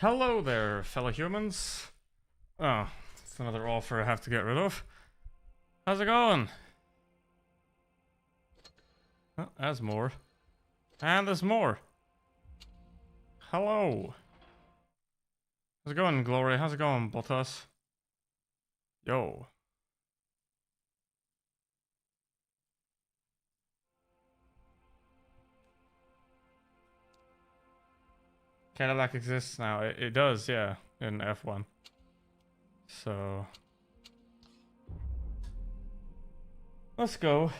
Hello there, fellow humans. Oh, it's another offer I have to get rid of. How's it going? Oh, there's more. And there's more. Hello. How's it going, Glory? How's it going, Bottas? Yo. Cadillac exists now. It does, yeah, in F1. So... let's go.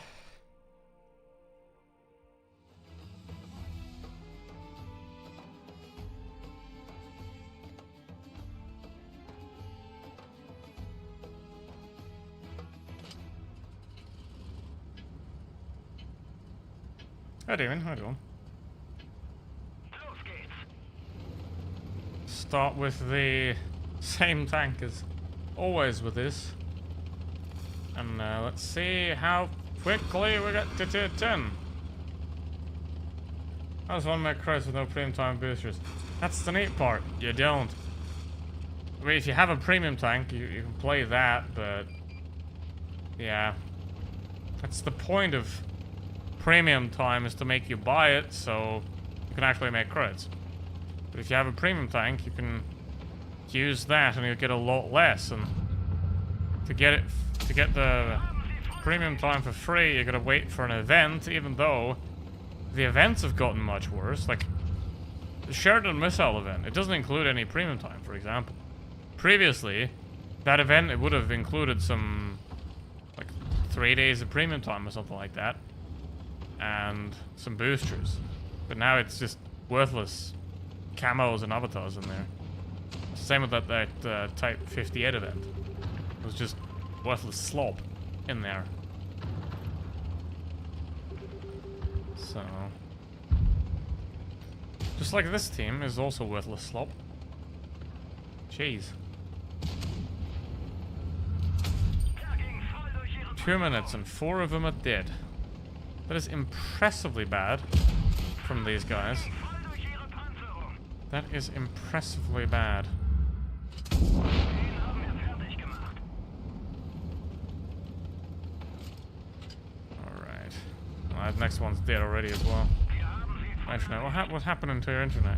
Hi, Damon. How you doing? Start with the same tank as always with this. And let's see how quickly we get to tier 10. I just want to make credits with no premium time boosters. That's the neat part. You don't. I mean, if you have a premium tank, you can play that, but... yeah. That's the point of premium time, is to make you buy it, so you can actually make credits. But if you have a premium tank, you can use that and you'll get a lot less. And to get the premium time for free, you gotta wait for an event, even though the events have gotten much worse. Like the Sheridan Missile event, it doesn't include any premium time, for example. Previously, that event, it would have included some, like 3 days of premium time or something like that, and some boosters. But now it's just worthless camos and avatars in there. Same with that Type 58 event. It was just worthless slop in there. So... just like this team is also worthless slop. Jeez. 2 minutes and 4 of them are dead. That is impressively bad from these guys. That is impressively bad. Alright. Well, that next one's dead already as well. Internet. What's happening to your internet?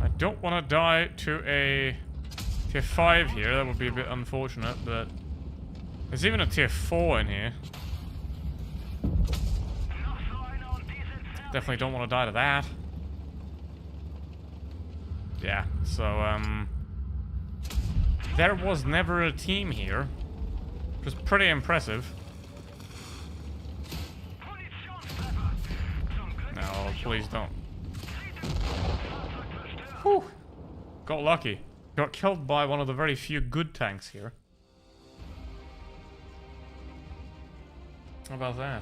I don't want to die to a tier 5 here. That would be a bit unfortunate, but... there's even a tier 4 in here. Definitely don't want to die to that. Yeah, so, there was never a team here. Which was pretty impressive. No, please don't. Whew. Got lucky. Got killed by one of the very few good tanks here. How about that?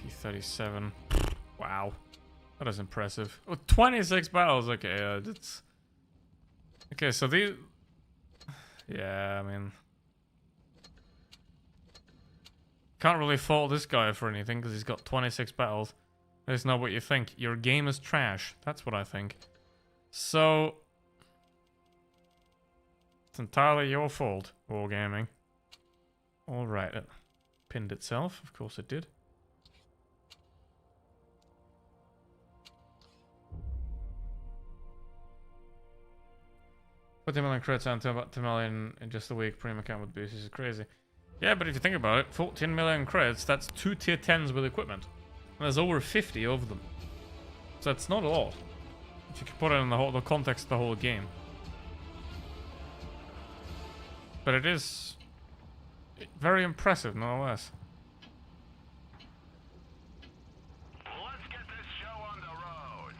T-37. Wow. That is impressive. Oh, 26 battles. Okay, that's... okay, so these... yeah, I mean... can't really fault this guy for anything, because he's got 26 battles. That's not what you think. Your game is trash. That's what I think. So... it's entirely your fault, Wargaming. Alright, it pinned itself. Of course it did. Put 10 million crits on 10 million in just a week. Premium account with boosts is crazy. Yeah, but if you think about it, 14 million crits, that's 2 tier 10s with equipment. And there's over 50 of them. So that's not a lot. If you could put it in the context of the whole game. But it is very impressive, nonetheless. Let's get this show on the road.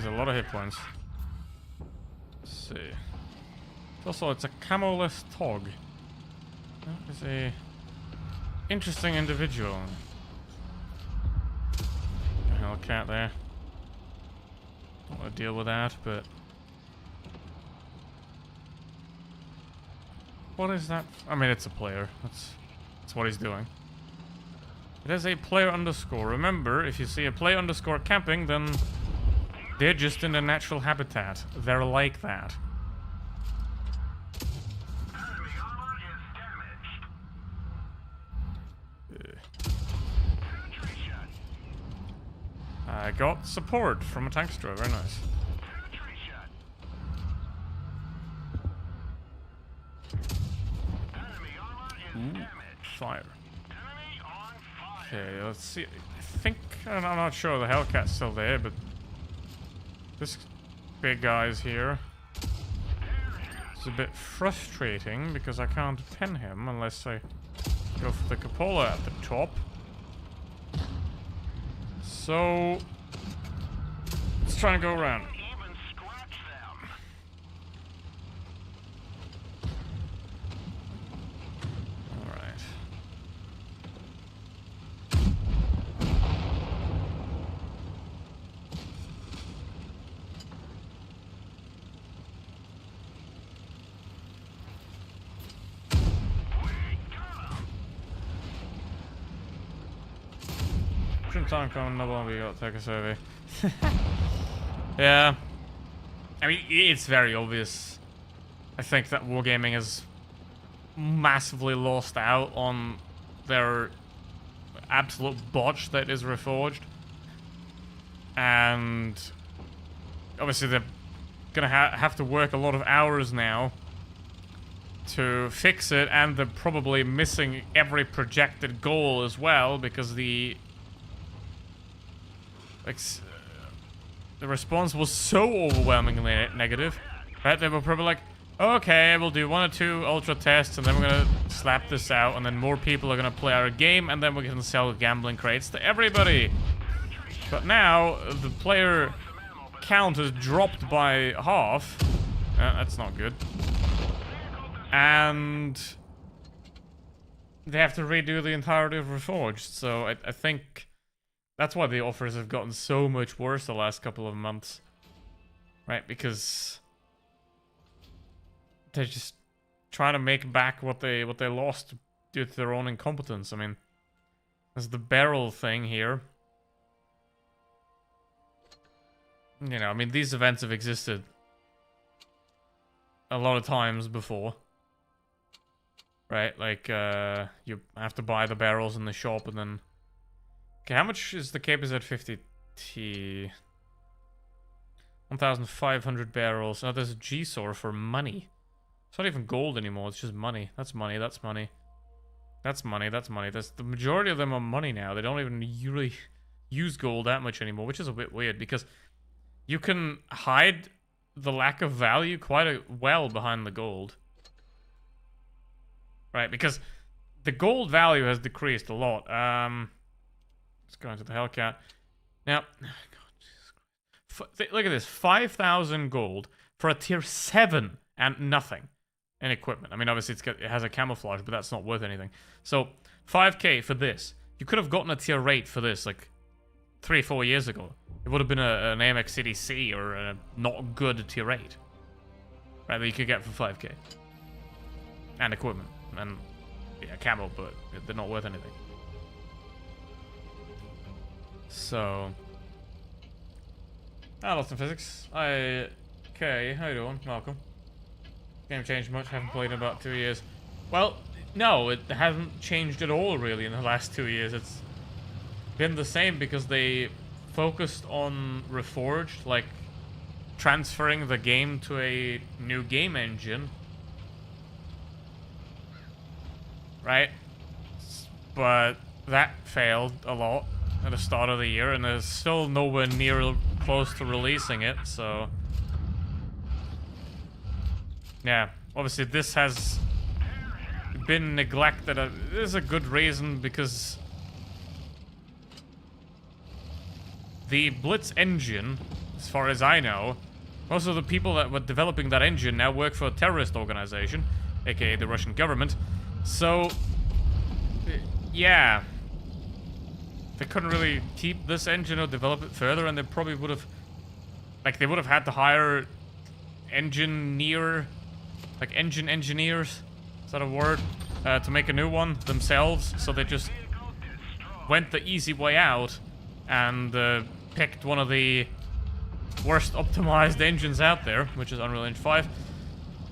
There's a lot of hit points. Let's see. Also, it's a camo-less Tog. That is a interesting individual. A Hellcat there. Don't want to deal with that, but what is that? I mean, it's a player. That's what he's doing. It is a player underscore. Remember, if you see a player underscore camping, then they're just in their natural habitat. They're like that. Enemy armor is damaged. Penetrate shot. I got support from a tank destroyer. Very nice. Penetrate shot. Enemy armor is damaged. Fire. Enemy on fire. Okay, let's see. I think I'm not sure the Hellcat's still there, but this big guy's here. It's a bit frustrating because I can't pin him unless I go for the cupola at the top. So let's try and go around. Even scratch them. All right. Time coming, no one we got to take a survey. Yeah. I mean, it's very obvious. I think that Wargaming has massively lost out on their absolute botch that is Reforged. And obviously they're gonna have to work a lot of hours now to fix it, and they're probably missing every projected goal as well because the response was so overwhelmingly negative that they were probably like, okay, we'll do 1 or 2 ultra tests and then we're gonna slap this out and then more people are gonna play our game and then we can sell gambling crates to everybody. But now the player count has dropped by half. That's not good. And they have to redo the entirety of Reforged, so I think that's why the offers have gotten so much worse the last couple of months. Right, because they're just trying to make back what they lost due to their own incompetence. I mean, there's the barrel thing here. You know, I mean, these events have existed a lot of times before. Right, like, you have to buy the barrels in the shop and then... Okay, how much is the KPZ-50T? 1,500 barrels. Oh, there's a G-SOR for money. It's not even gold anymore, it's just money. That's money, that's money. That's money, that's money. The majority of them are money now. They don't even really use gold that much anymore, which is a bit weird because you can hide the lack of value quite well behind the gold. Right, because the gold value has decreased a lot. Let's go into the Hellcat. Now, God, look at this. 5,000 gold for a tier 7 and nothing in equipment. I mean, obviously it has a camouflage, but that's not worth anything. So, 5k for this. You could have gotten a tier 8 for this, like, 3-4 years ago. It would have been an AMX City C or a not good tier 8. Right, that you could get for 5k. And equipment. And, yeah, camo, but they're not worth anything. So, Lost in Physics. Okay, how you doing? Welcome. Game changed much, haven't played in about 2 years. Well, no, it hasn't changed at all really in the last 2 years. It's been the same because they focused on Reforged, like transferring the game to a new game engine. Right? But that failed a lot at the start of the year, and they're still nowhere near close to releasing it, so... Yeah, obviously this has been neglected. There's a good reason, because the Blitz engine as far as I know, most of the people that were developing that engine now work for a terrorist organization, aka the Russian government. So, yeah. They couldn't really keep this engine or develop it further, and they probably would have... Like, they would have had to hire engine engineers, is that a word? To make a new one themselves, so they just went the easy way out and picked one of the worst optimized engines out there, which is Unreal Engine 5.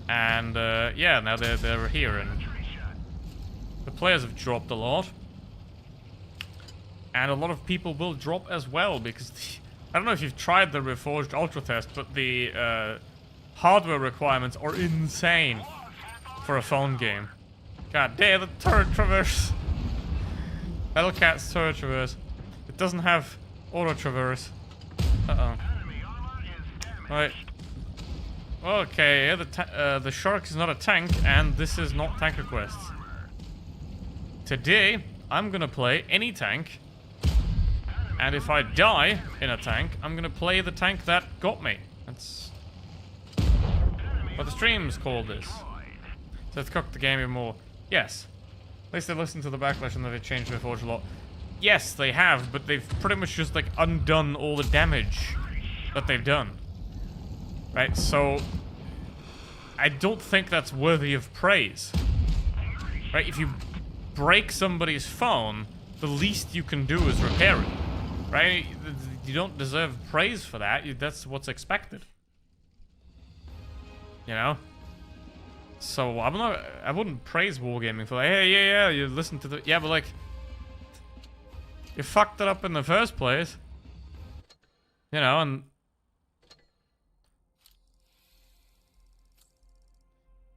And yeah, now they're here, and the players have dropped a lot. And a lot of people will drop as well, because I don't know if you've tried the Reforged Ultra test, but the hardware requirements are insane for a phone game. God damn, the turret traverse. Hellcat's turret traverse. It doesn't have auto traverse. Uh-oh. Right. Okay, the shark is not a tank, and this is not Tank Requests. Today, I'm gonna play any tank. And if I die in a tank, I'm gonna play the tank that got me. That's what the stream's called this. So let's cook the game even more. Yes. At least they listened to the backlash and they changed their Forge a lot. Yes, they have, but they've pretty much just like undone all the damage that they've done. Right, so I don't think that's worthy of praise. Right, if you break somebody's phone, the least you can do is repair it. Right? You don't deserve praise for that. That's what's expected. You know? So I wouldn't praise Wargaming for like, hey, yeah, you listen to the, yeah, but like, you fucked it up in the first place. You know, and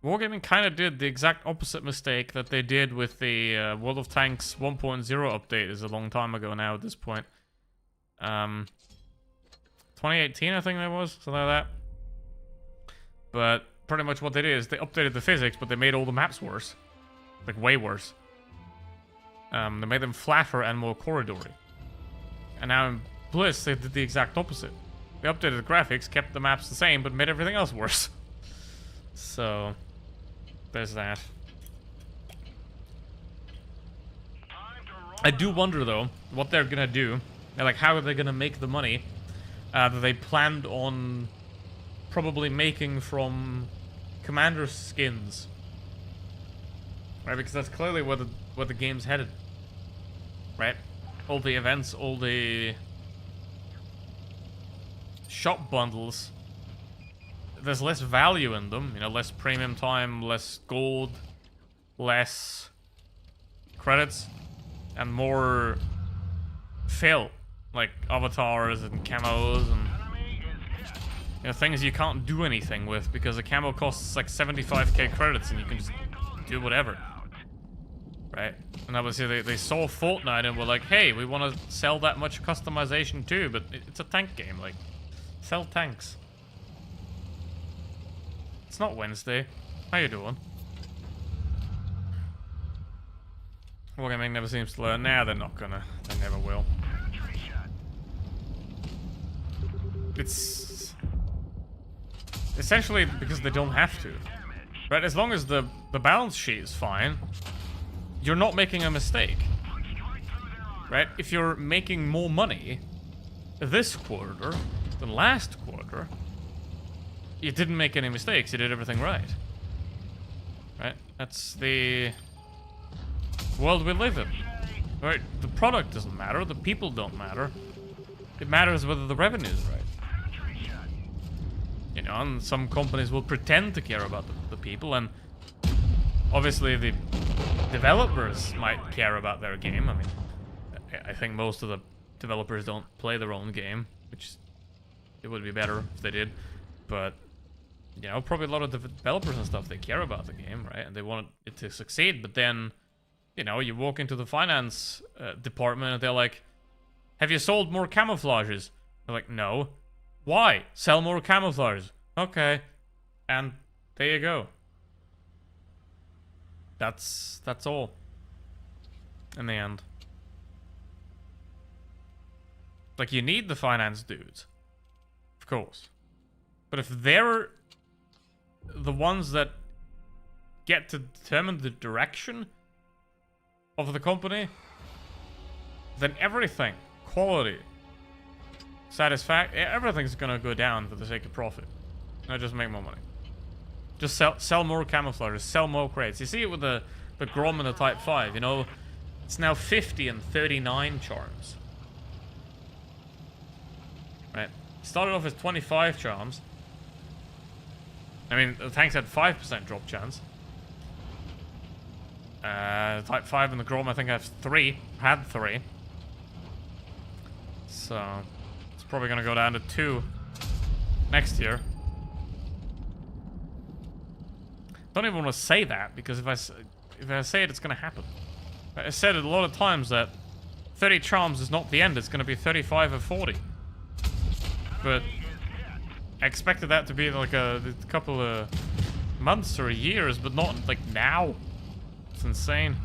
Wargaming kind of did the exact opposite mistake that they did with the World of Tanks 1.0 update. Is a long time ago now at this point. 2018, I think that was, something like that. But pretty much what they did is they updated the physics, but they made all the maps worse. Like, way worse. They made them flatter and more corridory. And now in Bliss, they did the exact opposite. They updated the graphics, kept the maps the same, but made everything else worse. So, there's that. I do wonder, though, what they're gonna do. Like, how are they gonna make the money that they planned on probably making from Commander skins? Right, because that's clearly where the game's headed. Right? All the events, all the shop bundles, there's less value in them, you know, less premium time, less gold, less credits, and more fill. Like avatars and camos and, you know, things you can't do anything with because a camo costs like 75k credits and you can just do whatever. Right? And obviously they saw Fortnite and were like, hey, we want to sell that much customization too, but it's a tank game, like, sell tanks. It's not Wednesday. How you doing? Wargaming never seems to learn. Nah, they're not gonna. They never will. It's essentially because they don't have to. Right? As long as the balance sheet is fine, you're not making a mistake. Right? If you're making more money this quarter than last quarter, you didn't make any mistakes. You did everything right. Right? That's the world we live in. Right? The product doesn't matter. The people don't matter. It matters whether the revenue is right. You know, and some companies will pretend to care about the people, and obviously the developers might care about their game. I mean, I think most of the developers don't play their own game, which it would be better if they did. But, you know, probably a lot of the developers and stuff, they care about the game, right? And they want it to succeed. But then, you know, you walk into the finance department and they're like, have you sold more camouflages? They're like, no. Why? Sell more camouflages. Okay. And there you go. That's all. In the end. Like, you need the finance dudes. Of of course. But if they're the ones that get to determine the direction of the company, then everything, quality, satisfaction, everything's gonna go down for the sake of profit. Not just make more money. Just sell more camouflages, sell more crates. You see it with the Grom and the Type 5, you know? It's now 50 and 39 charms. Right? Started off as 25 charms. I mean, the tanks had 5% drop chance. Type 5 and the Grom, I think, had 3. So, it's probably gonna go down to 2 next year. Don't even want to say that, because if I say it, it's gonna happen. I said it a lot of times that 30 charms is not the end, it's gonna be 35 or 40. But I expected that to be like a couple of months or years, but not like now. It's insane.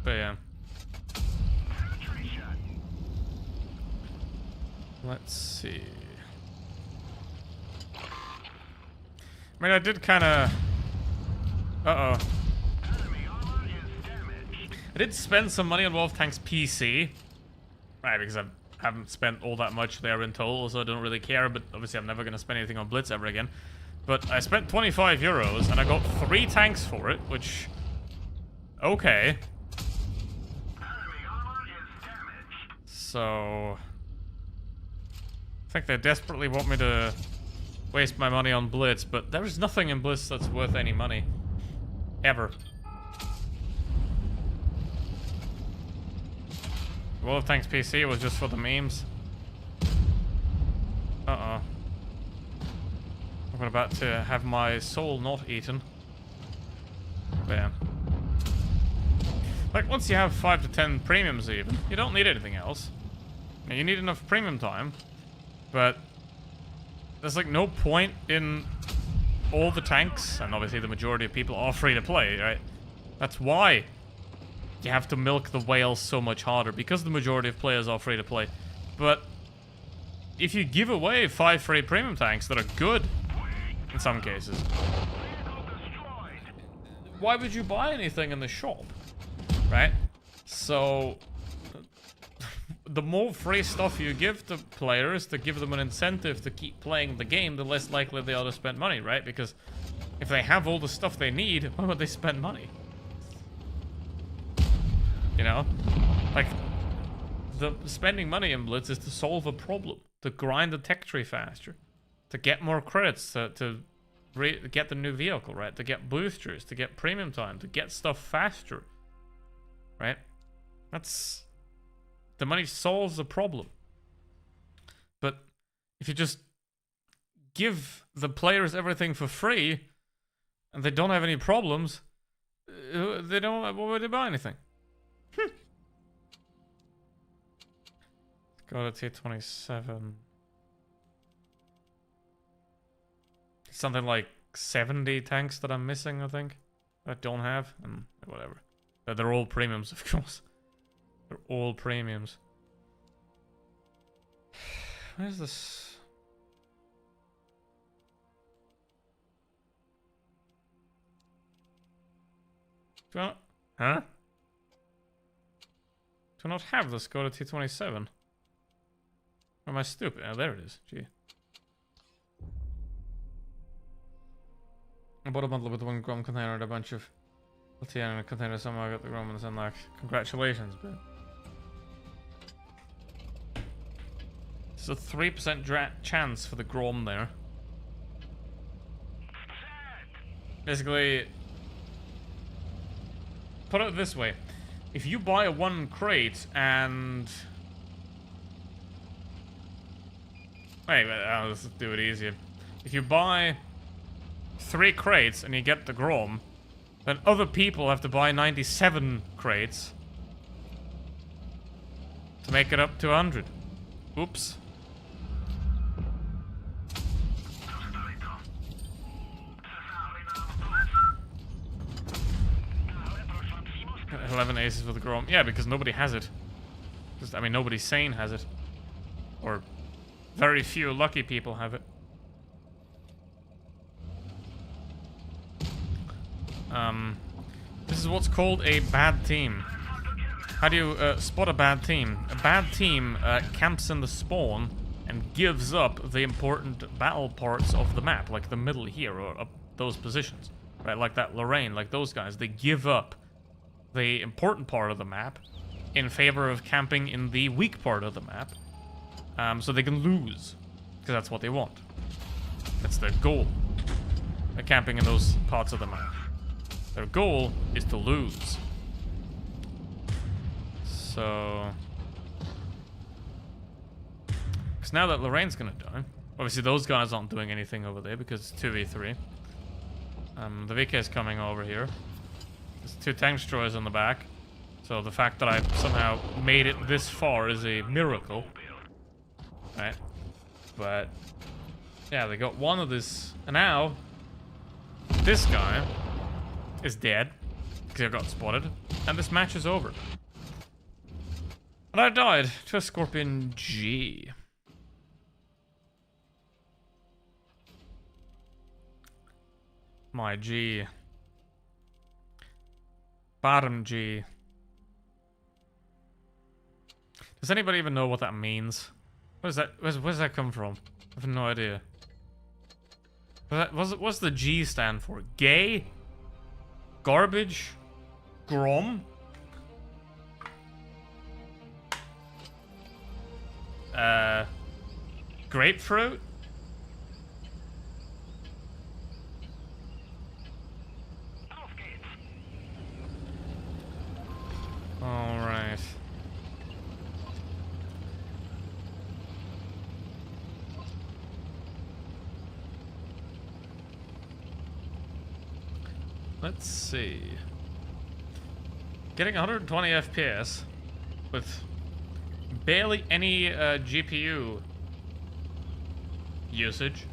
But yeah. Let's see. I mean, I did kind of... Uh-oh. I did spend some money on Wolf Tank's PC. Right, because I haven't spent all that much there in total, so I don't really care, but obviously I'm never going to spend anything on Blitz ever again. But I spent 25 euros, and I got 3 tanks for it, which... Okay. So... I think they desperately want me to waste my money on Blitz, but there is nothing in Blitz that's worth any money. Ever. World of Tanks PC was just for the memes. Uh-oh. I'm about to have my soul not eaten. Bam. Like, once you have 5 to 10 premiums even, you don't need anything else. Now, you need enough premium time, but there's like no point in all the tanks, and obviously the majority of people are free to play, right? That's why you have to milk the whales so much harder, because the majority of players are free to play. But if you give away 5 free premium tanks that are good, in some cases, why would you buy anything in the shop, right? So the more free stuff you give to players to give them an incentive to keep playing the game, the less likely they are to spend money, right? Because if they have all the stuff they need, why would they spend money? You know? Like, the spending money in Blitz is to solve a problem, to grind the tech tree faster, to get more credits, to get the new vehicle, right? To get boosters, to get premium time, to get stuff faster, right? That's... The money solves the problem. But if you just give the players everything for free, and they don't have any problems, they don't... Why would they buy anything? Go to T27. Something like 70 tanks that I'm missing, I think. I don't have, and whatever. They're all premiums, of course. They're all premiums. Where's this? Do I not... Huh? Do I not have this go to T27? Or am I stupid? Oh, there it is. Gee. I bought a bundle with 1 Grom container and a bunch of LTN in a container somewhere. I got the Grom and it's unlocked. Congratulations, but it's a 3% chance for the Grom there. Basically, put it this way. If you buy a 1 crate and... Wait, let's do it easier. If you buy 3 crates and you get the Grom, then other people have to buy 97 crates to make it up to 100. Oops. Got 11 aces for the Grom. Yeah, because nobody has it. Just, I mean, nobody sane has it. Or Very few lucky people have it. This is what's called a bad team. How do you spot a bad team? A bad team camps in the spawn and gives up the important battle parts of the map, like the middle here, or up those positions. Right, like that Lorraine, like those guys. They give up the important part of the map in favor of camping in the weak part of the map, so they can lose, because that's what they want. That's their goal. They're camping in those parts of the map. Their goal is to lose. So... because now that Lorraine's gonna die, obviously those guys aren't doing anything over there because it's 2v3. The VK is coming over here. There's 2 tank destroyers on the back. So the fact that I somehow made it this far is a miracle. Right? But... yeah, they got one of this. And now... this guy is dead. Because I got spotted. And this match is over. And I died to a Scorpion G. My G. Bottom G. Does anybody even know what that means? Where's that come from? I have no idea. What's the G stand for? Gay? Garbage? Grom? Grapefruit? Alright. Let's see. Getting 120 FPS with barely any GPU usage.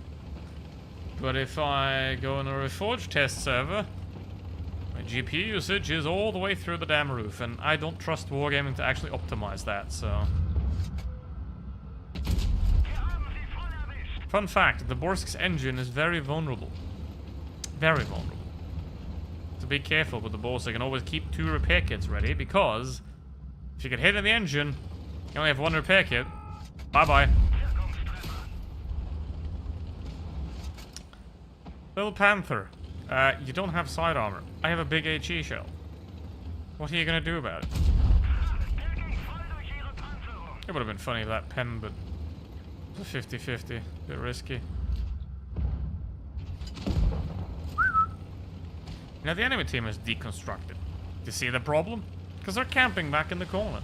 But if I go on a Reforged test server, my GPU usage is all the way through the damn roof, and I don't trust Wargaming to actually optimize that, so... Fun fact, the Borsk's engine is very vulnerable. Very vulnerable. So be careful with the Borsk. You can always keep 2 repair kits ready, because if you get hit in the engine, you only have 1 repair kit. Bye-bye. Little Panther, you don't have side armor. I have a big HE shell. What are you gonna do about it? It would have been funny if that pen, but it's a 50-50. Bit risky. Now the enemy team is deconstructed. Do you see the problem? Because they're camping back in the corner.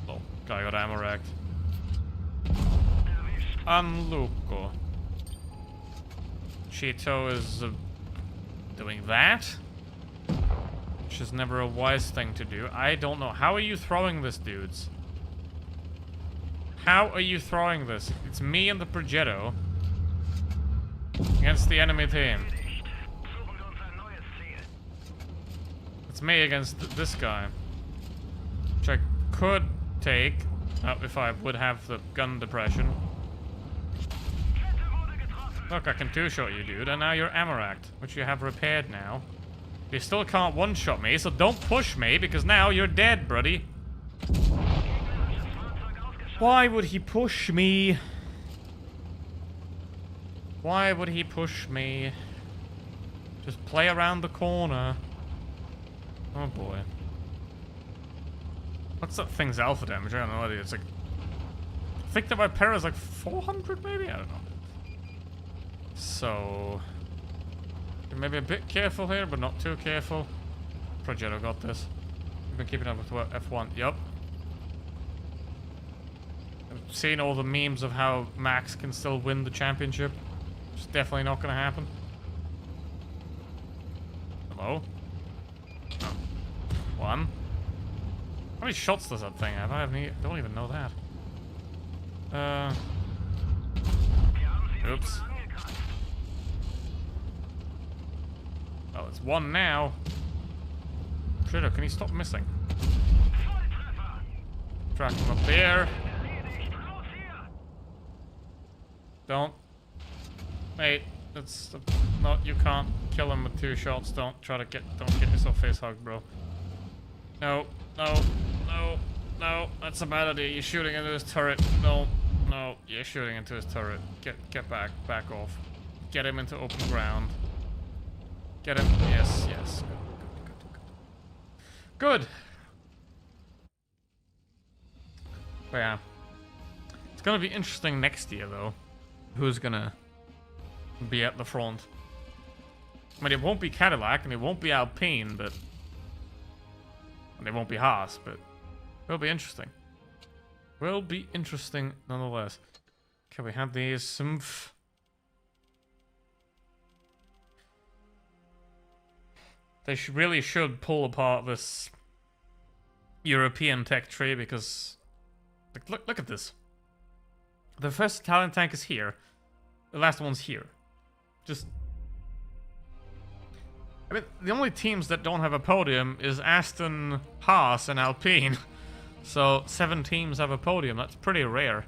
Oh, guy got ammo racked. Unluco. Cheeto is doing that, which is never a wise thing to do. I don't know. How are you throwing this, dudes? How are you throwing this? It's me and the Progetto against the enemy team. It's me against this guy, which I could take if I would have the gun depression. Look, I can 2-shot you, dude, and now you're ammo-racked, which you have repaired now. You still can't 1-shot me, so don't push me, because now you're dead, buddy. Why would he push me? Why would he push me? Just play around the corner. Oh boy. What's that thing's alpha damage? I don't know what it is. It's like... I think that my para is like 400 maybe? I don't know. So... maybe a bit careful here, but not too careful. Progetto got this. We've been keeping up with F1. Yup. I've seen all the memes of how Max can still win the championship. It's definitely not going to happen. Hello? Oh. 1. How many shots does that thing have? I don't even know that. Oops. Oh, it's 1 now. Shredder, can he stop missing? Track him up there. Don't. Mate, that's not. You can't kill him with 2 shots. Don't get yourself face hugged, bro. No, no, no, no. That's a bad idea. You're shooting into his turret. No, no. You're shooting into his turret. Get back. Back off. Get him into open ground. Get him. Yes, yes. Good. But yeah. It's gonna be interesting next year, though. Who's gonna be at the front? I mean, it won't be Cadillac and it won't be Alpine, but... And it won't be Haas, but... It'll be interesting. Will be interesting nonetheless. Okay, we have these Symph. They really should pull apart this European tech tree because... Look at this. The first Italian tank is here. The last one's here. Just... I mean, the only teams that don't have a podium is Aston, Haas, and Alpine. So, 7 teams have a podium. That's pretty rare.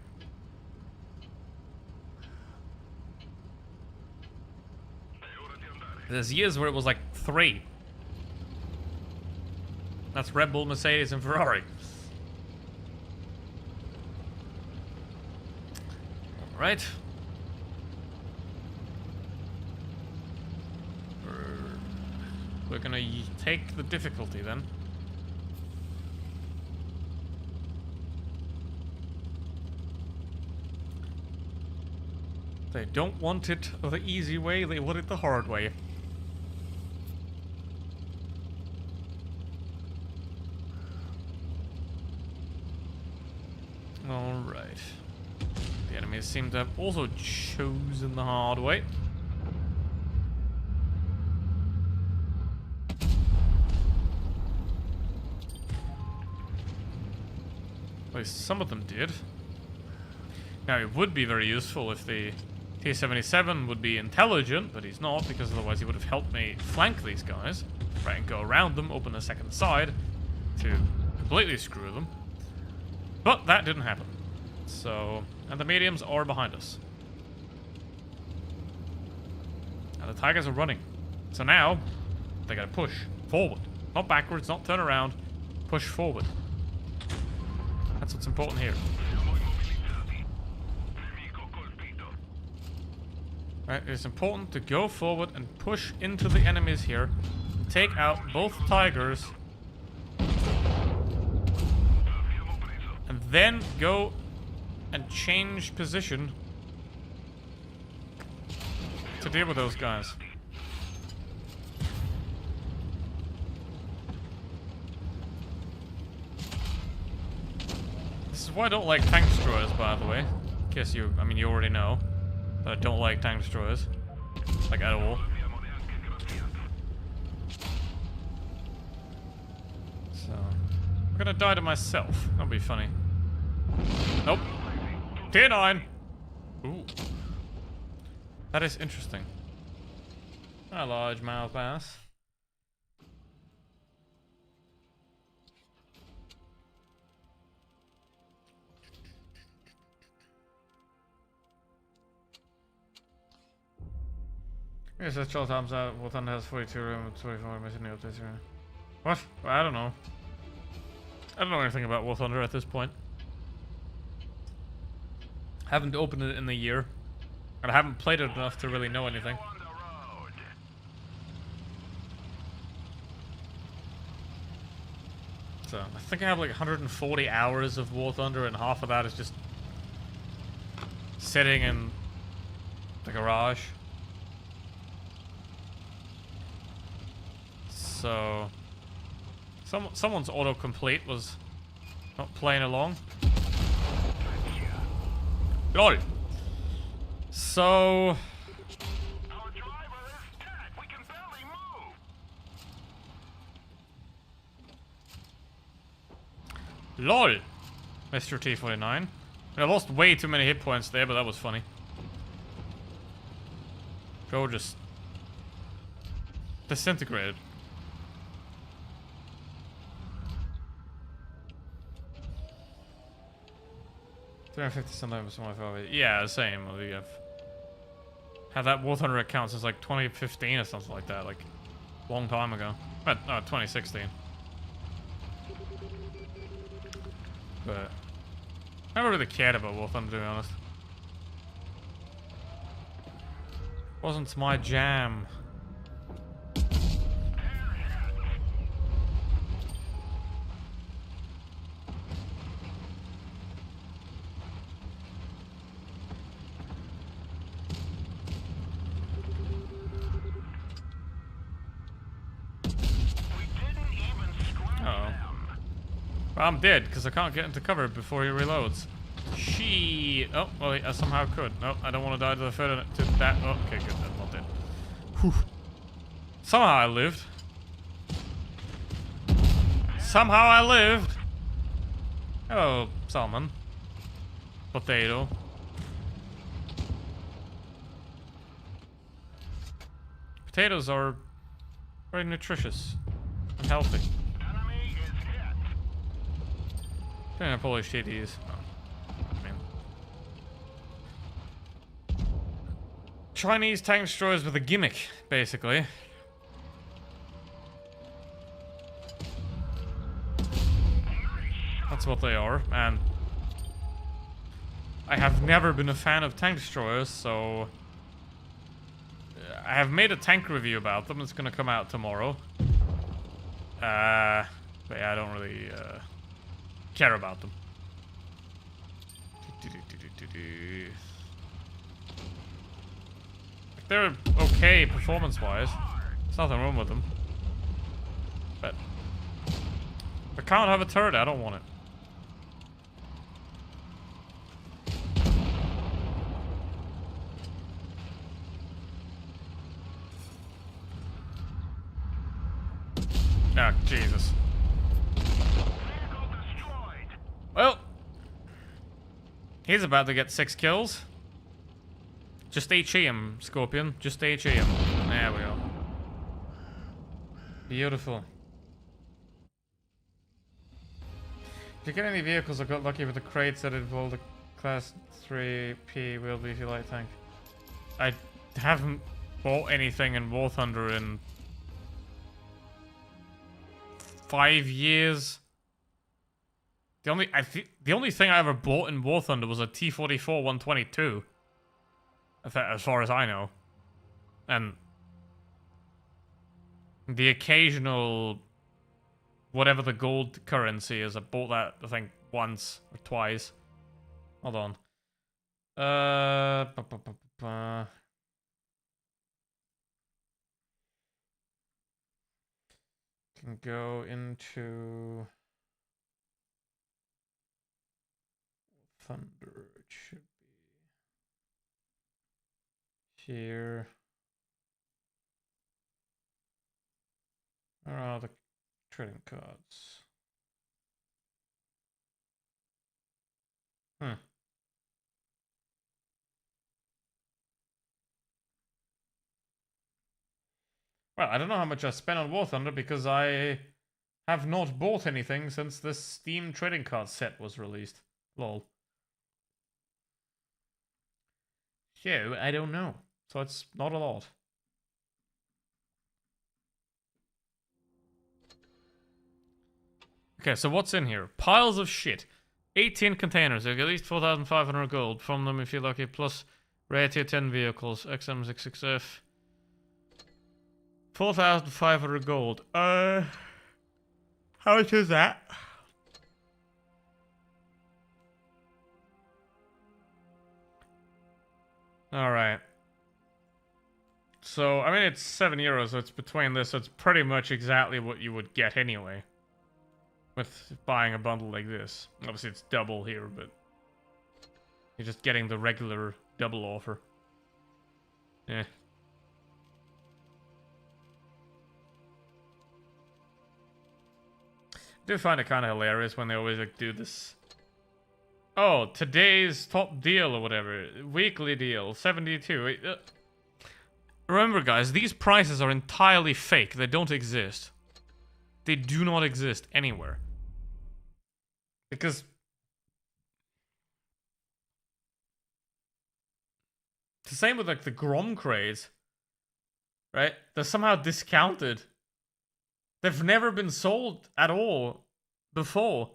There's years where it was like 3. That's Red Bull, Mercedes, and Ferrari. Right. We're gonna take the difficulty then. They don't want it the easy way, they want it the hard way. Alright. The enemies seem to have also chosen the hard way. At least some of them did. Now, it would be very useful if the T-77 would be intelligent, but he's not, because otherwise he would have helped me flank these guys. Try and go around them, open a second side to completely screw them. But that didn't happen. So, and the mediums are behind us. And the Tigers are running. So now, they gotta push forward. Not backwards, not turn around. Push forward. That's what's important here. Right, it's important to go forward and push into the enemies here. Take out both Tigers. And then go and change position to deal with those guys. This is why I don't like tank destroyers, by the way. In case you, I mean, you already know. But I don't like tank destroyers. Like, at all. So, I'm gonna die to myself. That'll be funny. Nope. Tier 9! Ooh. That is interesting. A large mouth bass. Yes, that's all times out. War Thunder has 42 room and 24 missing the updates here. What? I don't know. I don't know anything about War Thunder at this point. Haven't opened it in a year. And I haven't played it enough to really know anything. So, I think I have like 140 hours of War Thunder and half of that is just sitting in the garage. So, someone's autocomplete was not playing along. LOL. So, Our driver is dead. We can barely move. LOL, Mr. T-49. I lost way too many hit points there, but that was funny. Joe just disintegrated. 350 sometimes my favorite. Yeah, same. We have had that War Thunder account since like 2015 or something like that, like a long time ago. But no, 2016. But I never really cared about War Thunder, to be honest. Wasn't my jam. Well, I'm dead because I can't get into cover before he reloads. She. Oh, well, I somehow could. No, I don't want to die to the further to that. Oh, okay, good. I'm not dead. Whew. Somehow I lived. Somehow I lived. Hello, salmon. Potato. Potatoes are very nutritious and healthy. Kind of Polish TDs. Oh, I mean, Chinese tank destroyers with a gimmick, basically. That's what they are, and I have never been a fan of tank destroyers, so I have made a tank review about them. It's gonna come out tomorrow. But yeah, I don't really care about them. They're okay performance-wise. There's nothing wrong with them. But if I can't have a turret, I don't want it. Ah, Jesus. Well, he's about to get 6 kills. Just HE him, Scorpion. Just HE him. There we go. Beautiful. If you get any vehicles, I got lucky with the crates that involved the Class 3P wheel beefy light tank. I haven't bought anything in War Thunder in 5 years. The only thing I ever bought in War Thunder was a T-44 122. As far as I know. And the occasional whatever the gold currency is, I bought that I think once or twice. Hold on. Can go into Thunder. It should be here. Where are the trading cards? Well, I don't know how much I spent on War Thunder because I have not bought anything since this Steam trading card set was released. Lol. So, I don't know. So it's not a lot. Okay, so what's in here? Piles of shit. 18 containers. At least 4,500 gold from them if you're lucky. Plus rare tier 10 vehicles. XM66F. 4,500 gold. How much is that? Alright. So, I mean, it's €7, so it's between this, so it's pretty much exactly what you would get anyway. With buying a bundle like this. Obviously, it's double here, but you're just getting the regular double offer. Yeah. I do find it kind of hilarious when they always like do this. Oh, today's top deal or whatever. Weekly deal, 72. Remember, guys, these prices are entirely fake. They don't exist. They do not exist anywhere. Because The same with like the Grom crates, right? They're somehow discounted. They've never been sold at all before.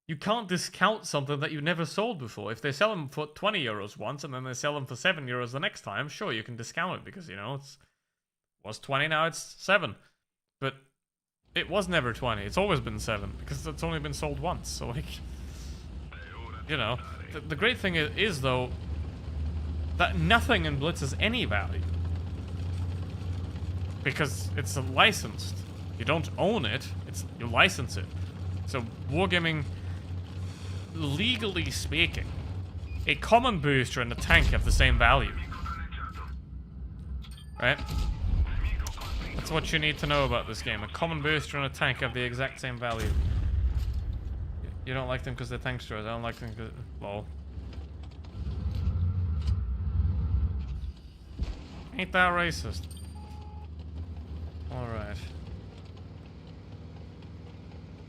You can't discount something that you never sold before. If they sell them for 20 euros once and then they sell them for 7 euros the next time, sure, you can discount it because, you know, it was 20, now it's 7. But it was never 20. It's always been 7 because it's only been sold once. So, like, you know, the great thing is, though, that nothing in Blitz has any value. Because it's licensed. You don't own it, you license it. So, Wargaming, legally speaking, a common booster and a tank have the same value. Right? That's what you need to know about this game. A common booster and a tank have the exact same value. You don't like them because they're tanksters. I don't like them because... Lol. Ain't that racist? Alright.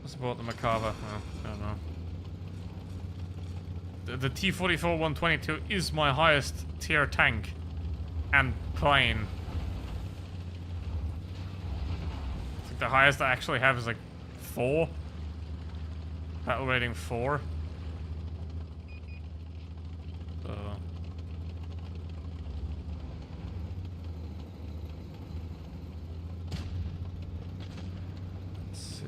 What's about the Macabre? Oh, I don't know. The T-44 122 is my highest tier tank and plane. I think the highest I actually have is like 4. Battle rating 4. Let's see.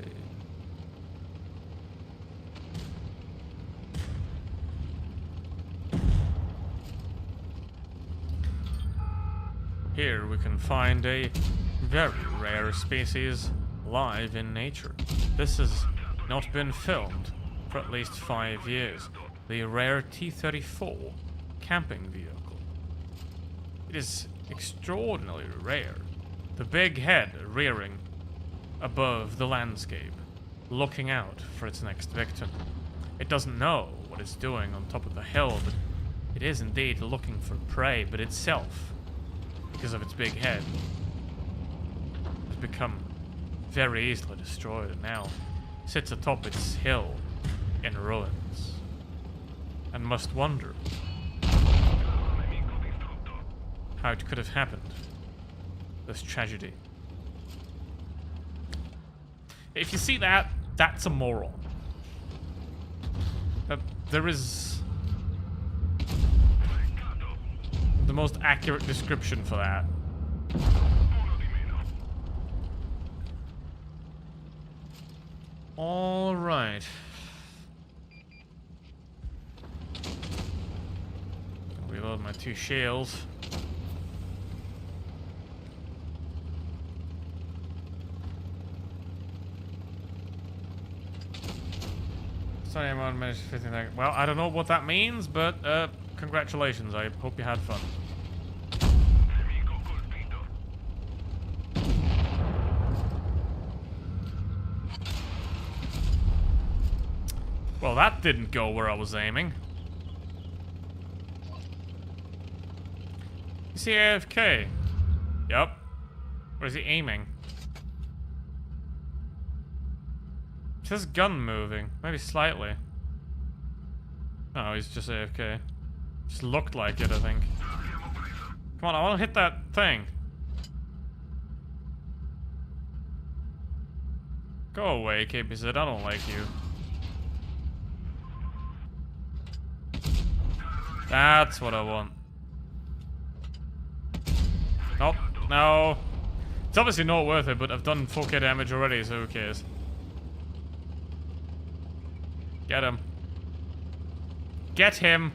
Here we can find a very rare species live in nature. This has not been filmed for at least 5 years. The rare T-34 camping vehicle. It is extraordinarily rare. The big head rearing above the landscape, looking out for its next victim. It doesn't know what it's doing on top of the hill, but it is indeed looking for prey, but itself, because of its big head, has become very easily destroyed and now sits atop its hill in ruins and must wonder how it could have happened, this tragedy. If you see that, that's a moron. There is the most accurate description for that. All right. Reload my 2 shells. Sorry, I'm on minutes 15 seconds. Well, I don't know what that means, but congratulations. I hope you had fun. Well, that didn't go where I was aiming. Is he AFK? Yup. Where's he aiming? Is his gun moving? Maybe slightly. No, he's just AFK. Just looked like it, I think. Come on, I want to hit that thing. Go away, KPZ. I don't like you. That's what I want. Nope, no. It's obviously not worth it, but I've done 4k damage already, so who cares? Get him. Get him!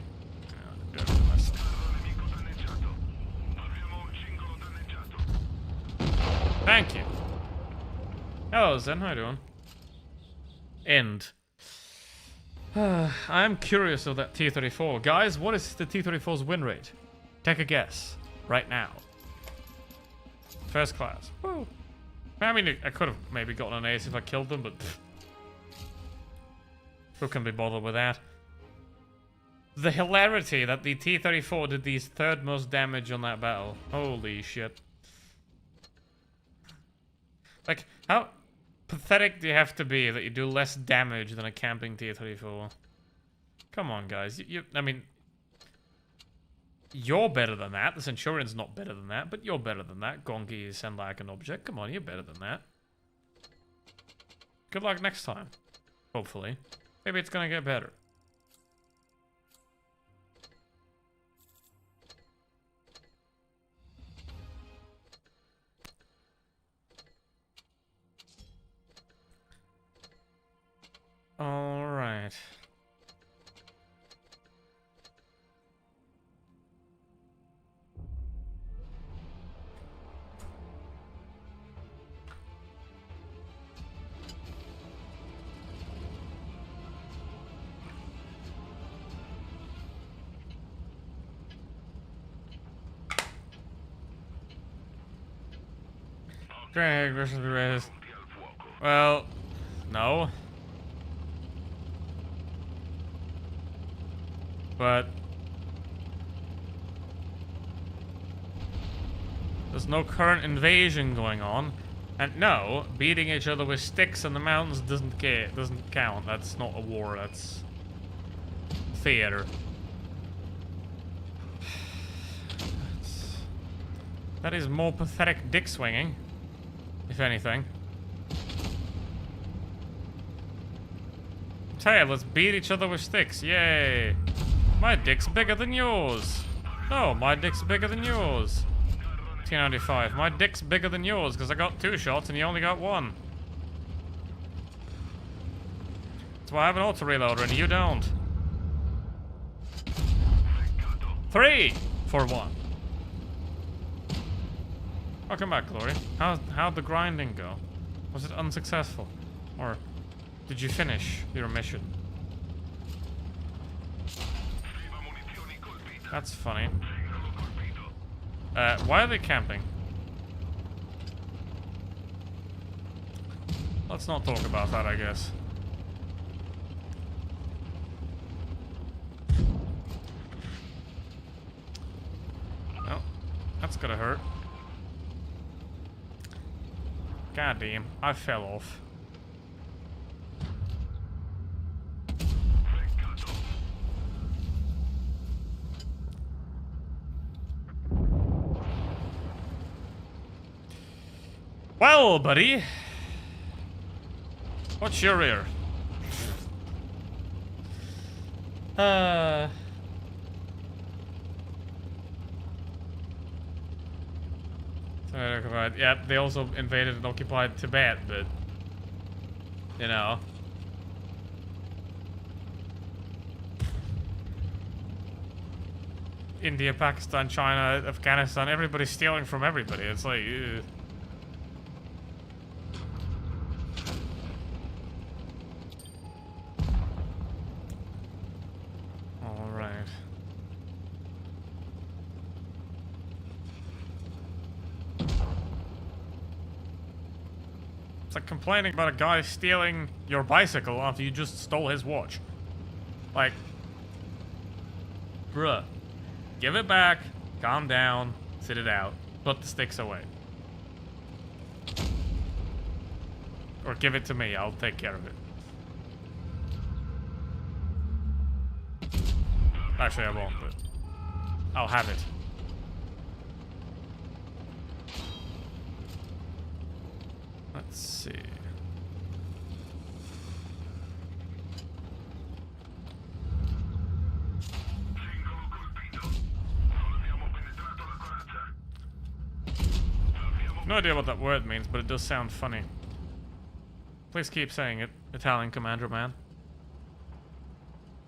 Thank you. Hello, Zen. How you doing? End. I'm curious of that T-34. Guys, what is the T-34's win rate? Take a guess. Right now. First class. Woo. I mean, I could have maybe gotten an ace if I killed them, but... Pfft. Who can be bothered with that? The hilarity that the T-34 did the 3rd most damage on that battle. Holy shit. Like, how pathetic do you have to be that you do less damage than a camping T-34? Come on, guys. I mean... You're better than that. The Centurion's not better than that, but you're better than that. Gongi send like an object. Come on, you're better than that. Good luck next time. Hopefully. Maybe it's gonna get better. All right. Greg versus Perez. Well, no. But there's no current invasion going on. And no, beating each other with sticks in the mountains doesn't count. That's not a war, that's theater. That is more pathetic dick swinging, if anything. Tell you, let's beat each other with sticks, yay! My dick's bigger than yours. No, my dick's bigger than yours. T95, my dick's bigger than yours because I got 2 shots and you only got 1. That's why I have an auto reloader and you don't. 3 for 1. Welcome back, Glory. How'd the grinding go? Was it unsuccessful? Or did you finish your mission? That's funny. Why are they camping? Let's not talk about that, I guess. Oh, that's gonna hurt. God damn, I fell off. Well, buddy. What's your rear? Yeah, they also invaded and occupied Tibet, but you know. India, Pakistan, China, Afghanistan, everybody's stealing from everybody. It's like, ew. It's like complaining about a guy stealing your bicycle after you just stole his watch. Like, bruh, give it back, calm down, sit it out, put the sticks away. Or give it to me, I'll take care of it. Actually, I won't, but I'll have it. Let's see. No idea what that word means, but it does sound funny. Please keep saying it, Italian Commander Man.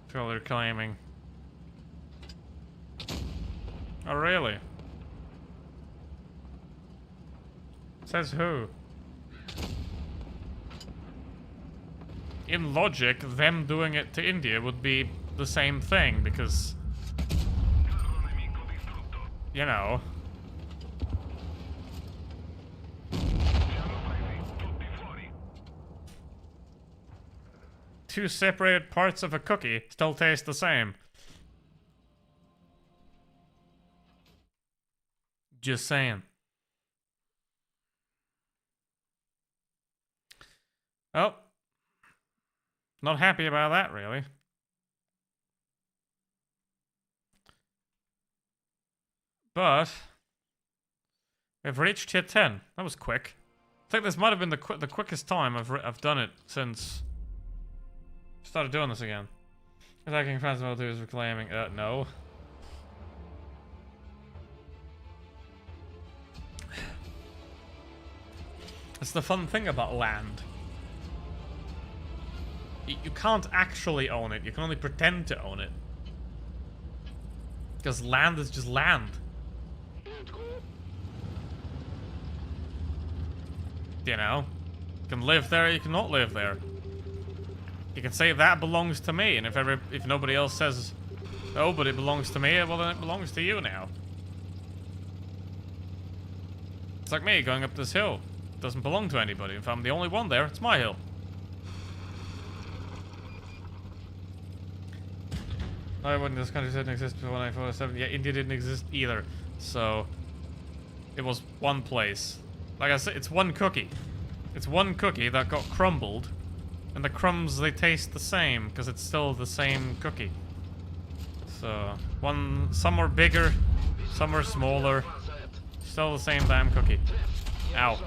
Feel they're claiming. Oh, really? Says who? In logic, them doing it to India would be the same thing, because, you know. Two separated parts of a cookie still taste the same. Just saying. Oh. Not happy about that, really. But we've reached tier 10. That was quick. I think this might have been the quickest time I've done it since I started doing this again. Attacking France Mode 2 is reclaiming. No. That's the fun thing about land. You can't actually own it. You can only pretend to own it. Because land is just land. You know? You can live there, you cannot live there. You can say that belongs to me, and if nobody else says, oh, but it belongs to me, well then it belongs to you now. It's like me going up this hill. It doesn't belong to anybody. If I'm the only one there, it's my hill. I when this country didn't exist before 1947. Yeah, India didn't exist either. So it was one place. Like I said, it's one cookie. It's one cookie that got crumbled, and the crumbs, they taste the same because it's still the same cookie. So some are bigger, some are smaller. Still the same damn cookie. Ow.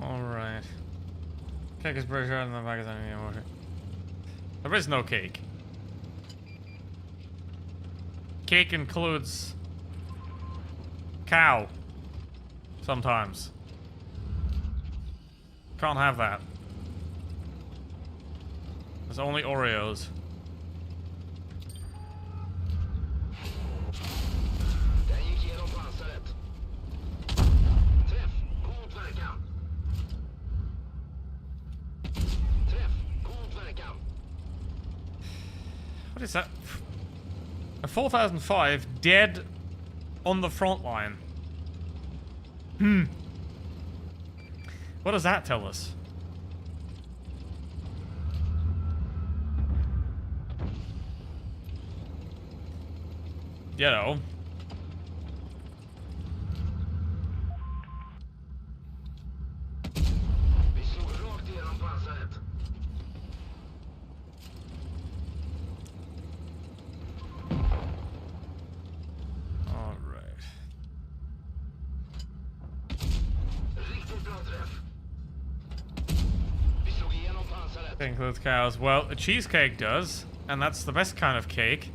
Alright. Cake is pretty hard in the Pakistani emotion. There is no cake. Cake includes cow. Sometimes. Can't have that. There's only Oreos. What is that? A 4005 dead on the front line. What does that tell us? You know. Includes cows. Well, a cheesecake does, and that's the best kind of cake.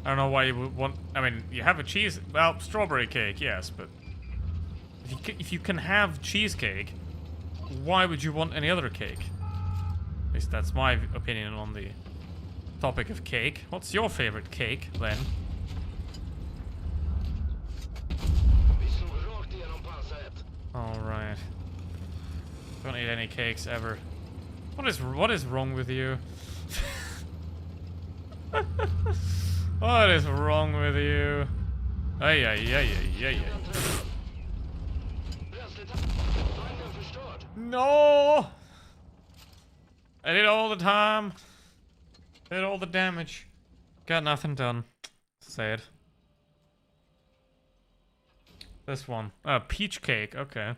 I don't know why you would want. I mean, you have a cheese. Well, strawberry cake, yes, but if you can have cheesecake, why would you want any other cake? At least that's my opinion on the topic of cake. What's your favorite cake, then? All right. Don't eat any cakes ever. What is wrong with you? What is wrong with you? Ay ay ay ay ay ay. No! I did all the time. Did all the damage. Got nothing done. Sad. This one. Peach cake. Okay.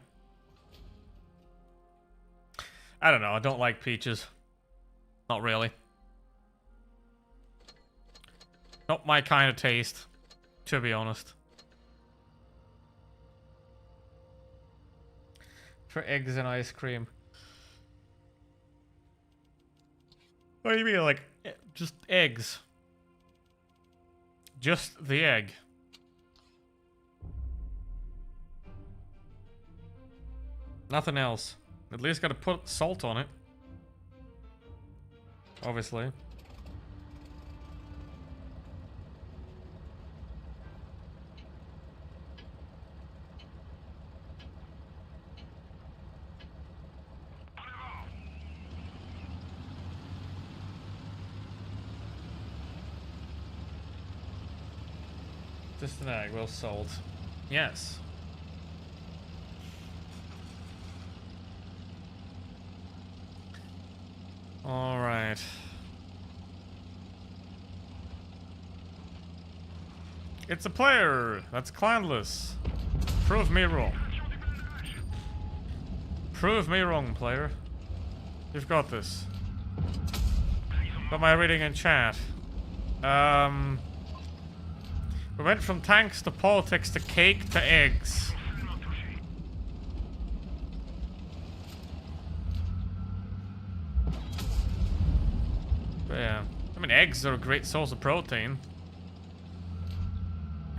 I don't know, I don't like peaches. Not really. Not my kind of taste, to be honest. For eggs and ice cream. What do you mean, like, just eggs? Just the egg. Nothing else. At least gotta put salt on it. Obviously. Just an egg, well, salt. Yes. All right. It's a player. That's clanless. Prove me wrong. Prove me wrong, player. You've got this. What am I reading in chat? We went from tanks to politics to cake to eggs. But yeah. I mean, eggs are a great source of protein.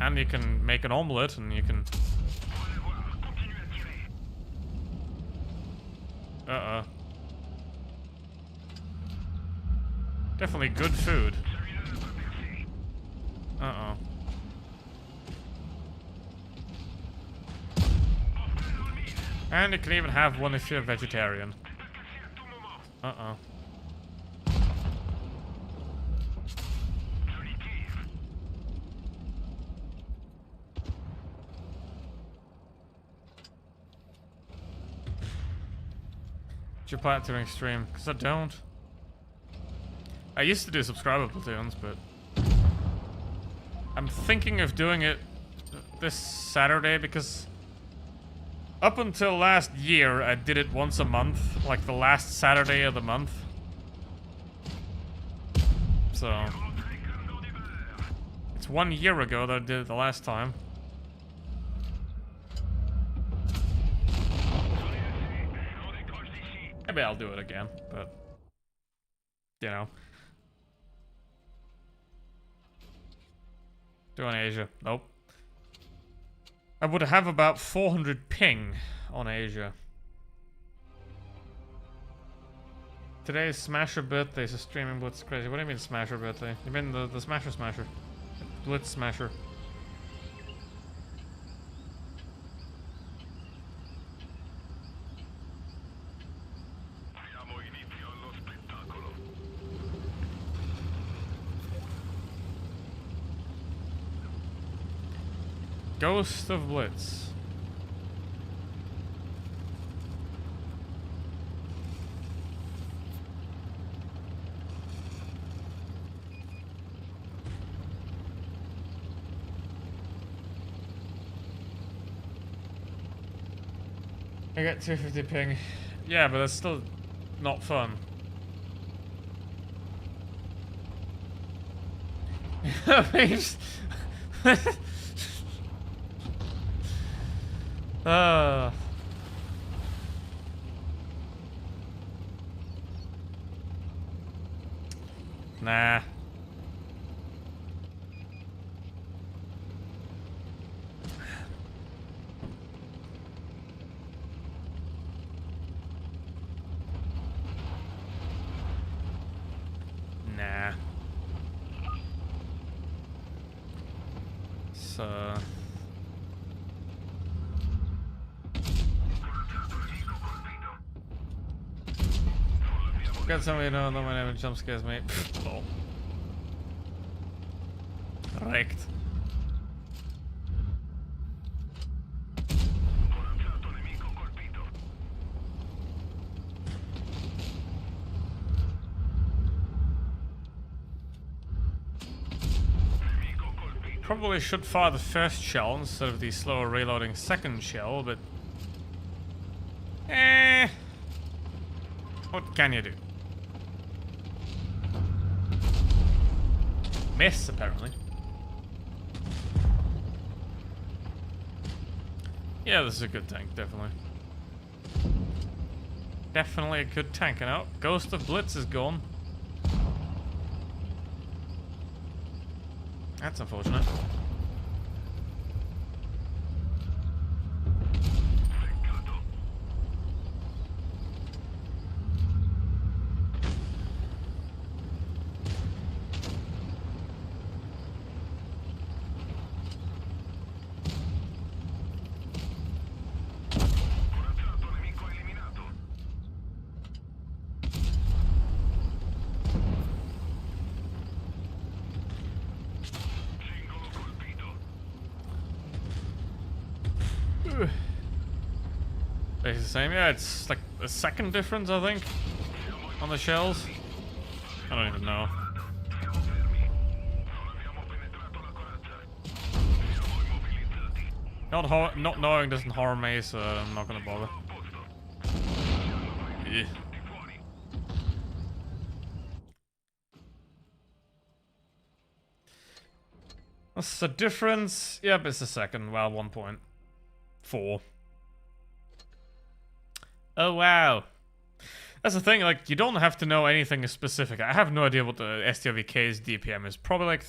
And you can make an omelette and you can... Uh-oh. Definitely good food. Uh-oh. And you can even have one if you're a vegetarian. Uh-oh. Did you play it during stream? Because I don't. I used to do subscriber platoons, but I'm thinking of doing it this Saturday because up until last year I did it once a month, like the last Saturday of the month. So it's 1 year ago that I did it the last time. Maybe I'll do it again, but you know. Doing Asia. Nope. I would have about 400 ping on Asia. Today's Smasher birthday, so streaming Blitz crazy. What do you mean Smasher birthday? You mean the Smasher Smasher? Blitz Smasher. Ghost of Blitz. I got 250 ping. Yeah, but that's still not fun. Nah. Nah. So... Got somebody to know that my name jump scares me. Oh. Wrecked. Probably should fire the first shell instead of the slower reloading second shell, but... What can you do? Miss, apparently. Yeah, this is a good tank, definitely. Definitely a good tank. And Ghost of Blitz is gone. That's unfortunate. It's the same, yeah, it's like a second difference, I think, on the shells. I don't even know. Not knowing doesn't harm me, so I'm not gonna bother. Eh. What's the difference? Yep, it's a second. Well, 1.4. Oh, wow. That's the thing, like, you don't have to know anything specific. I have no idea what the STRVK's DPM is. Probably like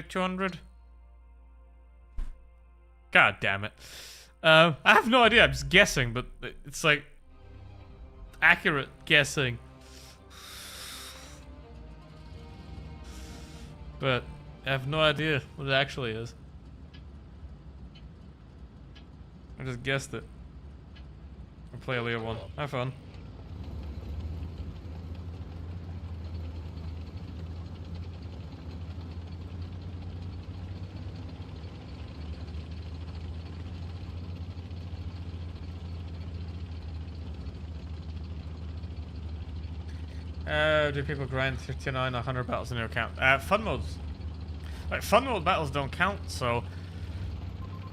200? God damn it. I have no idea, I'm just guessing, but it's like accurate guessing. But I have no idea what it actually is. I just guessed it. I'll play a later one. Have fun. Do people grind 59 or 100 battles in your account? Fun modes. Like, fun mode battles don't count, so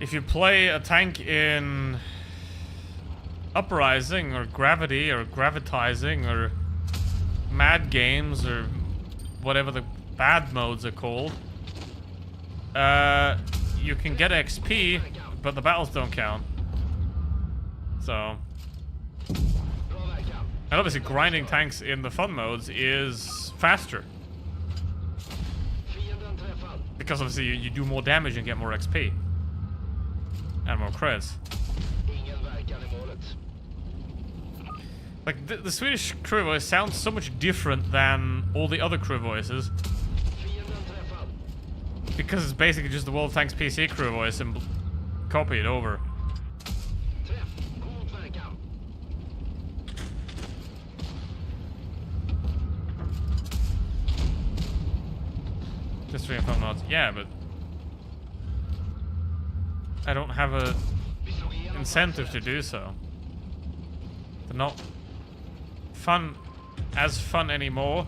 if you play a tank in Uprising or Gravity or Gravitizing or Mad Games or whatever the bad modes are called, you can get XP, but the battles don't count. So... And obviously grinding tanks in the fun modes is faster. Because obviously you do more damage and get more XP. And more creds. Like, the Swedish crew voice sounds so much different than all the other crew voices. Because it's basically just the World of Tanks PC crew voice and copied over. Just 3 fun mods. Yeah, but I don't have a incentive to do so. They're not fun anymore.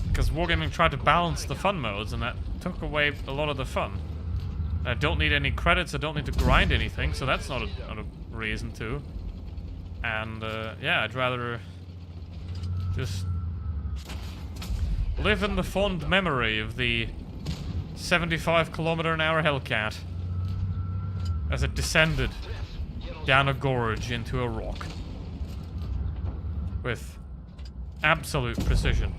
Because Wargaming tried to balance the fun modes and that took away a lot of the fun. I don't need any credits, I don't need to grind anything, so that's not a reason to. And yeah, I'd rather just live in the fond memory of the 75km/h Hellcat as it descended down a gorge into a rock with absolute precision.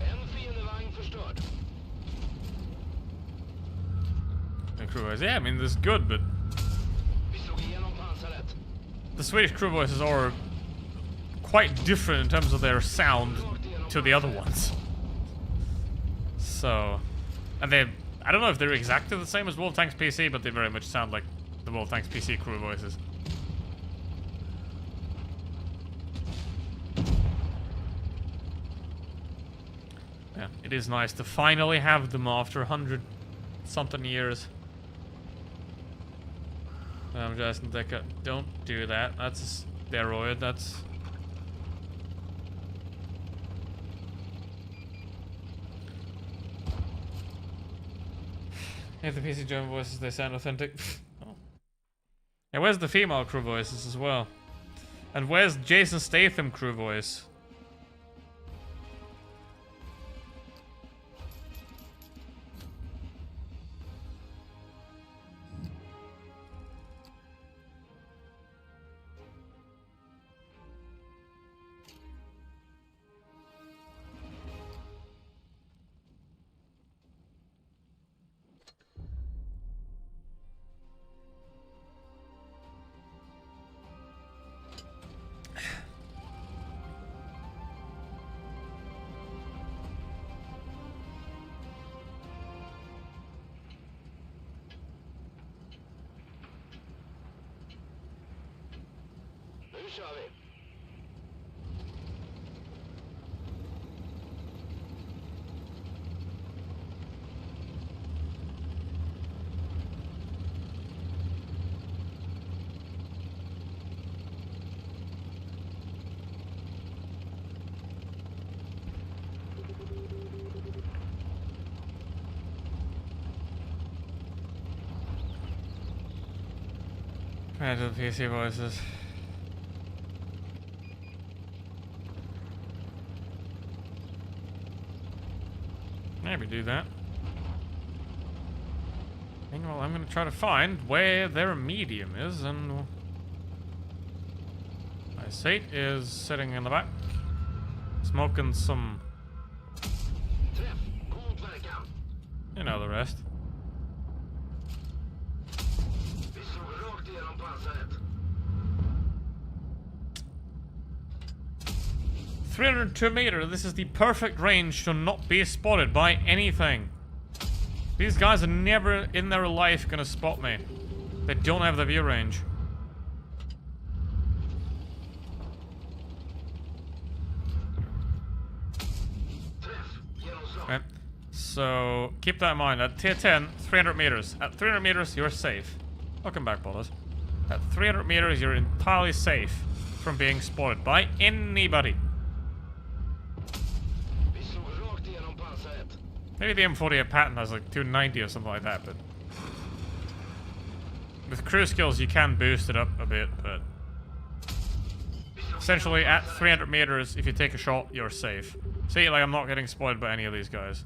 And crew voice, yeah, I mean, this is good, but the Swedish crew voices are quite different in terms of their sound to the other ones. So, and I don't know if they're exactly the same as World of Tanks PC, but they very much sound like the World of Tanks PC crew voices. Yeah, it is nice to finally have them after 100-something years. Justin Decker, don't do that. That's a steroid. That's... If the PC German voices, they sound authentic. Oh. Yeah, where's the female crew voices as well? And where's Jason Statham crew voice? I do the PC voices. Maybe do that. Meanwhile, I'm gonna try to find where their medium is, and my Sate is sitting in the back, smoking some, you know the rest. 302 meters. This is the perfect range to not be spotted by anything. These guys are never in their life gonna spot me. They don't have the view range. Okay. So keep that in mind. At tier 10, 300 meters. At 300 meters, you're safe. Welcome back, Bolas. At 300 meters, you're entirely safe from being spotted by anybody. Maybe the M48 Patton has like 290 or something like that, but with crew skills you can boost it up a bit, but essentially at 300 meters, if you take a shot, you're safe. See, like I'm not getting spotted by any of these guys.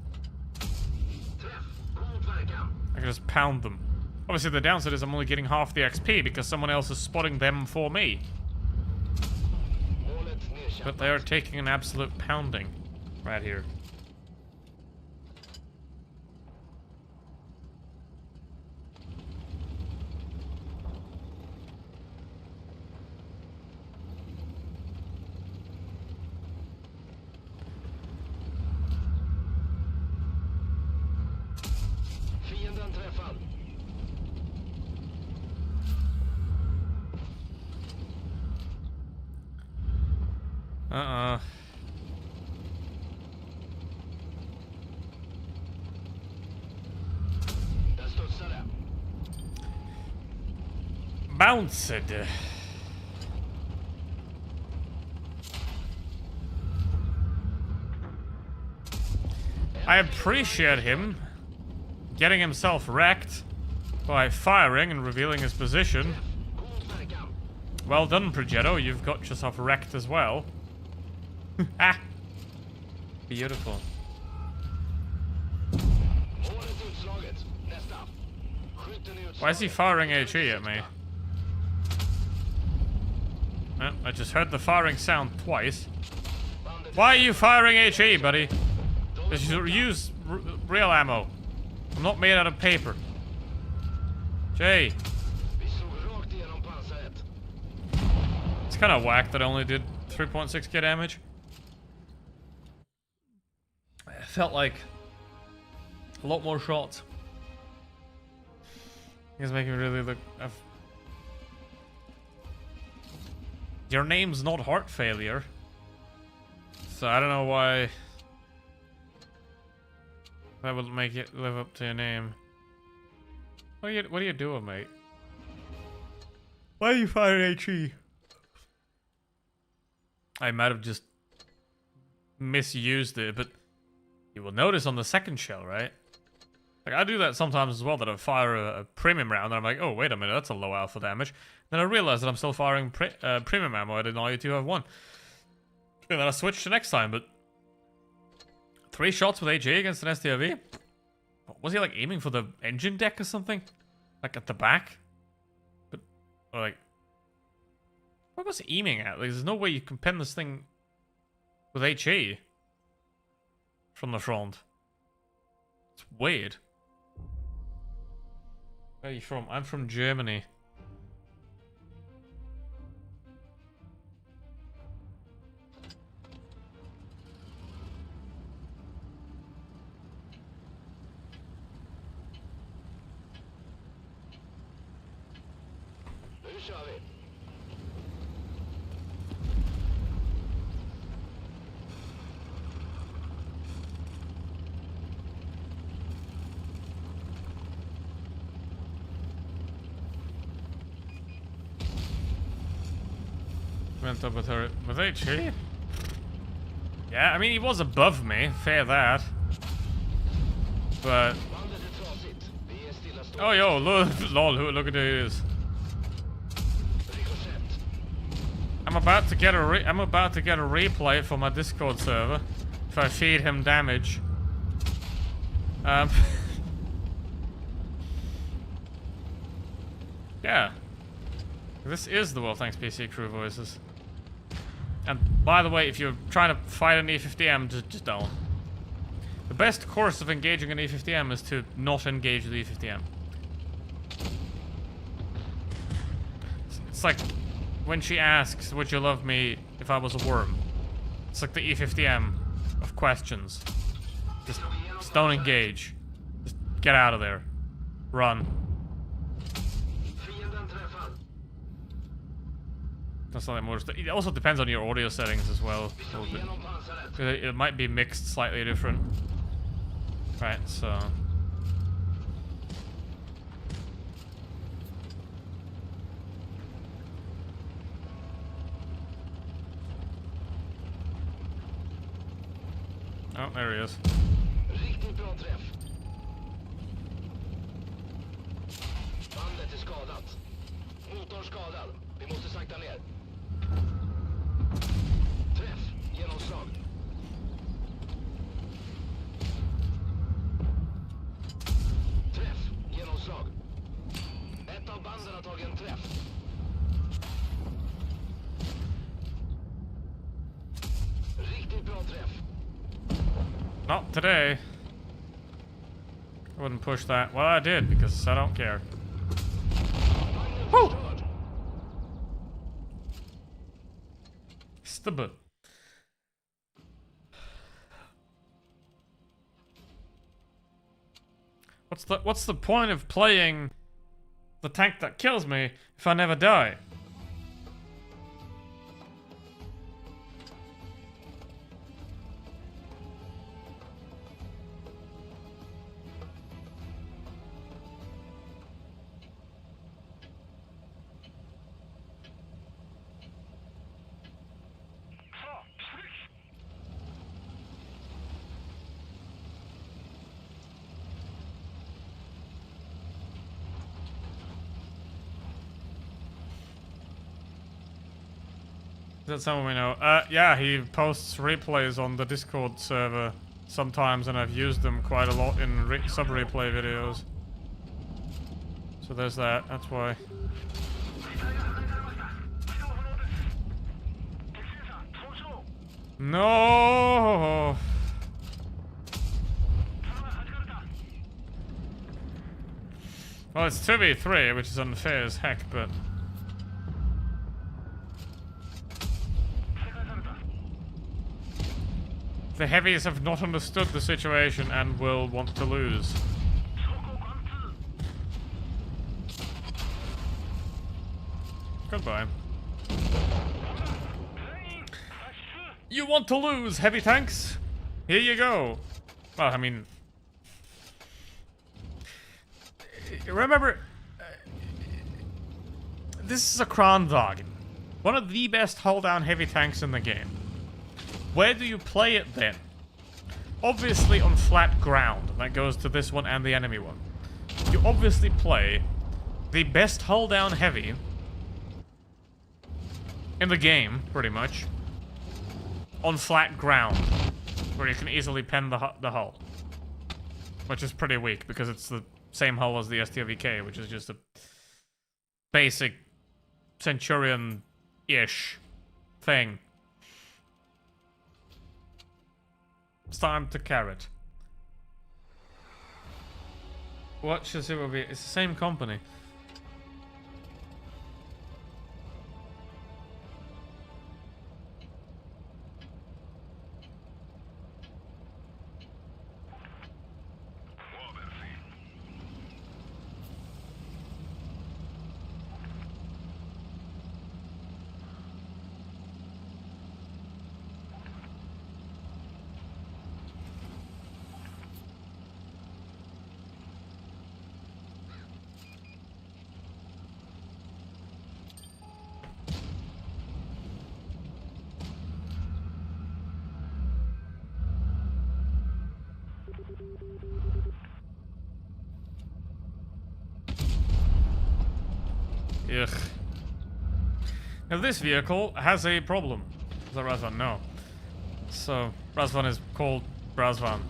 I can just pound them. Obviously the downside is I'm only getting half the XP because someone else is spotting them for me. But they are taking an absolute pounding right here. Bounced. I appreciate him getting himself wrecked by firing and revealing his position. Well done, Progetto. You've got yourself wrecked as well. Ah! Beautiful. Why is he firing HE at me? I just heard the firing sound twice. Why are you firing HE, buddy? Just use real ammo. I'm not made out of paper. Jay. It's kind of whack that I only did 3.6k damage. It felt like a lot more shots. It's making me really look... Your name's not heart failure. So I don't know why that would make it live up to your name. What are you doing, mate? Why are you firing HE? I might have just misused it, but you will notice on the second shell, right? Like I do that sometimes as well, that I fire a premium round and I'm like, oh wait a minute, that's a low alpha damage. Then I realize that I'm still firing premium ammo. I didn't know you two have one. And then I switch to next time, but 3 shots with HE against an STRV? Was he like aiming for the engine deck or something? Like at the back? But, or like, what was he aiming at? Like, there's no way you can pen this thing with HE from the front. It's weird. Where are you from? I'm from Germany. Went up with her with HE. Yeah, I mean he was above me, fair that. But oh yo, look, lol, look at this. I'm about to get a replay for my Discord server if I feed him damage. Um, yeah. This is the World Tanks PC crew voices. And by the way, if you're trying to fight an E50M, just don't. The best course of engaging an E50M is to not engage the E50M. It's like when she asks, would you love me if I was a worm? It's like the E50M of questions. Just don't engage. Just get out of there. Run. That's not more. It also depends on your audio settings as well. A little bit. It might be mixed slightly different. Right, so. Oh, there he is. Riktigt bra träff. Bandet är skadat. Motorn skadad. Vi måste sakta ner. Träff. Genomslag. Träff. Genomslag. Ett av banden har tagit en träff. Riktigt bra träff. Not today. I wouldn't push that. Well, I did because I don't care. Woo! Stubborn. What's the point of playing the tank that kills me if I never die? Is that someone we know? Yeah, he posts replays on the Discord server sometimes, and I've used them quite a lot in sub-replay videos. So there's that, that's why. No! Well, it's 2v3, which is unfair as heck, but... The heavies have not understood the situation and will want to lose. Goodbye. You want to lose, heavy tanks? Here you go. Well, I mean... Remember... this is a Kronwagen. One of the best hull-down heavy tanks in the game. Where do you play it then? Obviously on flat ground. That goes to this one and the enemy one. You obviously play the best hull-down heavy in the game, pretty much, on flat ground, where you can easily pen the hull. Which is pretty weak, because it's the same hull as the STOVK, which is just a basic Centurion-ish thing. It's time to carrot. What should it be? It's the same company. Ugh. Now this vehicle has a problem. The Razvan, no. So, Razvan is called Razvan.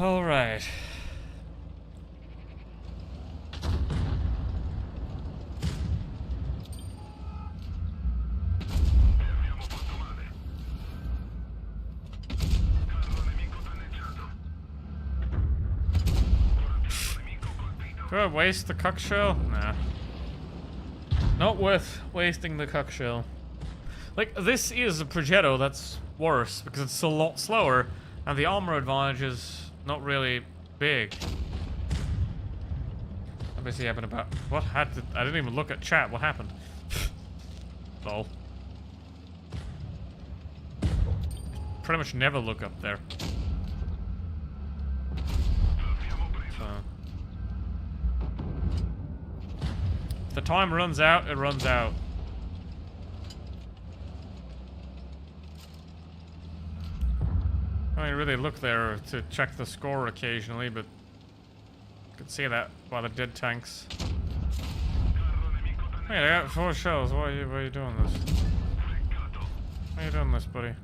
All right. Do I waste the cuck shell? Nah. Not worth wasting the cuck shell. Like, this is a Progetto that's worse, because it's a lot slower, and the armor advantage is not really big. Let me see what happened about... What happened? I didn't even look at chat. What happened? Lol. Pretty much never look up there. So... If the time runs out, it runs out. I mean, really look there to check the score occasionally, but you can see that by the dead tanks. Hey, I got 4 shells. Why are you doing this? Why are you doing this, buddy?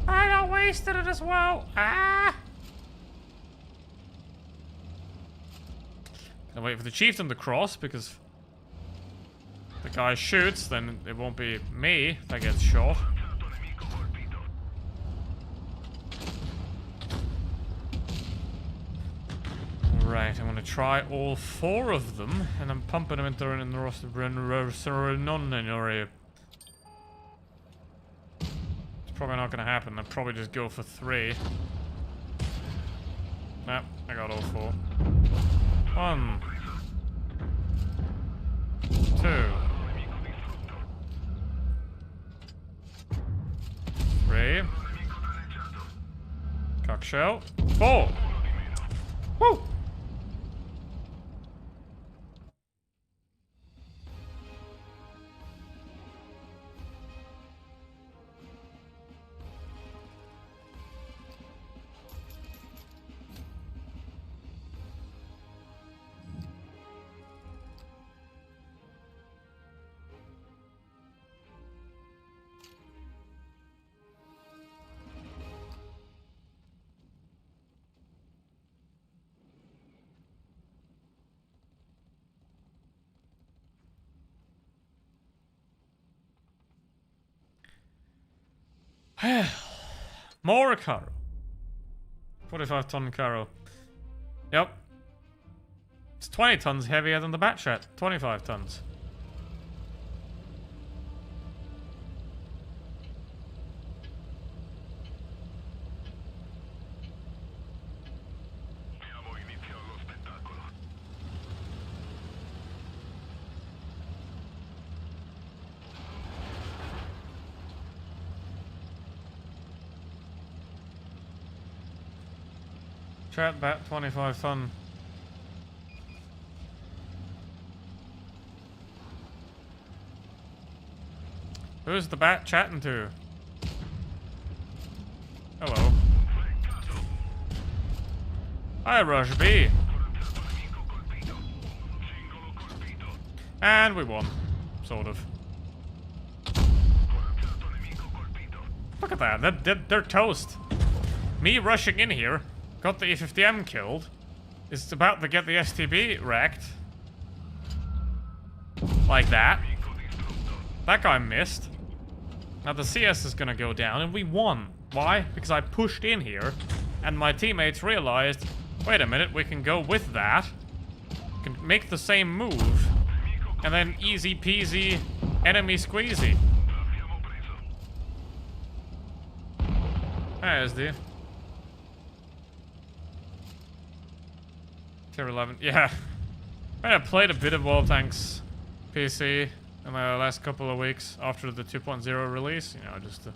I got wasted it as well. Ah! Gonna wait for the chieftain to cross, because if the guy shoots, then it won't be me that gets shot. Right, I'm gonna try all 4 of them, and I'm pumping them into the area. It's probably not gonna happen. I'll probably just go for 3. Nah, I got all 4. 1, 2, 3. Cock shell. 4. Woo! More Caro. 45-ton Caro. Yep. It's 20 tons heavier than the Batchat. 25 tons. Chat bat 25 ton. Who's the bat chatting to? Hello. Hi, Rush B. And we won. Sort of. Look at that. They're toast. Me rushing in here. Got the E50M killed. Is about to get the STB wrecked. Like that. That guy missed. Now the CS is gonna go down and we won. Why? Because I pushed in here and my teammates realized, wait a minute, we can go with that. We can make the same move. And then easy peasy enemy squeezy. There's the Tier 11. Yeah. I played a bit of World Tanks PC in the last couple of weeks after the 2.0 release. You know, just to...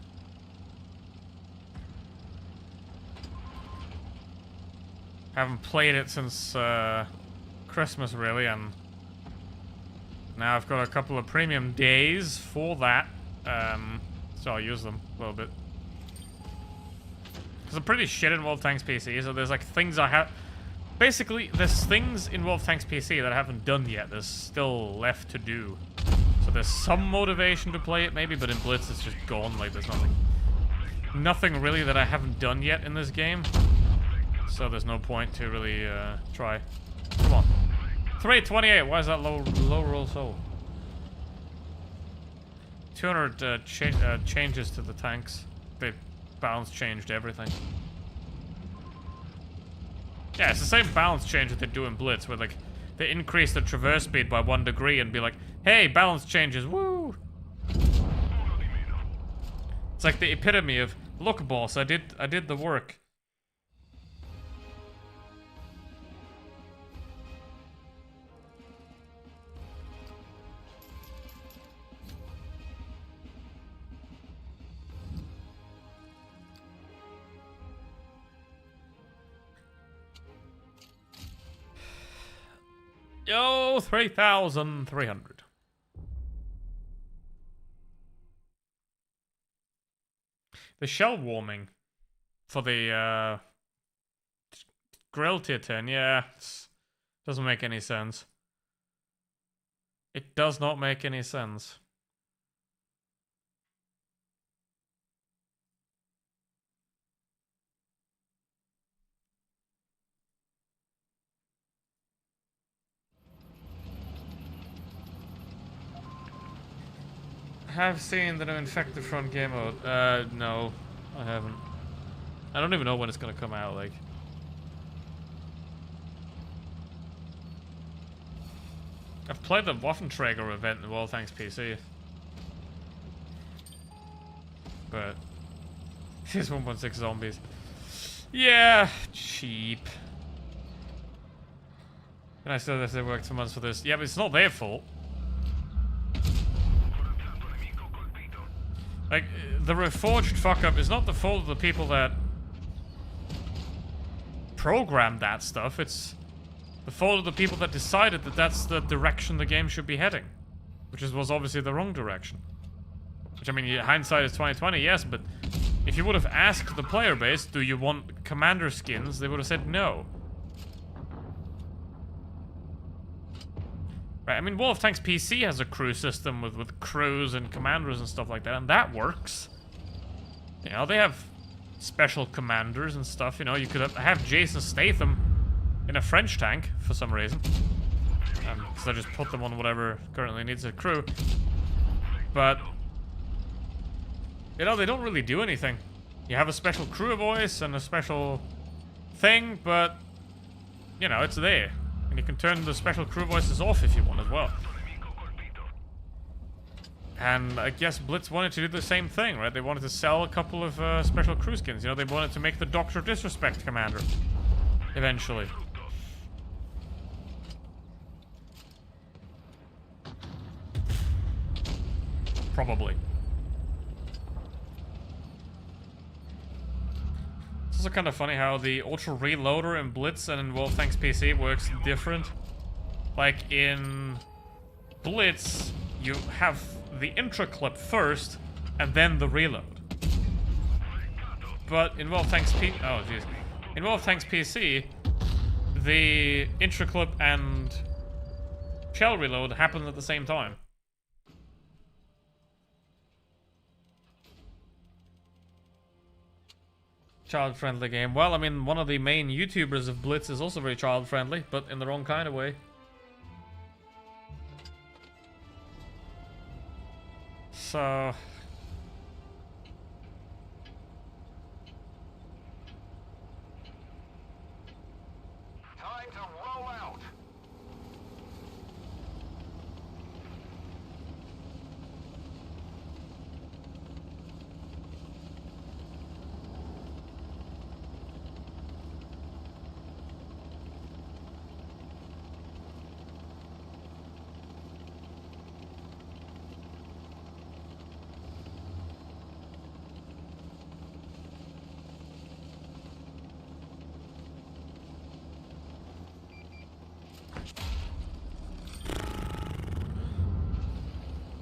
Haven't played it since Christmas, really, and now I've got a couple of premium days for that, so I'll use them a little bit. Because I'm pretty shit in World Tanks PC, so there's like things I have... Basically, there's things in World Tanks PC that I haven't done yet. There's still left to do. So there's some motivation to play it, maybe, but in Blitz it's just gone. Like, there's nothing. nothing really that I haven't done yet in this game. So there's no point to really try. Come on. 328, why is that low roll so? 200 changes to the tanks. They balance changed everything. Yeah, it's the same balance change that they do in Blitz, where like they increase the traverse speed by 1 degree and be like, hey, balance changes, woo! It's like the epitome of, look boss, I did the work. Yo, 3,300. The shell warming for the grill tier 10, yeah, doesn't make any sense. It does not make any sense. Have seen the new Infected Front game mode. No, I haven't. I don't even know when it's gonna come out, like. I've played the Waffenträger event in World Tanks PC. But here's 1.6 zombies. Yeah, cheap. And I still have to work 2 months for this. Yeah, but it's not their fault. Like, the Reforged fuck-up is not the fault of the people that programmed that stuff, it's the fault of the people that decided that that's the direction the game should be heading. Which was obviously the wrong direction. Which, I mean, hindsight is 2020, yes, but if you would have asked the player base, do you want commander skins, they would have said no. Right, I mean, World of Tanks PC has a crew system with crews and commanders and stuff like that, and that works. You know, they have special commanders and stuff, you know, you could have Jason Statham in a French tank, for some reason. So just put them on whatever currently needs a crew. But, you know, they don't really do anything. You have a special crew voice and a special thing, but, you know, it's there. And you can turn the special crew voices off if you want as well. And I guess Blitz wanted to do the same thing, right? They wanted to sell a couple of special crew skins. You know, they wanted to make the Doctor Disrespect commander. Eventually. Probably. It's also kind of funny how the Ultra Reloader in Blitz and in World of Tanks PC works different. Like in Blitz, you have the intro clip first, and then the reload. But in World of Tanks in World of Tanks PC, the intro clip and shell reload happen at the same time. Child-friendly game. Well, I mean, one of the main YouTubers of Blitz is also very child-friendly, but in the wrong kind of way. So... Time to roll out.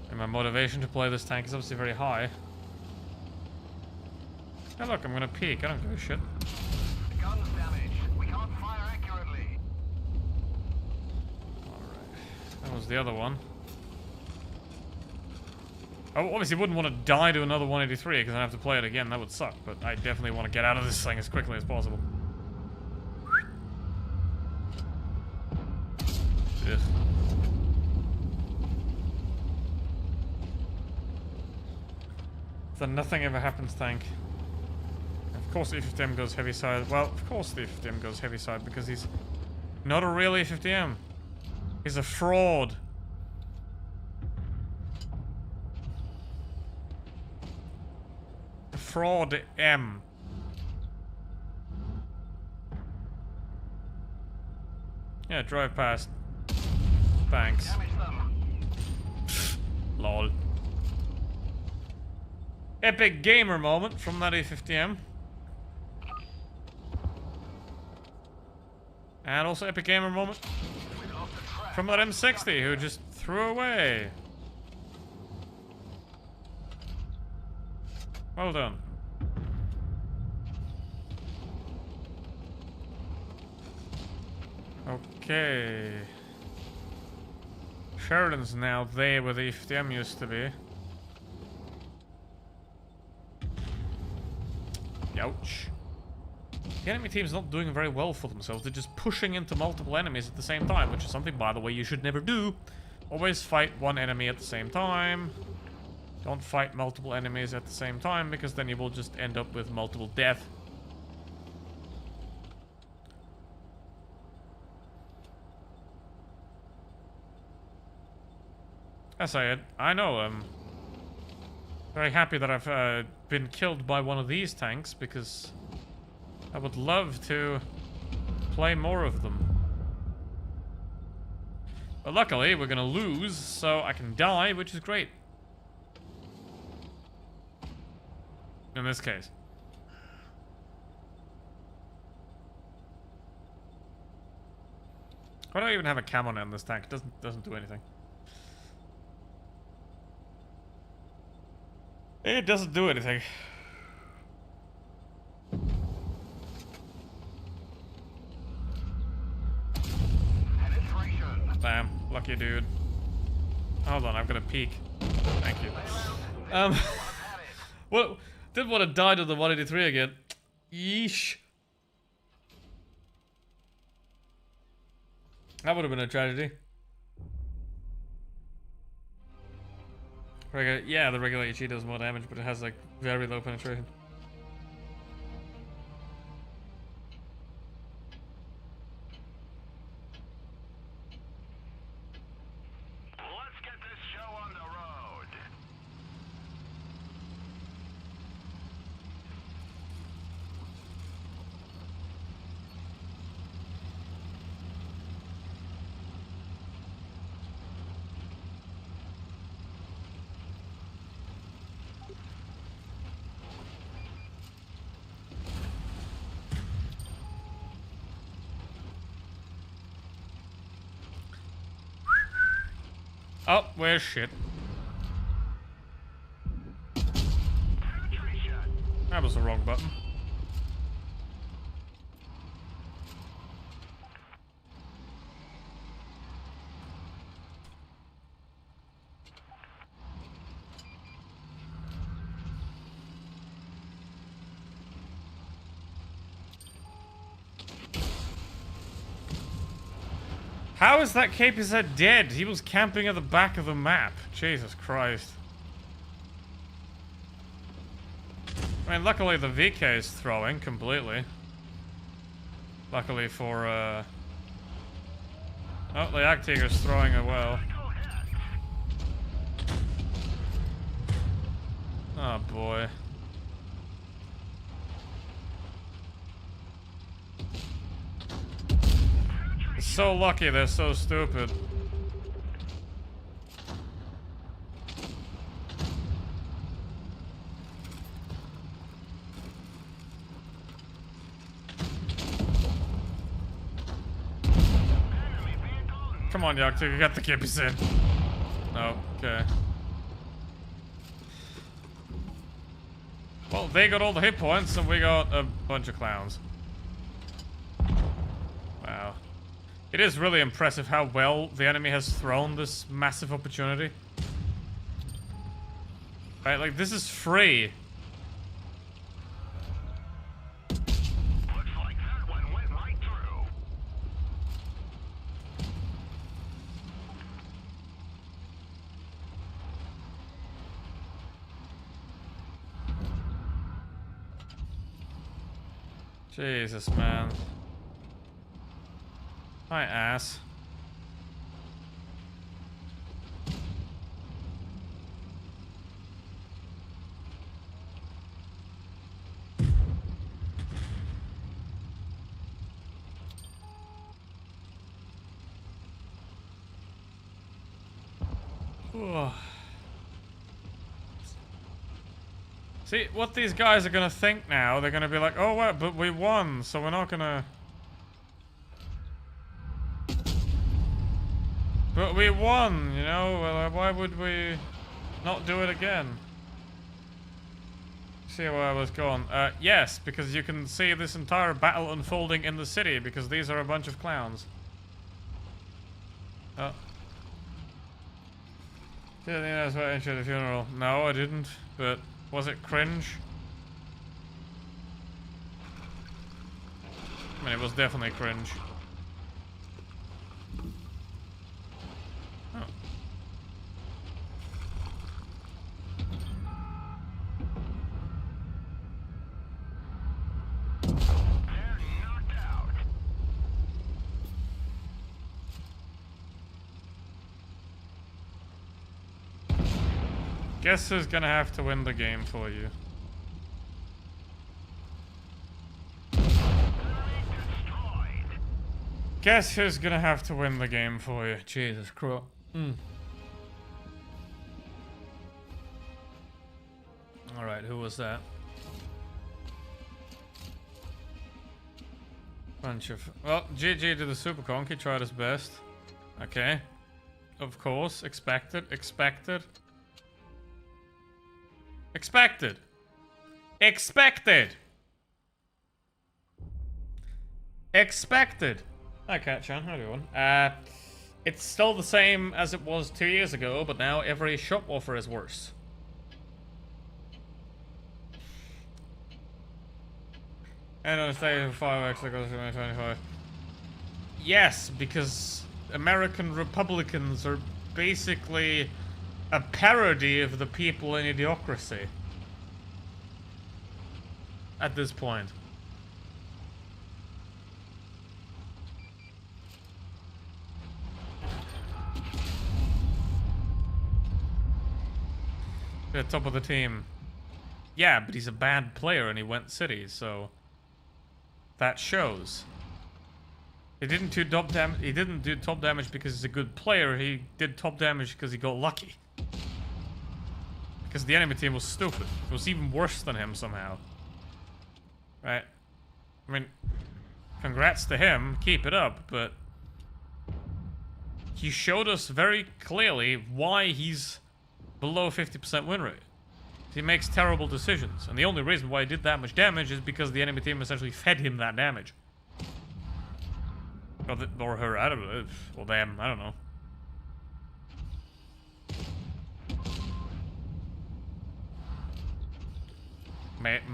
And my motivation to play this tank is obviously very high. Hey look, I'm gonna peek, I don't give a shit. Guns damaged. We can't fire accurately. Alright. That was the other one. I obviously wouldn't want to die to another 183 because I'd have to play it again. That would suck. But I definitely want to get out of this thing as quickly as possible. Ugh. The nothing ever happens tank. Of course the E50M goes heavy side. Well, of course the E50M goes heavy side because he's not a real E50M. He's a fraud. A fraud M. Yeah, drive past. Thanks. Lol. Epic gamer moment from that E50M. And also epic gamer moment from that M60 who just threw away. Well done. Okay. Sheridan's now there where the E50M used to be. Ouch. The enemy team's not doing very well for themselves. They're just pushing into multiple enemies at the same time, which is something, by the way, you should never do. Always fight one enemy at the same time. Don't fight multiple enemies at the same time, because then you will just end up with multiple death. As I know, I'm very happy that I've been killed by one of these tanks, because I would love to play more of them. But luckily, we're gonna lose, so I can die, which is great. In this case. Why do I even have a camo on this tank? It doesn't do anything. It doesn't do anything. Damn, lucky dude. Hold on, I'm gonna peek. Thank you. Well, didn't want to die to the 183 again. Yeesh. That would have been a tragedy. Yeah, the regular HE does more damage, but it has like very low penetration. Let's get this show on the road. Oh, where's shit? That was the wrong button. How is that KPZ dead? He was camping at the back of the map. Jesus Christ. I mean, luckily the VK is throwing completely. Luckily for, Oh, the Actiger's throwing as well. Oh, boy. So lucky, they're so stupid. Come on, Yaktik, you got the kippies in. Oh, okay. Well, they got all the hit points and we got a bunch of clowns. Wow. It is really impressive how well the enemy has thrown this massive opportunity. Right, like this is free. Looks like that one went right through. Jesus, man. My ass. See, what these guys are gonna think now, they're gonna be like, oh, what, but we won, so we're not gonna... But we won, you know, well, why would we not do it again? See where I was going. Yes, because you can see this entire battle unfolding in the city, because these are a bunch of clowns. Oh. Did you think that's what I entered the funeral? No, I didn't, but was it cringe? I mean, it was definitely cringe. Oh. They're knocked out. Guess who's gonna have to win the game for you? Destroyed. Guess who's gonna have to win the game for you? Jesus Christ. Alright, who was that? Bunch of... Well, GG to the Super Conk, he tried his best. Okay. Of course, expected, expected. Expected! Expected! Expected! Hi Cat-chan, how are you doing? It's still the same as it was 2 years ago, but now every shop offer is worse. And on a stage of fireworks that goes to 2025. Yes, because American Republicans are basically a parody of the people in Idiocracy. At this point. The top of the team. Yeah, but he's a bad player and he went city, so that shows. He didn't do top damage. He didn't do top damage because he's a good player. He did top damage because he got lucky. Because the enemy team was stupid. It was even worse than him somehow. Right? I mean, congrats to him. Keep it up, but he showed us very clearly why he's below 50% win rate. He makes terrible decisions, and the only reason why he did that much damage is because the enemy team essentially fed him that damage. Or her, I don't know. Or them, I don't know.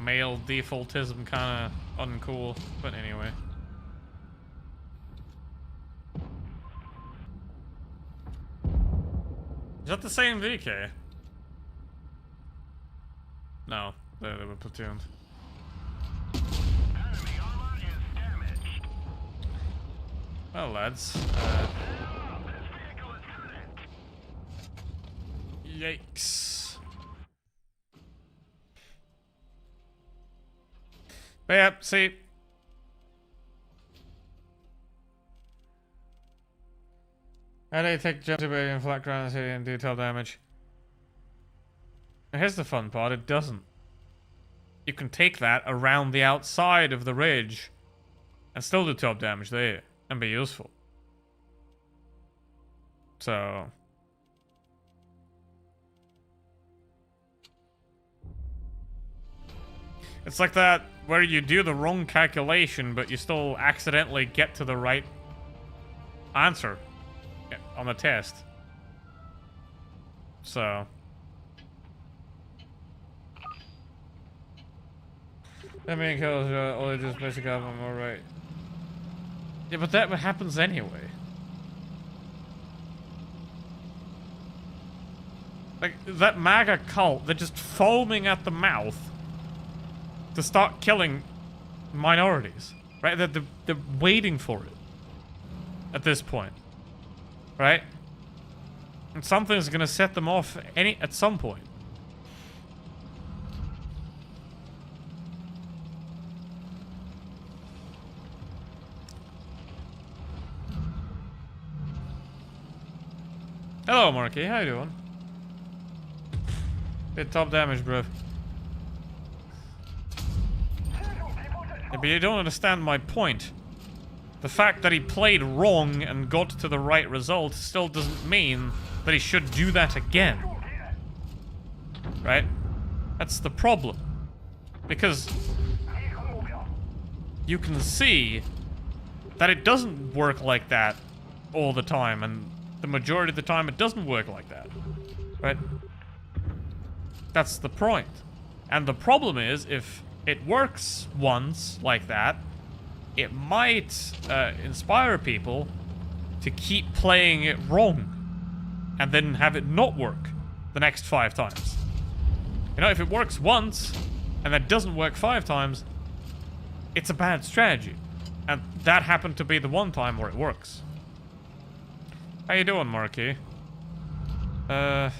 Male defaultism kinda uncool, but anyway. Is that the same VK? No, they were platooned. Enemy armor is damaged. Well, lads. This vehicle is hurt. Yikes. But yeah, see. How do you take jump and flat ground the city and detail damage? Here's the fun part, it doesn't. You can take that around the outside of the ridge and still do top damage there and be useful. So... it's like that where you do the wrong calculation but you still accidentally get to the right answer on the test. So... That main kills only just basic up, I'm alright. Yeah, but that happens anyway. Like, that MAGA cult, they're just foaming at the mouth to start killing minorities, right? They're waiting for it at this point, right? And something's gonna set them off at some point. Hello, Marky. How you doing? Did top damage, bro. Yeah, but you don't understand my point. The fact that he played wrong and got to the right result still doesn't mean that he should do that again. Right? That's the problem. Because you can see that it doesn't work like that all the time, and the majority of the time it doesn't work like that. Right? That's the point. And the problem is, if it works once like that, it might inspire people to keep playing it wrong and then have it not work the next 5 times. You know, if it works once and that doesn't work 5 times, it's a bad strategy. And that happened to be the one time where it works. How you doing, Marky? No,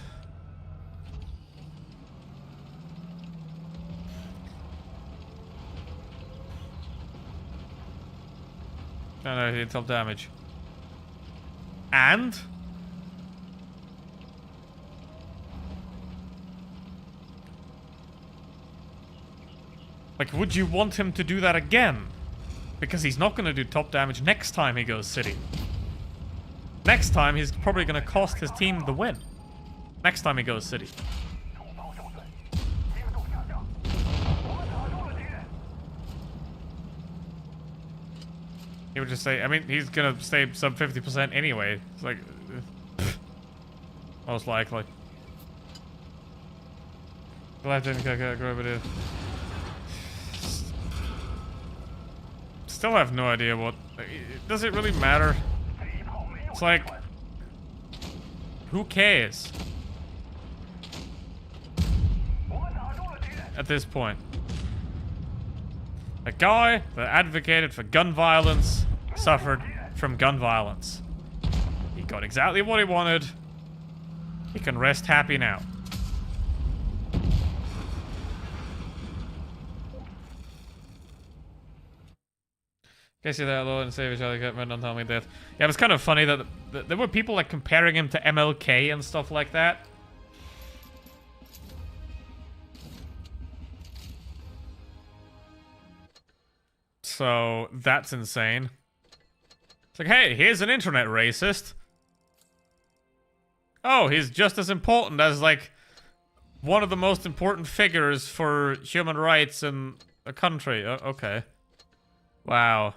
he did top damage. And? Like, would you want him to do that again? Because he's not going to do top damage next time he goes city. Next time, he's probably going to cost his team the win. Next time he goes city. He would just say, I mean, he's gonna stay sub 50% anyway. It's like, most likely. Glad didn't grow, but it. Still have no idea what. Does it really matter? It's like, who cares? At this point. A guy that advocated for gun violence suffered from gun violence. He got exactly what he wanted. He can rest happy now. Guess you're that low and save each other, get men don't tell me that. Yeah, it was kind of funny that there were people like comparing him to MLK and stuff like that. So, that's insane. It's like, hey, here's an internet racist. Oh, he's just as important as, like, one of the most important figures for human rights in a country. Okay. Wow.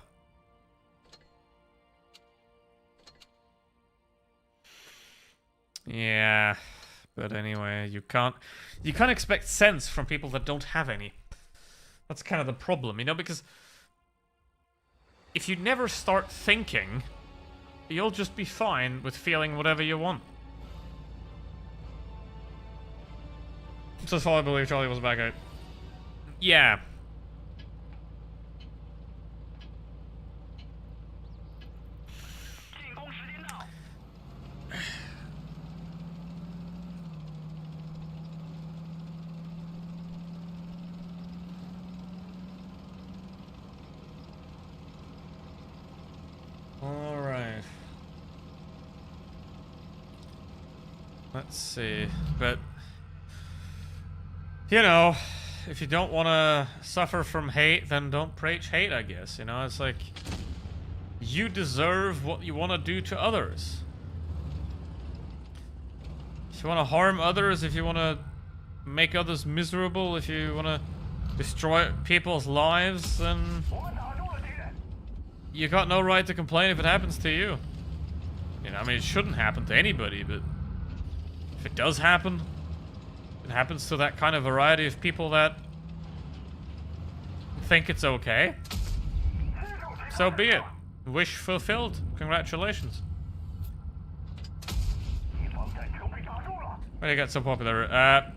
Yeah. But anyway, you can't expect sense from people that don't have any. That's kind of the problem, you know, because if you never start thinking, you'll just be fine with feeling whatever you want. So far, I believe Charlie was back out. Yeah. Alright. Let's see. But, you know, if you don't want to suffer from hate, then don't preach hate, I guess. You know, it's like, you deserve what you want to do to others. If you want to harm others, if you want to make others miserable, if you want to destroy people's lives, then you got no right to complain if it happens to you. You know, I mean, it shouldn't happen to anybody, but if it does happen, it happens to that kind of variety of people that think it's okay, so be it. Wish fulfilled. Congratulations. Why did he get so popular?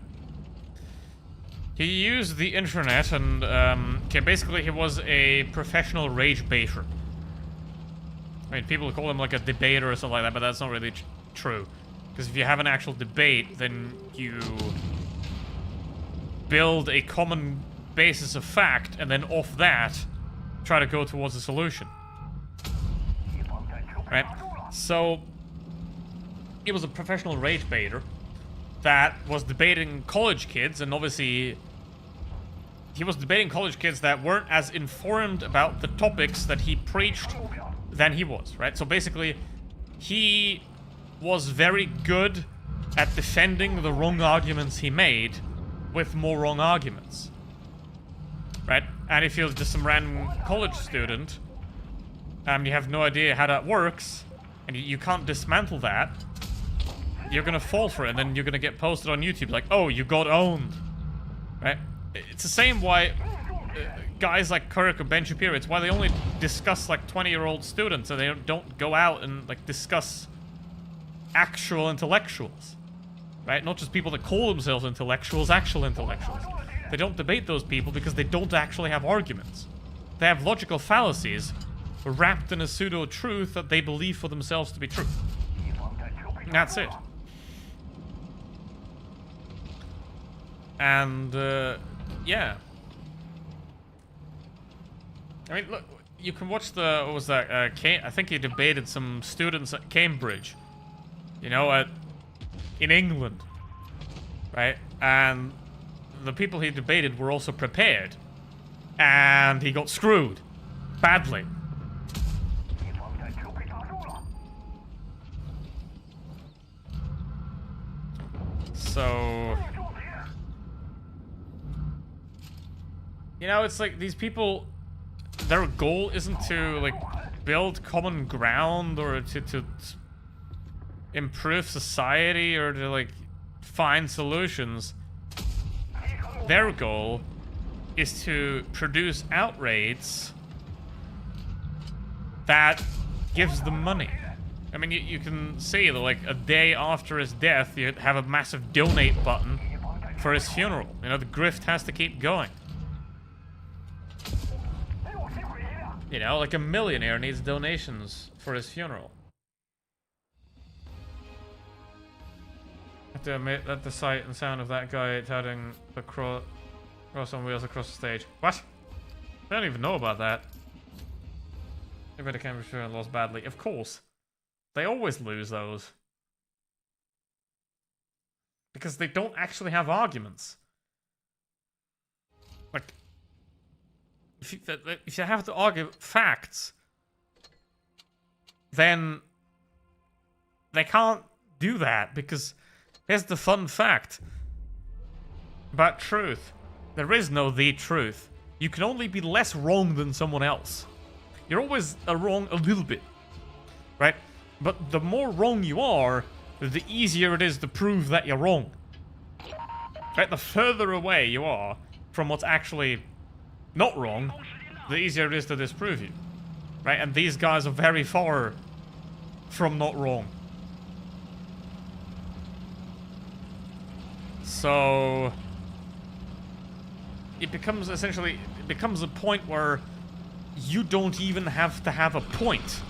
He used the internet and, okay, basically he was a professional rage baiter. I mean, people call him like a debater or something like that, but that's not really true. Because if you have an actual debate, then you build a common basis of fact, and then off that, try to go towards a solution. Right? So, he was a professional rage baiter that was debating college kids, and obviously he was debating college kids that weren't as informed about the topics that he preached than he was, right? So basically, he was very good at defending the wrong arguments he made with more wrong arguments, right? And if you're just some random college student, you have no idea how that works, and you can't dismantle that, you're gonna fall for it, and then you're gonna get posted on YouTube like, oh, you got owned, right? It's the same why guys like Kirk or Ben Shapiro, it's why they only discuss like 20-year-old students, and they don't go out and like discuss actual intellectuals, right? Not just people that call themselves intellectuals, actual intellectuals. They don't debate those people because they don't actually have arguments. They have logical fallacies wrapped in a pseudo-truth that they believe for themselves to be true. And that's it. And, yeah. I mean, look, you can watch the, what was that, I think he debated some students at Cambridge. You know, in England. Right? And the people he debated were also prepared. And he got screwed. Badly. So... You know, it's like these people, their goal isn't to, like, build common ground or to improve society or to, like, find solutions. Their goal is to produce outrage that gives them money. I mean, you can see that, like, a day after his death, you have a massive donate button for his funeral. You know, the grift has to keep going. You know, like a millionaire needs donations for his funeral. I have to admit that the sight and sound of that guy touting the cross on wheels across the stage. What? I don't even know about that. Everybody came for and lost badly. Of course. They always lose those. Because they don't actually have arguments. Like... If you have to argue facts, then they can't do that, because here's the fun fact about truth. There is no the truth. You can only be less wrong than someone else. You're always wrong a little bit, right? But the more wrong you are, the easier it is to prove that you're wrong. Right? The further away you are from what's actually not wrong, the easier it is to disprove you. Right? And these guys are very far from not wrong. So... it becomes essentially... it becomes a point where you don't even have to have a point.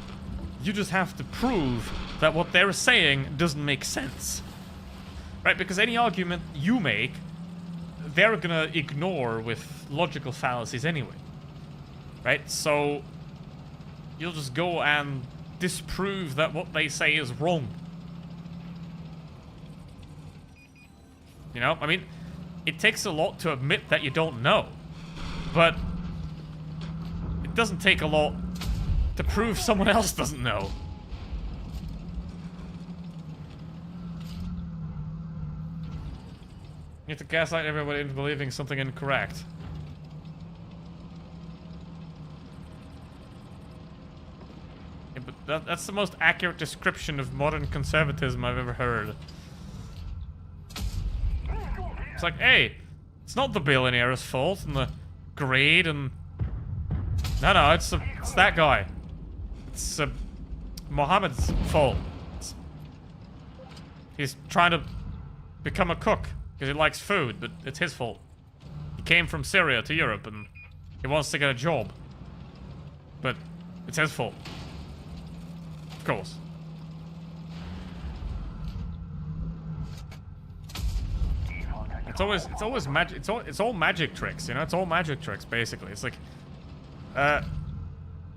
You just have to prove that what they're saying doesn't make sense. Right? Because any argument you make, they're gonna ignore with logical fallacies anyway. Right? So you'll just go and disprove that what they say is wrong. You know? I mean, it takes a lot to admit that you don't know. But it doesn't take a lot to prove someone else doesn't know. You have to gaslight everybody into believing something incorrect. Yeah, but that's the most accurate description of modern conservatism I've ever heard. It's like, hey, it's not the billionaire's fault and the greed and No, it's that guy. It's Mohammed's fault. He's trying to become a cook because he likes food, but it's his fault. He came from Syria to Europe and he wants to get a job. But it's his fault. Of course. It's always magic. It's all magic tricks, you know. It's all magic tricks, basically. It's like,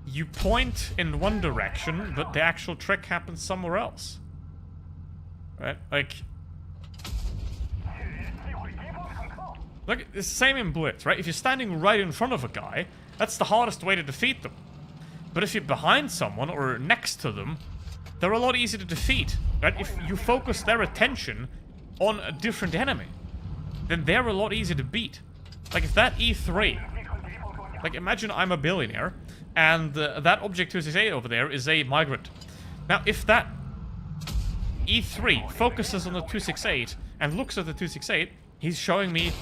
you point in one direction, but the actual trick happens somewhere else. Right? Like, look, it's the same in Blitz, right? If you're standing right in front of a guy, that's the hardest way to defeat them. But if you're behind someone or next to them, they're a lot easier to defeat, right? If you focus their attention on a different enemy, then they're a lot easier to beat. Like, if that E3... Like, imagine I'm a billionaire, and that Object 268 over there is a migrant. Now, if that E3 focuses on the 268 and looks at the 268, he's showing me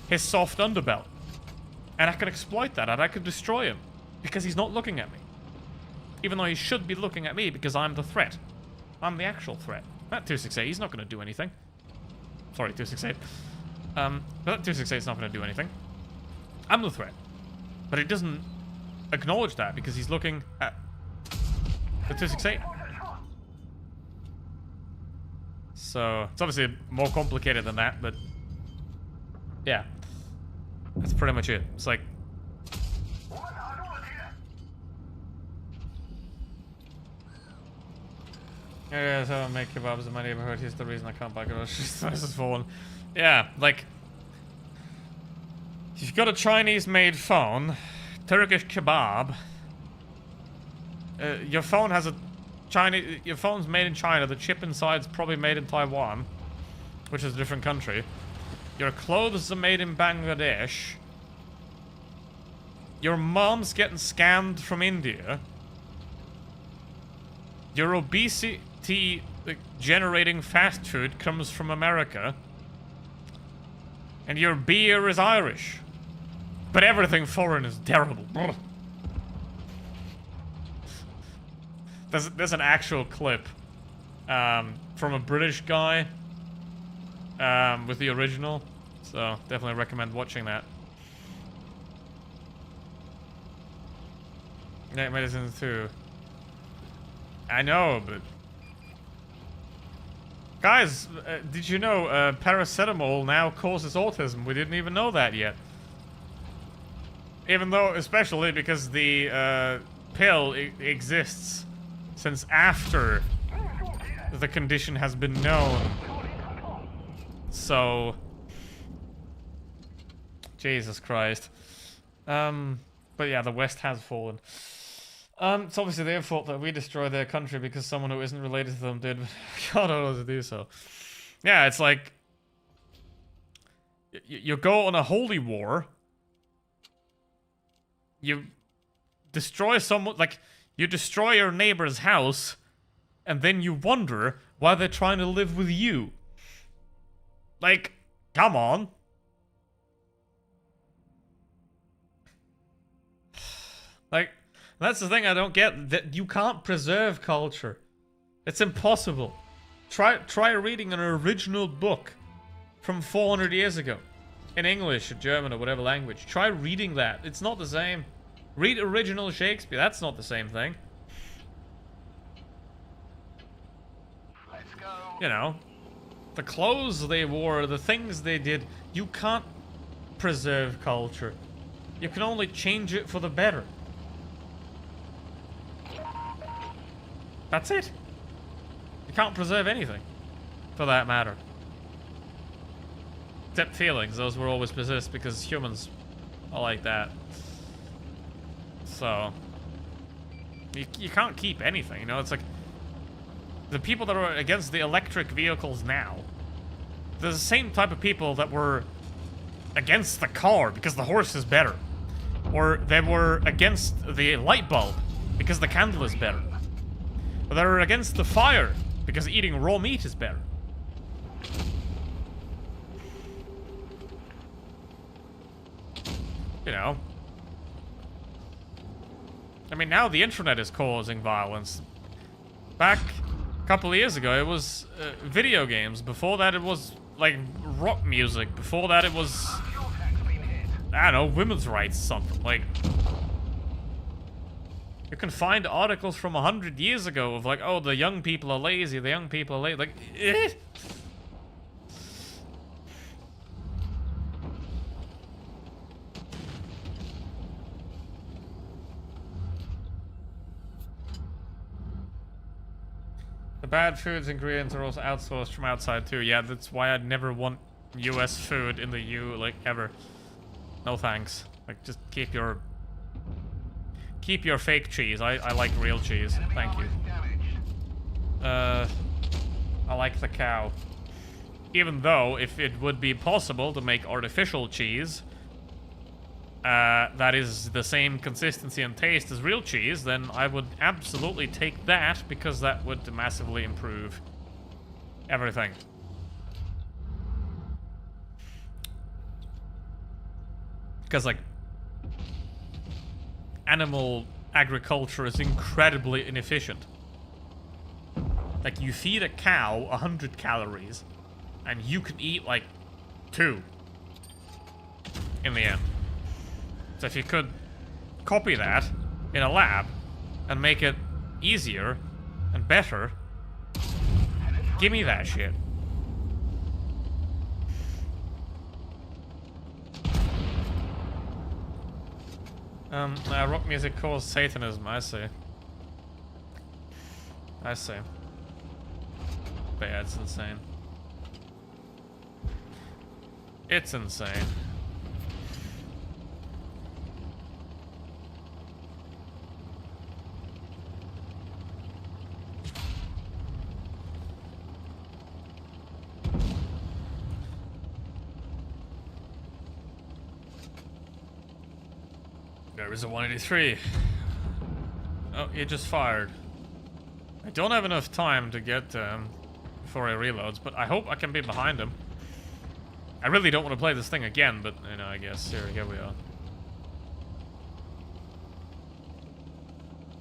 his soft underbelly. And I can exploit that, and I could destroy him. Because he's not looking at me. Even though he should be looking at me, because I'm the threat. I'm the actual threat. That 268, he's not going to do anything. Sorry, 268. But that 268 is not going to do anything. I'm the threat. But it doesn't acknowledge that, because he's looking at the 268. So, it's obviously more complicated than that, but... yeah. That's pretty much it. It's like... yeah, so I make kebabs in my neighborhood. Here's the reason I can't buy kebabs. This is fallen. Yeah, like... if you've got a Chinese-made phone, Turkish kebab... your phone has a Chinese... your phone's made in China. The chip inside's probably made in Taiwan, which is a different country. Your clothes are made in Bangladesh. Your mom's getting scammed from India. Your obesity generating fast food comes from America. And your beer is Irish. But everything foreign is terrible. There's an actual clip from a British guy with the original. So definitely recommend watching that. Yeah, medicine too. I know, but... guys, did you know paracetamol now causes autism? We didn't even know that yet. Even though, especially because the pill exists since after the condition has been known. So... Jesus Christ. But yeah, the West has fallen. It's obviously their fault that we destroy their country because someone who isn't related to them did. God knows to do so. Yeah, it's like... you go on a holy war. You destroy someone... like, you destroy your neighbor's house, and then you wonder why they're trying to live with you. Like, come on. Like... that's the thing I don't get, that you can't preserve culture. It's impossible. Try reading an original book from 400 years ago. In English or German or whatever language. Try reading that. It's not the same. Read original Shakespeare. That's not the same thing. Let's go. You know, the clothes they wore, the things they did, you can't preserve culture. You can only change it for the better. That's it. You can't preserve anything, for that matter. Except feelings, those will always persist because humans are like that. So, you can't keep anything, you know? It's like, the people that are against the electric vehicles now, they're the same type of people that were against the car because the horse is better. Or they were against the light bulb because the candle is better. Or they're against the fire because eating raw meat is better. You know. I mean, now the internet is causing violence. Back a couple of years ago, it was video games. Before that, it was like rock music. Before that, it was, I don't know, women's rights, something like. You can find articles from 100 years ago of like, oh, the young people are lazy. The young people are lazy. Like, The bad foods ingredients are also outsourced from outside too. Yeah, that's why I'd never want US food in the like, ever. No thanks. Like, just keep your fake cheese. I like real cheese. Thank you. I like the cow. Even though, if it would be possible to make artificial cheese that is the same consistency and taste as real cheese, then I would absolutely take that, because that would massively improve everything. Because, like, animal agriculture is incredibly inefficient. Like, you feed a cow 100 calories, and you can eat, like, 2 in the end. So if you could copy that in a lab and make it easier and better, give me that shit. Rock music caused Satanism, I see. I see. But yeah, it's insane. It's insane. There is a 183. Oh, he just fired. I don't have enough time to get to him before he reloads, but I hope I can be behind him. I really don't want to play this thing again, but, you know, I guess here we are.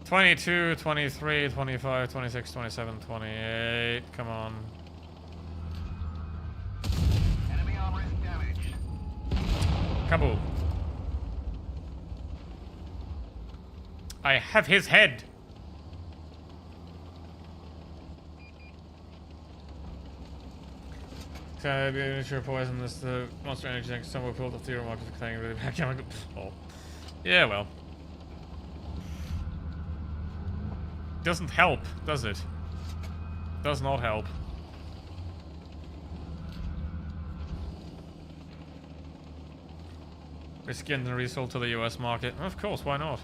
22, 23, 25, 26, 27, 28. Come on. Enemy armor is damaged. Kaboom. I have his head. Sure poison this the monster energy tank somewhere pulled up the remark of the thing really bad chemical. Oh. Yeah, well. Doesn't help, does it? Does not help. Reskinned and resold to the US market. Of course, why not?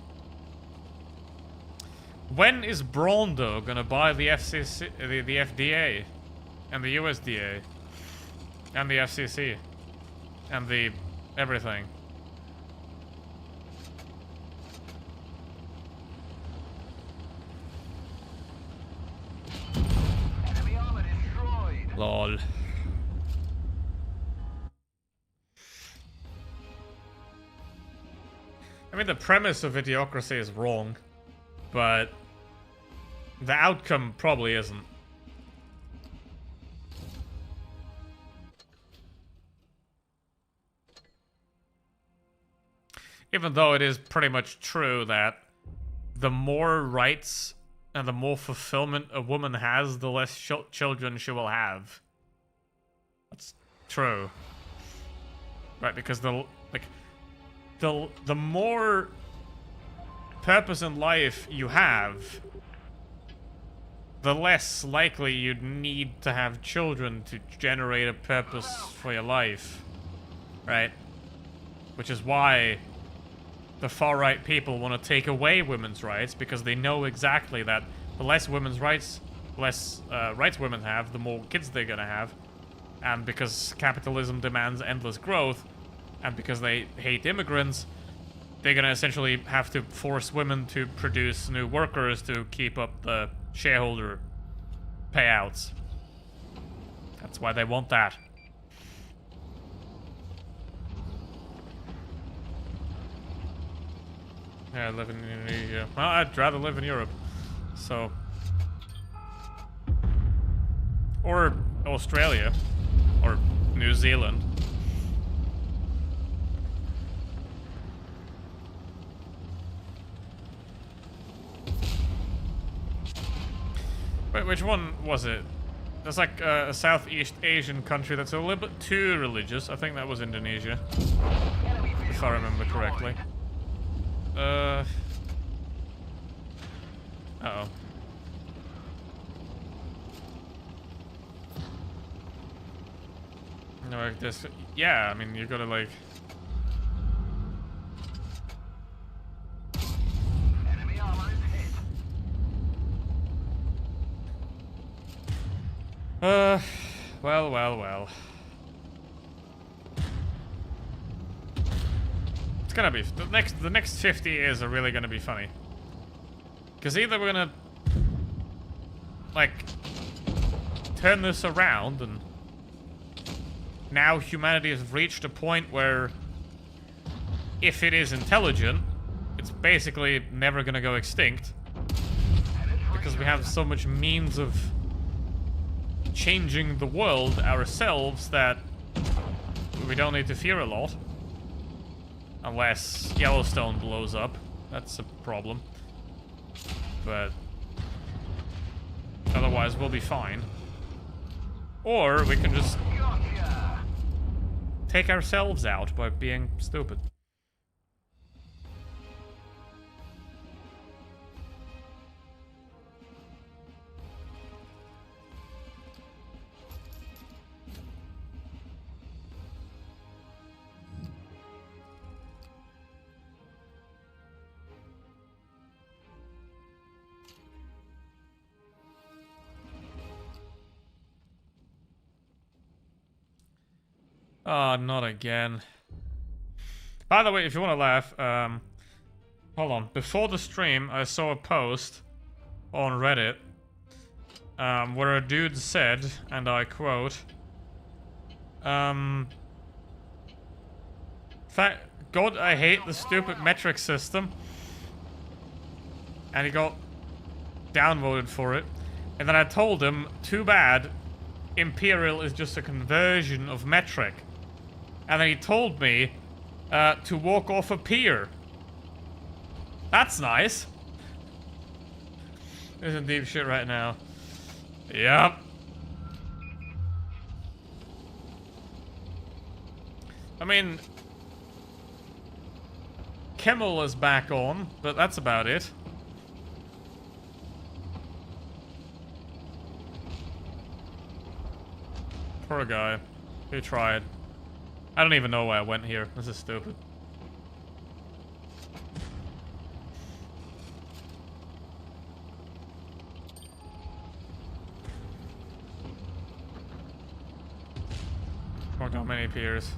When is Brondo gonna buy the FCC, the FDA, and the USDA, and the FCC, and the everything? Enemy armor destroyed. Lol. I mean, the premise of Idiocracy is wrong, but the outcome probably isn't. Even though it is pretty much true that the more rights and the more fulfillment a woman has, the less children she will have. That's true. Right, because the more purpose in life you have, the less likely you'd need to have children to generate a purpose for your life. Right? Which is why the far-right people want to take away women's rights, because they know exactly that the less women's rights, rights women have, the more kids they're gonna have. And because capitalism demands endless growth, and because they hate immigrants, they're gonna essentially have to force women to produce new workers to keep up the shareholder payouts. That's why they want that. Yeah, I live in Indonesia. Well, I'd rather live in Europe. So. Or Australia. Or New Zealand. Wait, which one was it? There's like a Southeast Asian country that's a little bit too religious. I think that was Indonesia. If I remember correctly. Uh-oh. No, like this. Yeah, I mean, you gotta like. Enemy armor is hit. Well. It's gonna be the next 50 years are really gonna be funny. Cause either we're gonna like turn this around and now humanity has reached a point where if it is intelligent, it's basically never gonna go extinct. Because we have so much means of changing the world ourselves that we don't need to fear a lot. Unless Yellowstone blows up. That's a problem. But otherwise we'll be fine. Or we can just take ourselves out by being stupid. Oh, not again. By the way, if you want to laugh, hold on. Before the stream, I saw a post on Reddit where a dude said, and I quote, God, I hate the stupid metric system. And he got downvoted for it. And then I told him, too bad, Imperial is just a conversion of metric. And then he told me to walk off a pier. That's nice. There's some deep shit right now. Yep. I mean, Kimmel is back on, but that's about it. Poor guy. He tried. I don't even know why I went here. This is stupid. Walked on many piers.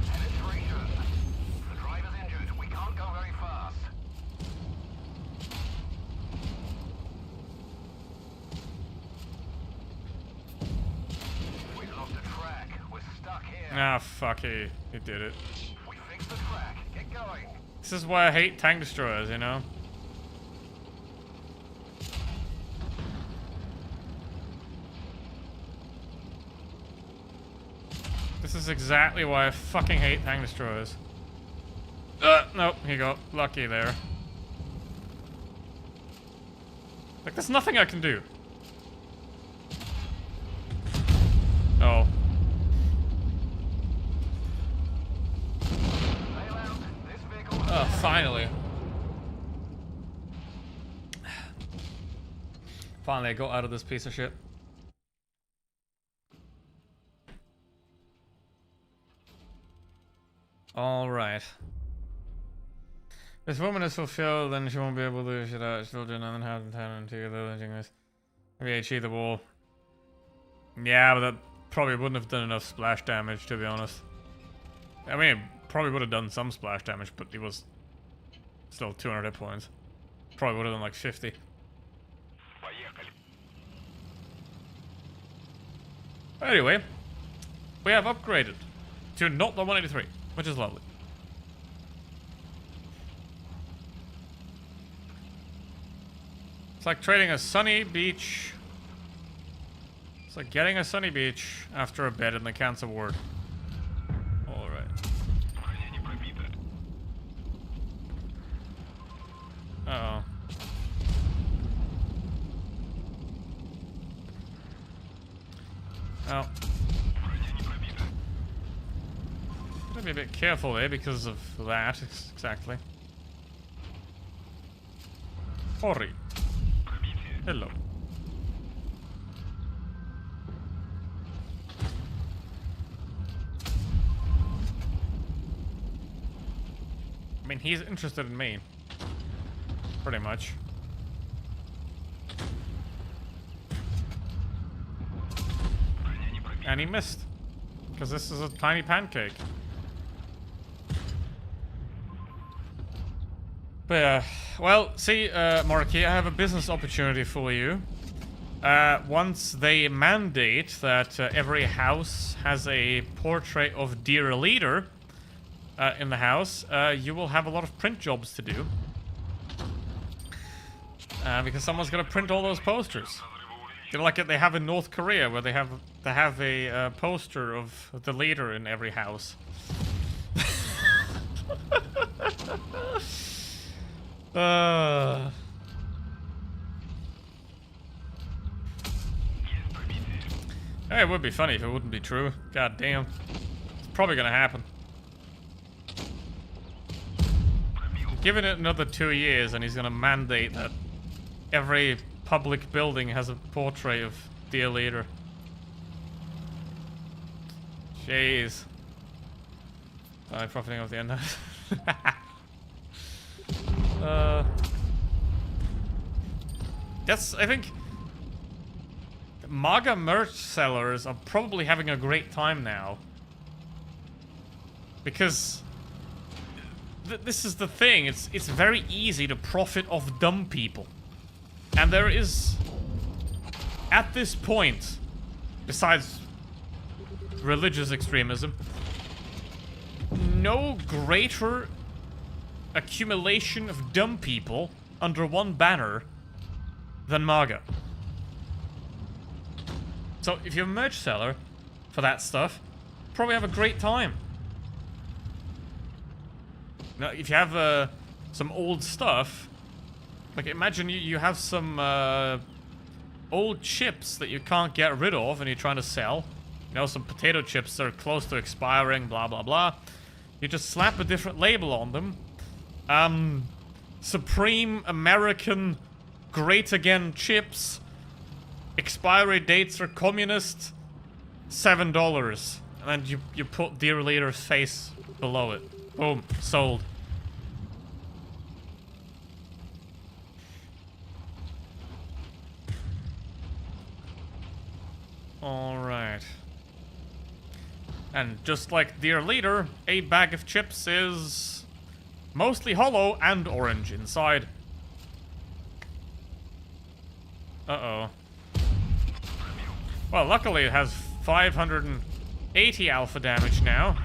Penetration. The driver's injured. We can't go very fast. We've lost a track. We're stuck here. Ah, fuck, he did it. We fixed the track. Get going. This is why I hate tank destroyers, you know? This is exactly why I fucking hate tank destroyers. Nope, he got lucky there. Like, there's nothing I can do. Oh. Oh, finally. Finally, I got out of this piece of shit. Alright. This woman is fulfilled, then she won't be able to shit out children and have them turn into the this. Maybe cheat the wall. Yeah, but that probably wouldn't have done enough splash damage, to be honest. I mean, it probably would have done some splash damage, but it was still 200 hit points. Probably would have done like 50. Anyway, we have upgraded to not the 183, which is lovely. It's like trading a sunny beach. It's like getting a sunny beach after a bed in the cancer ward. Alright. Uh-oh. Oh. Gotta be a bit careful there because of that, exactly. Ori. Hello. I mean, he's interested in me. Pretty much. And he missed. Because this is a tiny pancake. But, well, see, Marky, I have a business opportunity for you. Once they mandate that every house has a portrait of dear leader in the house, you will have a lot of print jobs to do. Because someone's gonna print all those posters. You know, like they have in North Korea, where they have a poster of the leader in every house. It would be funny if it wouldn't be true. God damn. It's probably gonna happen. Give it another 2 years and he's gonna mandate that every public building has a portrait of dear leader. Jeez. I'm profiting off the end. Yes, I think MAGA merch sellers are probably having a great time now. Because this is the thing, it's very easy to profit off dumb people. And there is, at this point, besides religious extremism, no greater accumulation of dumb people under one banner than MAGA. So if you're a merch seller for that stuff, probably have a great time. Now, if you have some old stuff, like imagine you have some old chips that you can't get rid of and you're trying to sell. You know, some potato chips that are close to expiring, blah blah blah. You just slap a different label on them. Supreme American Great Again chips. Expiry dates are communist. $7. And then you put dear leader's face below it. Boom. Sold. Alright. And just like dear leader, a bag of chips is mostly hollow and orange inside. Uh-oh. Well, luckily it has 580 alpha damage now.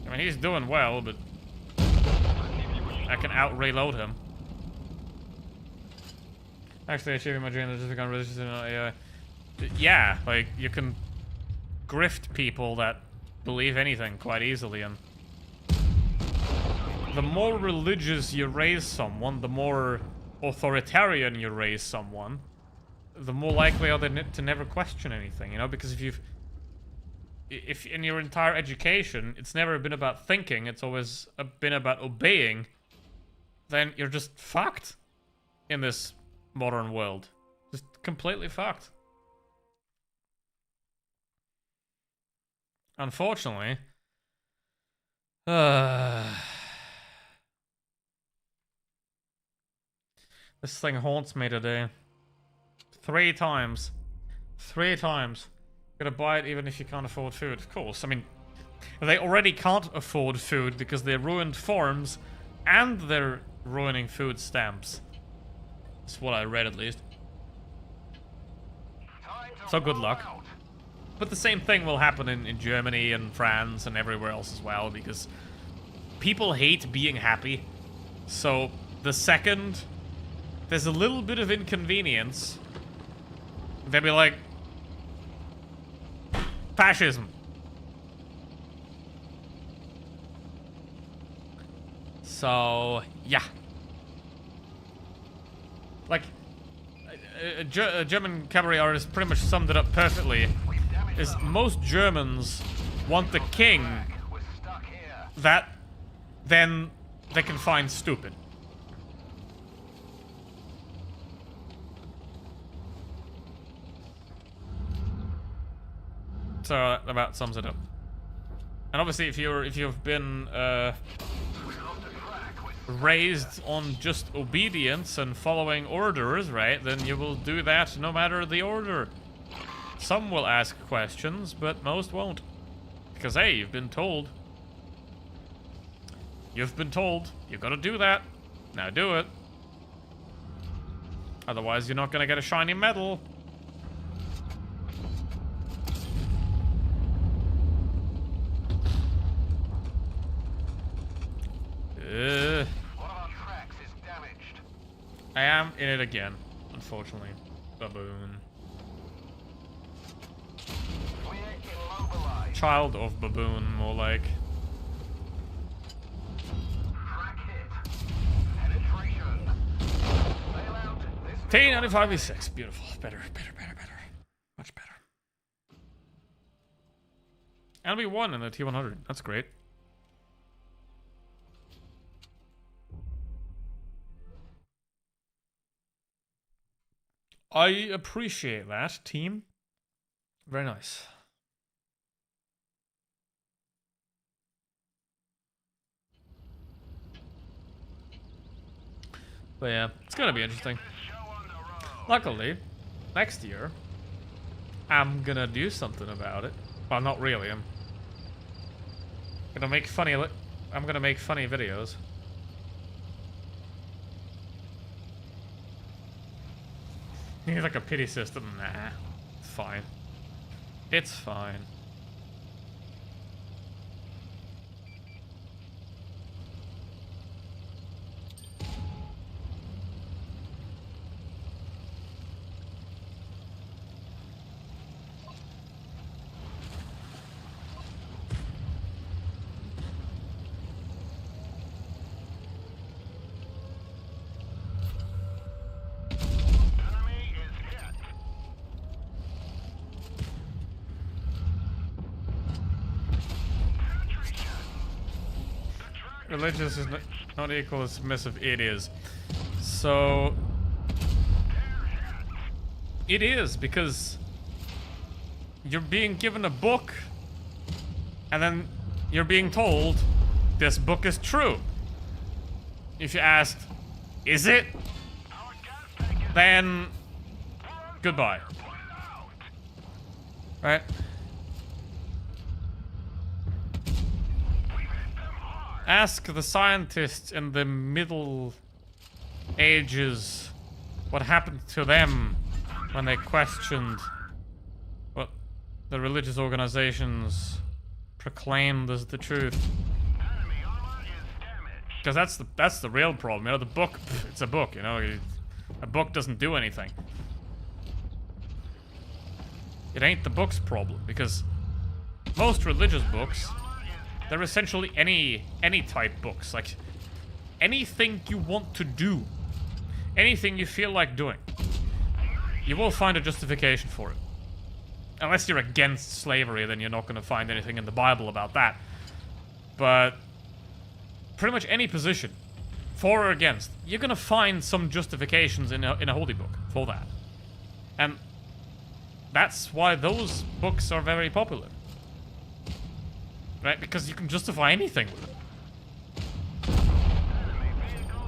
I mean, he's doing well, but I can out-reload him. Actually, achieving my dream is just become religious in AI. Yeah, like, you can grift people that believe anything quite easily, and the more religious you raise someone, the more authoritarian you raise someone, the more likely are they to never question anything, you know? Because if in your entire education, it's never been about thinking, it's always been about obeying, then you're just fucked in this modern world. Just completely fucked. Unfortunately. This thing haunts me today. 3 times. 3 times. Gotta buy it even if you can't afford food. Of course, I mean, they already can't afford food because they ruined farms and they're ruining food stamps. That's what I read, at least. So good luck. But the same thing will happen in Germany and France and everywhere else as well, because people hate being happy. So the second there's a little bit of inconvenience, they'll be like, fascism. So, yeah. Like, a German cabaret artist pretty much summed it up perfectly. Is most Germans want the king that then they can find stupid. So that about sums it up. And obviously, if you've been raised on just obedience and following orders, right, then you will do that no matter the order. Some will ask questions, but most won't. Because, hey, you've been told. You've been told. You gotta do that. Now do it. Otherwise, you're not gonna get a shiny medal. One of our tracks is damaged. I am in it again, unfortunately. Baboon. We're immobilized. Child of baboon, more like. Track hit. Penetration. Bail out. This T95V6, beautiful. Better. Much better. And we won in the T100. That's great. I appreciate that, team. Very nice. But yeah, it's gonna be interesting. Luckily, next year, I'm gonna do something about it. Well, not really. I'm gonna make funny videos. You need like a pity system. Nah, it's fine. It's fine. Religious is not equal to submissive. It is. So it is, because you're being given a book and then you're being told this book is true. If you asked, is it? Then goodbye. Right? Ask the scientists in the Middle Ages what happened to them when they questioned what the religious organizations proclaimed as the truth. Because that's the real problem. You know, the book, it's a book, you know. A book doesn't do anything. It ain't the book's problem, because most religious books, they're essentially any type books. Like, anything you want to do, anything you feel like doing, you will find a justification for it. Unless you're against slavery, then you're not going to find anything in the Bible about that. But pretty much any position, for or against, you're going to find some justifications in a holy book for that. And that's why those books are very popular. Right? Because you can justify anything with it.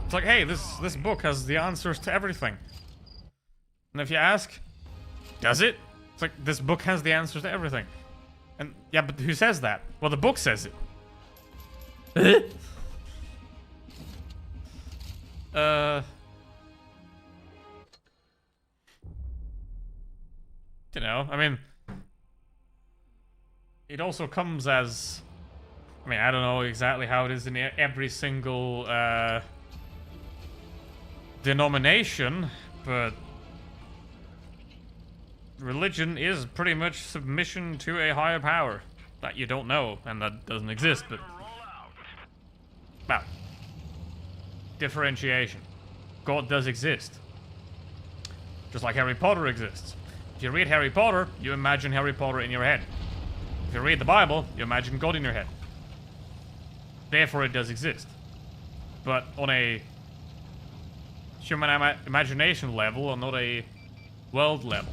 It's like, hey, this book has the answers to everything. And if you ask, does it? It's like, this book has the answers to everything. And, yeah, but who says that? Well, the book says it. You know, I mean, it also comes as, I mean, I don't know exactly how it is in every single denomination, but religion is pretty much submission to a higher power that you don't know and that doesn't exist, but well, differentiation. God does exist. Just like Harry Potter exists. If you read Harry Potter, you imagine Harry Potter in your head. If you read the Bible, you imagine God in your head. Therefore, it does exist. But on a human imagination level, or not a world level.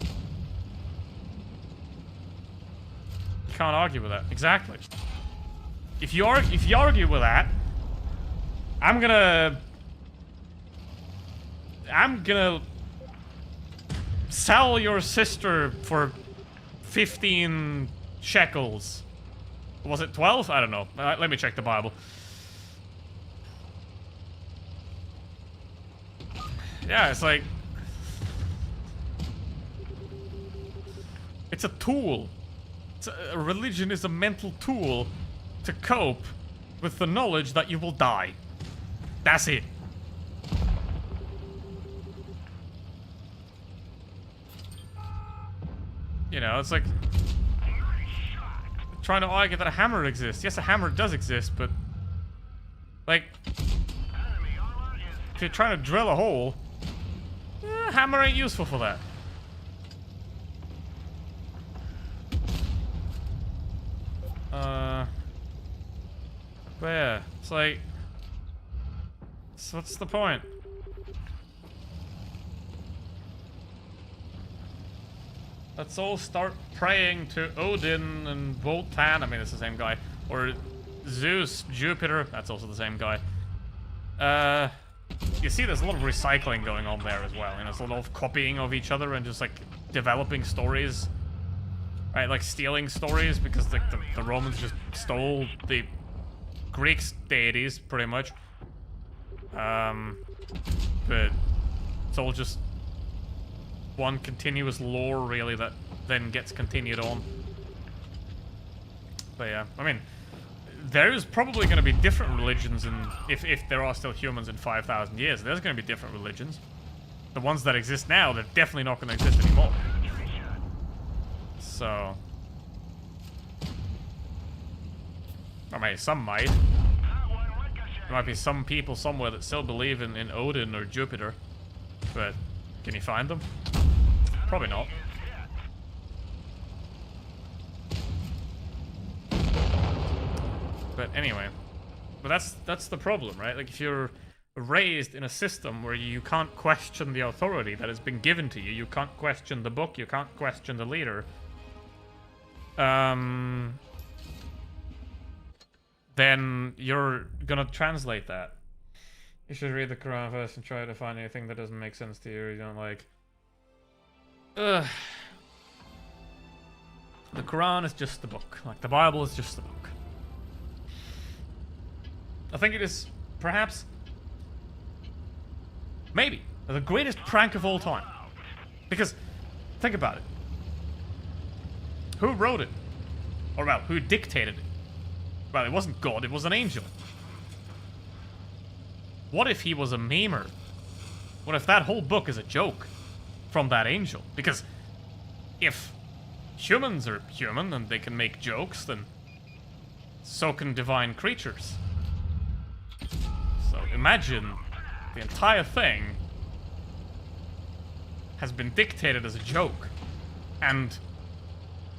You can't argue with that. Exactly. If you argue with that, I'm gonna sell your sister for 15 shekels. Was it 12? I don't know. Let me check the Bible. Yeah, it's like... It's a tool. A religion is a mental tool to cope with the knowledge that you will die. That's it. You know, it's like... trying to argue that a hammer exists. Yes, a hammer does exist, but... like... if you're trying to drill a hole... a hammer ain't useful for that. But yeah, it's like... so what's the point? Let's all start praying to Odin and Wotan. I mean, it's the same guy. Or Zeus, Jupiter. That's also the same guy. You see there's a lot of recycling going on there as well. You know, there's a lot of copying of each other and just, like, developing stories. Right, like, stealing stories because, like, the Romans just stole the Greeks' deities, pretty much. But it's all just one continuous lore, really, that then gets continued on. But yeah, I mean, there's probably going to be different religions, and if there are still humans in 5,000 years, there's going to be different religions. The ones that exist now, they're definitely not going to exist anymore. So... I mean, some might. There might be some people somewhere that still believe in Odin or Jupiter. But, can you find them? Probably not. But anyway. But that's the problem, right? Like, if you're raised in a system where you can't question the authority that has been given to you, you can't question the book, you can't question the leader, then you're gonna translate that. You should read the Quran first and try to find anything that doesn't make sense to you or you don't like. Ugh. The Quran is just the book. Like, the Bible is just the book. I think it is, perhaps, maybe, the greatest prank of all time. Because, think about it. Who wrote it? Or, well, who dictated it? Well, it wasn't God, it was an angel. What if he was a memer? What if that whole book is a joke from that angel? Because if humans are human and they can make jokes, then so can divine creatures. So imagine the entire thing has been dictated as a joke. And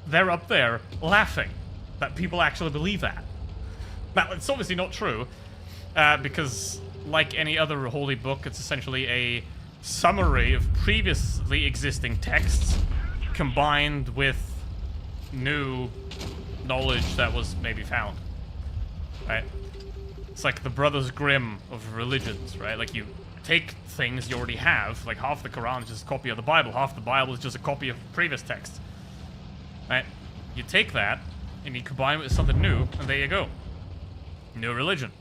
they're up there laughing that people actually believe that. Now, it's obviously not true, because, like any other holy book, it's essentially a summary of previously existing texts combined with new knowledge that was maybe found, right? It's like the Brothers Grimm of religions, right? Like, you take things you already have, like half the Quran is just a copy of the Bible, half the Bible is just a copy of previous texts, right? You take that, and you combine it with something new, and there you go. New religion.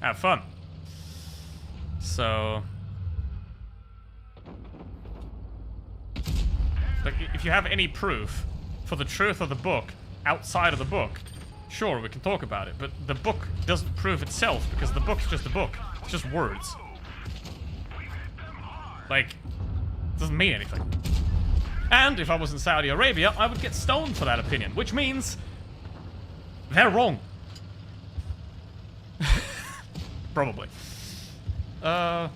Have fun. So... like, if you have any proof for the truth of the book outside of the book, sure, we can talk about it, but the book doesn't prove itself, because the book's just a book. It's just words. Like, it doesn't mean anything. And if I was in Saudi Arabia, I would get stoned for that opinion, which means they're wrong. Probably. Like,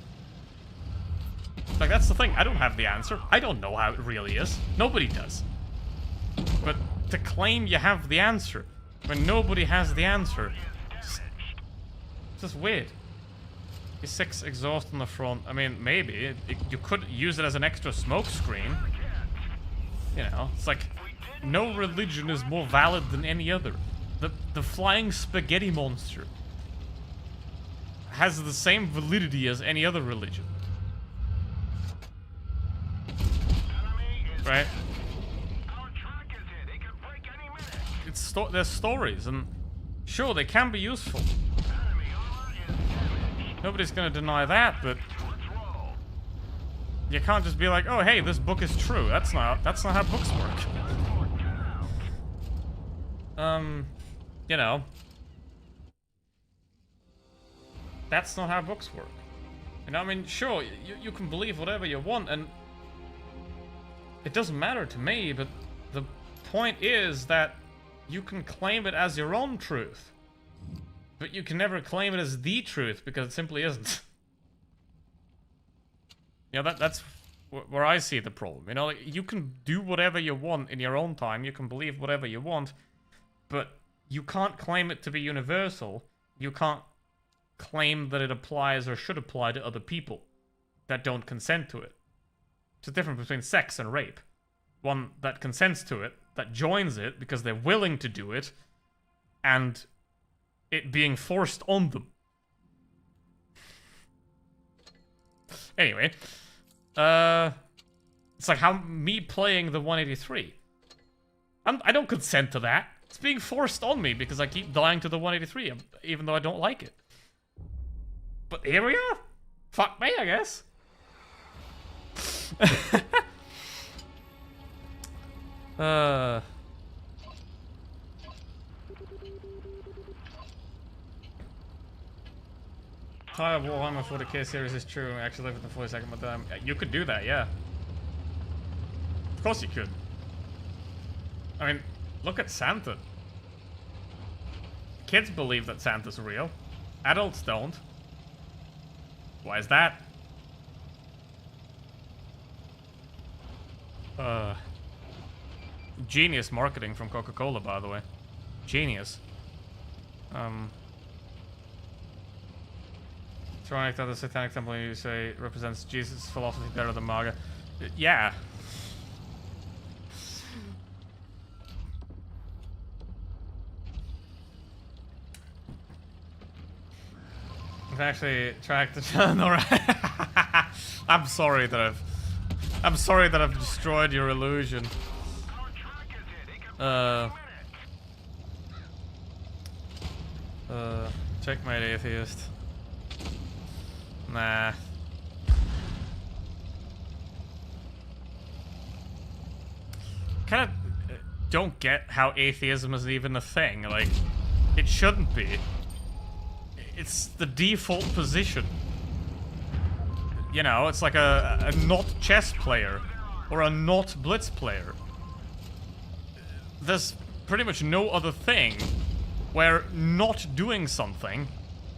that's the thing. I don't have the answer. I don't know how it really is. Nobody does. But to claim you have the answer when nobody has the answer, just weird. E6 exhaust on the front. I mean, maybe. You could use it as an extra smoke screen. You know, it's like, no religion is more valid than any other. The flying spaghetti monster has the same validity as any other religion. Right? They're stories, and sure, they can be useful. Nobody's gonna deny that, but you can't just be like, oh hey, this book is true. That's not how books work. You know. That's not how books work. You know, I mean, sure, you can believe whatever you want, and it doesn't matter to me, but the point is that you can claim it as your own truth. But you can never claim it as the truth, because it simply isn't. You know, that's where I see the problem. You know, like, you can do whatever you want in your own time, you can believe whatever you want, but you can't claim it to be universal. You can't claim that it applies or should apply to other people that don't consent to it. It's the difference between sex and rape. One that consents to it, that joins it because they're willing to do it, and it being forced on them. Anyway, it's like how me playing the 183. I don't consent to that. It's being forced on me because I keep dying to the 183, even though I don't like it. But here we are. Fuck me, I guess. Entire Warhammer 40k series is true. I actually live with the 42nd, but you could do that, yeah. Of course you could. I mean, look at Santa. Kids believe that Santa's real. Adults don't. Why is that? Genius marketing from Coca-Cola, by the way. Genius. Trying that the Satanic Temple, you say, represents Jesus' philosophy better than MAGA. Yeah. I've actually tracked the channel, right? I'm sorry that I've destroyed your illusion. Checkmate, atheist. Nah. Kind of don't get how atheism is even a thing. Like, it shouldn't be. It's the default position. You know, it's like a not chess player or a not blitz player. There's pretty much no other thing where not doing something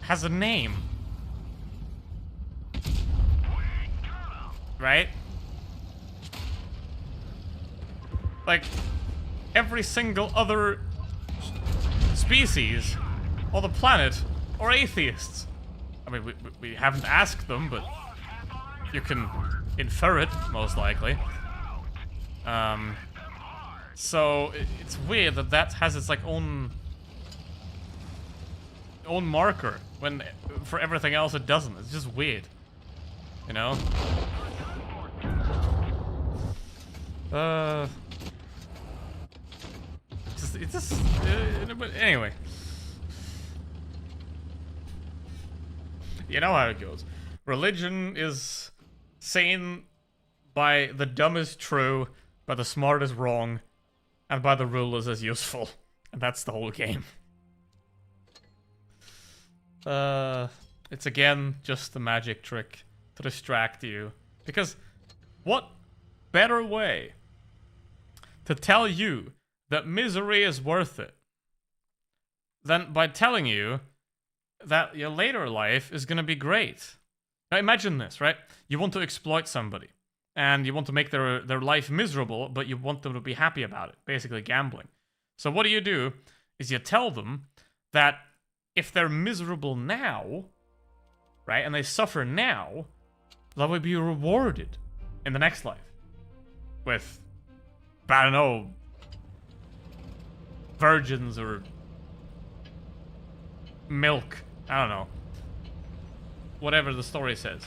has a name. Right? Like, every single other species on the planet are atheists. I mean, we haven't asked them, but you can infer it, most likely. So it's weird that that has its like own marker when for everything else it doesn't. It's just weird, you know. Anyway, you know how it goes. Religion is sane by the dumb is true, by the smart is wrong, and by the rulers is useful. And that's the whole game. It's again just the magic trick to distract you. Because what better way to tell you that misery is worth it than by telling you that your later life is going to be great? Now imagine this, right? You want to exploit somebody, and you want to make their life miserable, but you want them to be happy about it. Basically gambling. So what do? Is you tell them that if they're miserable now, right, and they suffer now, they will be rewarded in the next life with, I don't know, virgins or milk. I don't know. Whatever the story says.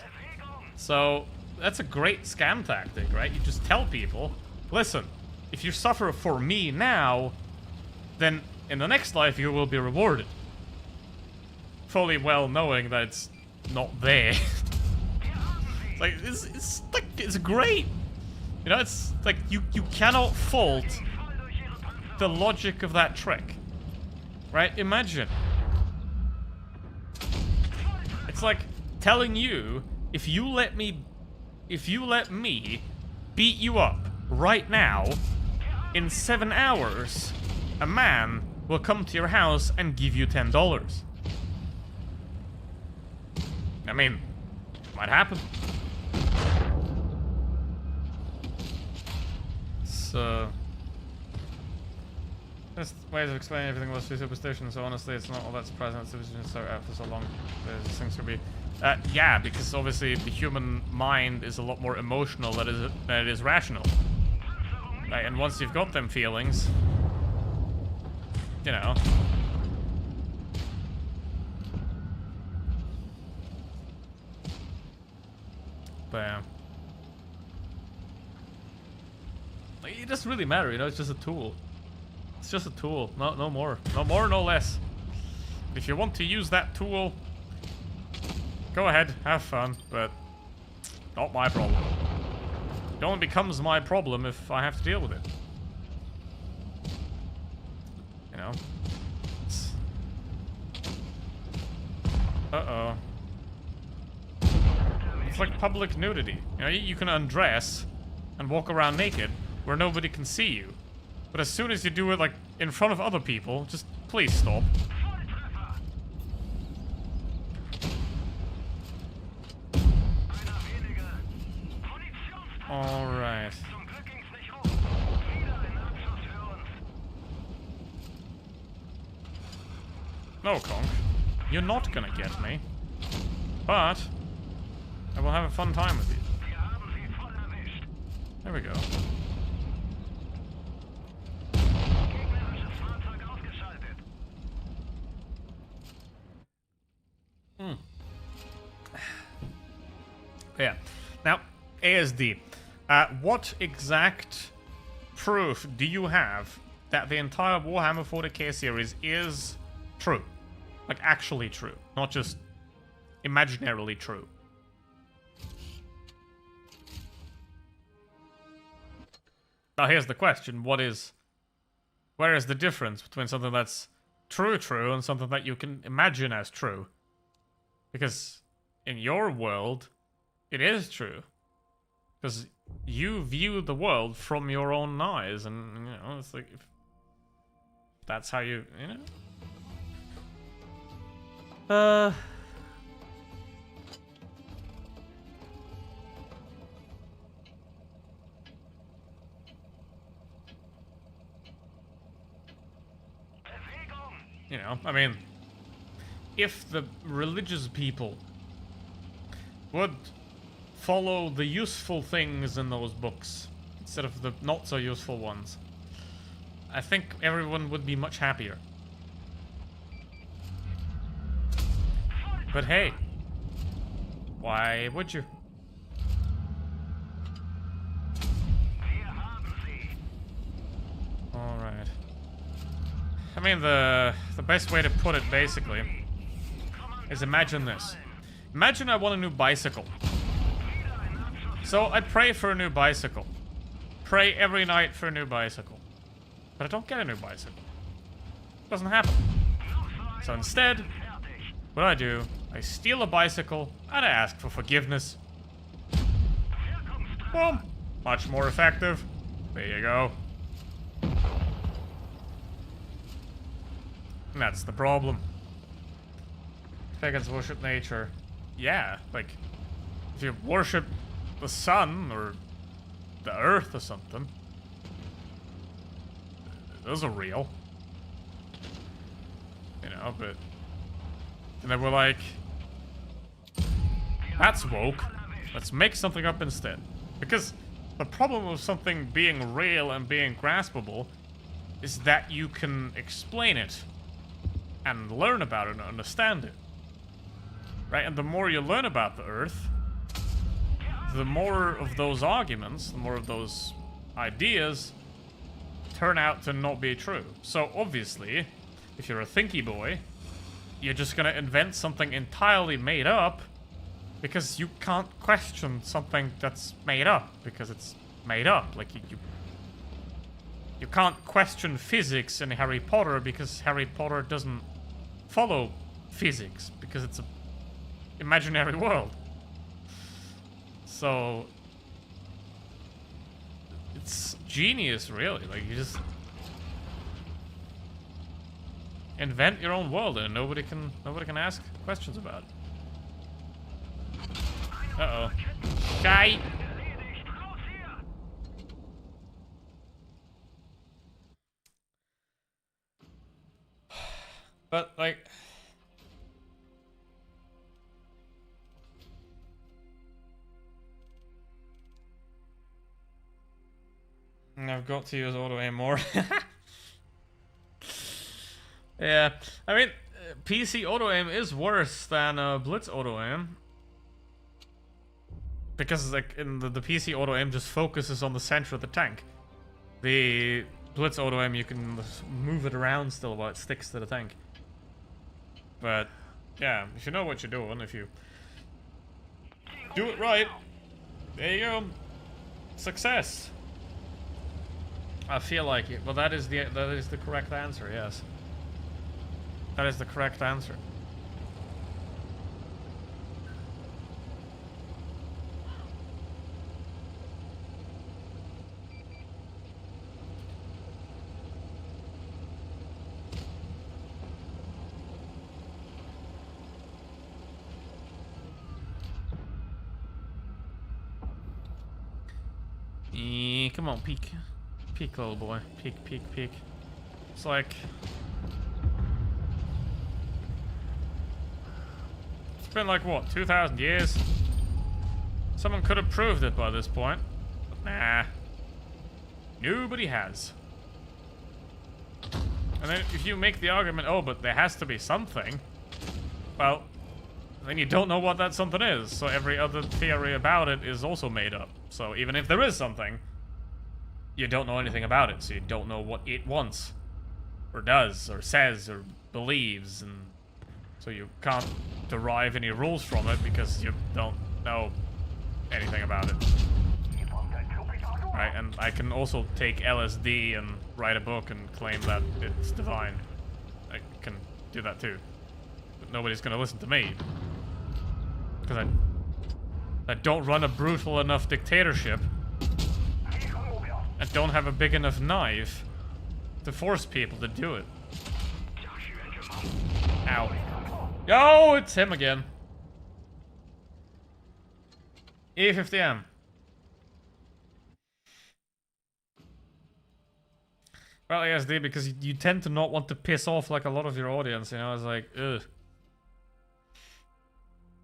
So that's a great scam tactic, right? You just tell people, listen, if you suffer for me now, then in the next life you will be rewarded. Fully well knowing that it's not there. It's great. You know, it's like you cannot fault the logic of that trick. Right? Imagine. It's like telling you, if you let me beat you up right now, in 7 hours, a man will come to your house and give you $10. I mean, might happen. So, there's ways of explaining everything was through superstition, so honestly it's not all that surprising that superstition so out for so long. There's things to be... yeah, because obviously the human mind is a lot more emotional than it is rational. Right, and once you've got them feelings, you know... But yeah. Like, it doesn't really matter, you know, it's just a tool. It's just a tool, no more. No more, no less. If you want to use that tool, go ahead, have fun, but not my problem. It only becomes my problem if I have to deal with it. You know? Uh-oh. It's like public nudity. You know, you can undress and walk around naked where nobody can see you. But as soon as you do it, like, in front of other people, just please stop. Alright. No, Conk. You're not gonna get me. But I will have a fun time with you. There we go. Yeah. Now, ASD. What exact proof do you have that the entire Warhammer 40k series is true? Like, actually true. Not just imaginarily true. Now, here's the question. Where is the difference between something that's true and something that you can imagine as true? Because in your world, it is true. Because you view the world from your own eyes, and, you know, it's like, if that's how you know? You know, I mean, if the religious people would follow the useful things in those books instead of the not so useful ones, I think everyone would be much happier. But hey, why would you? Alright. I mean, the best way to put it, basically, is imagine this. Imagine I want a new bicycle. So I pray for a new bicycle. Pray every night for a new bicycle. But I don't get a new bicycle. It doesn't happen. So instead, what I do, I steal a bicycle and I ask for forgiveness. Boom. Much more effective. There you go. And that's the problem. Pagans worship nature. Yeah, like, if you worship the sun or the earth or something, those are real. You know, but... And then we're like, that's woke. Let's make something up instead. Because the problem with something being real and being graspable is that you can explain it and learn about it and understand it. Right? And the more you learn about the Earth, the more of those arguments, the more of those ideas turn out to not be true. So obviously, if you're a thinky boy, you're just gonna invent something entirely made up because you can't question something that's made up because it's made up. Like you can't question physics in Harry Potter because Harry Potter doesn't follow physics because it's a imaginary world. So it's genius, really. Like, you just invent your own world and nobody can ask questions about it. Uh-oh. Guy! But, like... I've got to use auto aim more. Yeah, I mean, PC auto aim is worse than Blitz auto aim. Because, like, in the PC auto aim just focuses on the center of the tank. The Blitz auto aim, you can move it around still while it sticks to the tank. But, yeah, if you know what you're doing, if you do it right, there you go. Success. I feel like it. Well, that is the correct answer, yes. That is the correct answer. Come on, peek. Peek, little boy. Peek, peek, peek. It's like... It's been like, what, 2,000 years? Someone could have proved it by this point. But nah. Nobody has. And then if you make the argument, oh, but there has to be something, well, then you don't know what that something is. So every other theory about it is also made up. So even if there is something, you don't know anything about it, so you don't know what it wants, or does, or says, or believes, and so you can't derive any rules from it because you don't know anything about it. Right, and I can also take LSD and write a book and claim that it's divine. I can do that too. But nobody's gonna listen to me. Because I don't run a brutal enough dictatorship. I don't have a big enough knife to force people to do it. Ow. Yo, it's him again. E50M. Well, ASD, because you tend to not want to piss off like a lot of your audience, you know, it's like, ugh.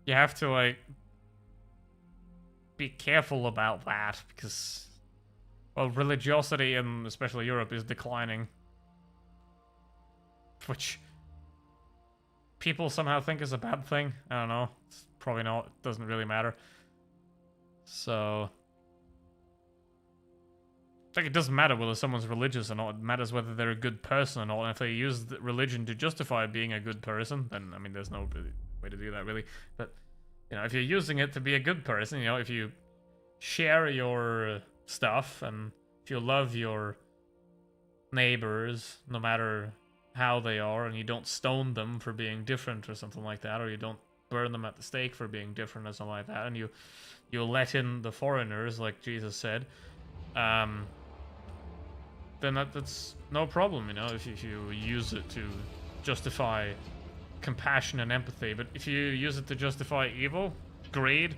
You have to, like, be careful about that, because, well, religiosity in especially Europe is declining. Which people somehow think is a bad thing. I don't know. It's probably not. It doesn't really matter. So, it's like it doesn't matter whether someone's religious or not. It matters whether they're a good person or not. And if they use the religion to justify being a good person, then, I mean, there's no way to do that, really. But, you know, if you're using it to be a good person, you know, if you share your stuff and if you love your neighbors, no matter how they are, and you don't stone them for being different or something like that, or you don't burn them at the stake for being different or something like that, and you let in the foreigners, like Jesus said, then that's no problem, you know, if you use it to justify compassion and empathy. But if you use it to justify evil, greed,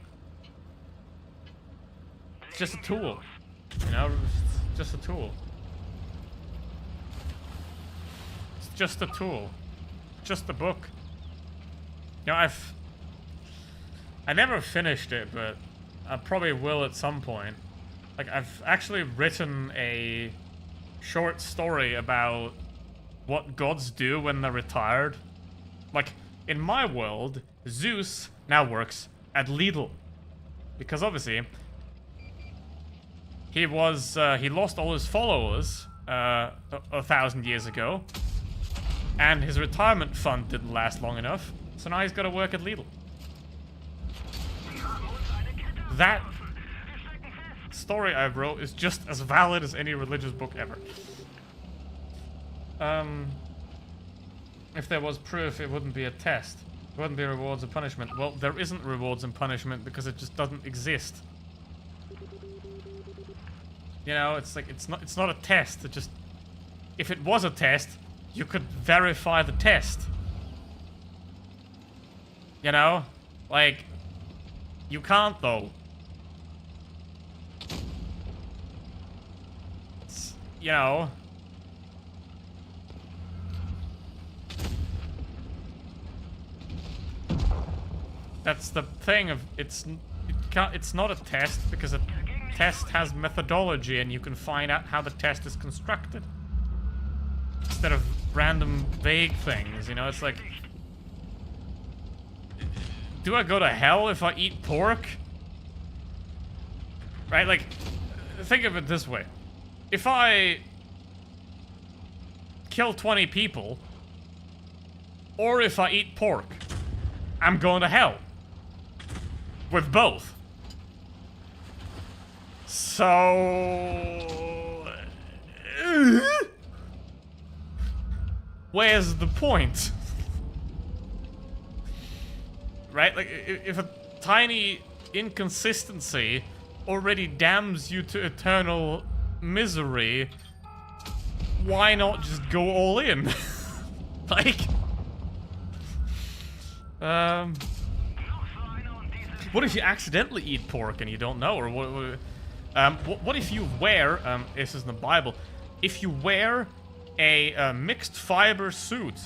it's just a tool, you know, it's just a tool. It's just a tool. Just a book. You know, I never finished it, but I probably will at some point. Like, I've actually written a short story about what gods do when they're retired. Like, in my world, Zeus now works at Lidl. Because obviously, he lost all his followers 1,000 years ago. And his retirement fund didn't last long enough, so now he's got to work at Lidl. That story I wrote is just as valid as any religious book ever. If there was proof, it wouldn't be a test. It wouldn't be rewards and punishment. Well, there isn't rewards and punishment because it just doesn't exist. You know, it's like it's not a test. It just, if it was a test, you could verify the test. You know? Like, you can't though. It's, you know. That's the thing of, it's not a test because a test has methodology and you can find out how the test is constructed. Instead of random vague things, you know, it's like, do I go to hell if I eat pork? Right, like, think of it this way. If I kill 20 people, or if I eat pork, I'm going to hell. With both. So... where's the point? Right? Like, if a tiny inconsistency already damns you to eternal misery, why not just go all in? Like... what if you accidentally eat pork and you don't know? Or what if you wear, this is in the Bible, if you wear a mixed fiber suit,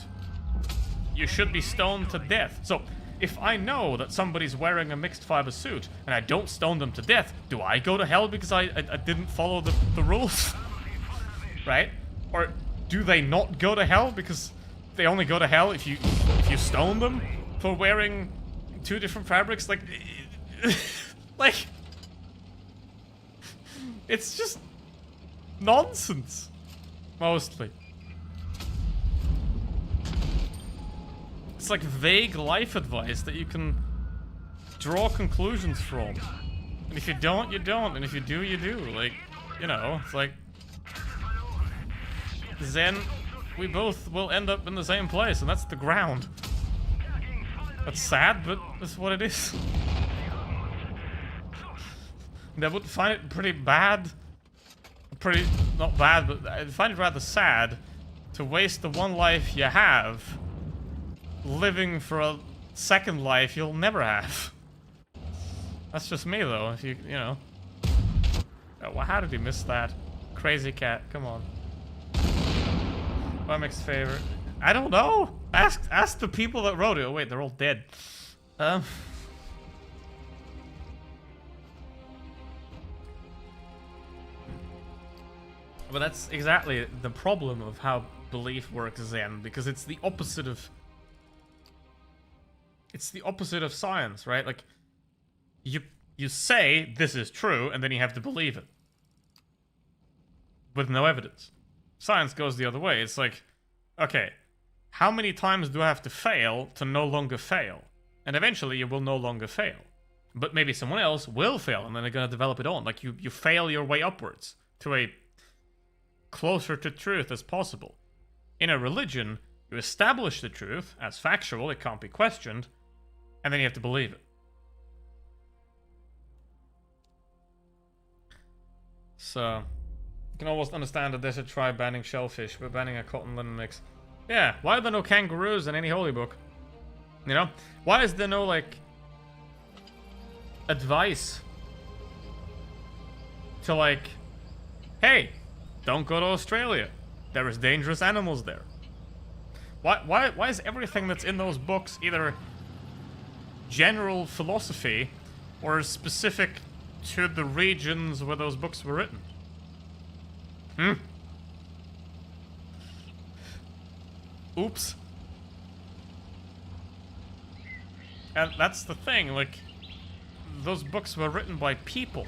you should be stoned to death. So, if I know that somebody's wearing a mixed fiber suit and I don't stone them to death, do I go to hell because I didn't follow the rules? Right? Or do they not go to hell because they only go to hell if you stone them for wearing two different fabrics? Like, like, it's just nonsense, mostly. It's like vague life advice that you can draw conclusions from. And if you don't, you don't. And if you do, you do. Like, you know, it's like... Then we both will end up in the same place, and that's the ground. That's sad, but that's what it is. And I would find it pretty bad. Pretty... not bad, but I'd find it rather sad to waste the one life you have living for a second life you'll never have. That's just me, though. If you know. Oh, well, how did he miss that? Crazy cat, come on. My mixed favorite. I don't know. Ask the people that wrote it. Oh wait, they're all dead. But that's exactly the problem of how belief works Zen, because it's the opposite of... it's the opposite of science, right? Like, you say this is true, and then you have to believe it. With no evidence. Science goes the other way. It's like, okay, how many times do I have to fail to no longer fail? And eventually you will no longer fail. But maybe someone else will fail, and then they're gonna develop it on. Like, you fail your way upwards to a closer to truth as possible. In a religion, you establish the truth as factual, it can't be questioned, And then you have to believe it. So, you can almost understand that they should try banning shellfish, but banning a cotton linen mix. Yeah, why are there no kangaroos in any holy book? You know? Why is there no, like, advice to, like, hey, don't go to Australia. There is dangerous animals there. Why is everything that's in those books either general philosophy or specific to the regions where those books were written? Oops. And that's the thing, like, those books were written by people.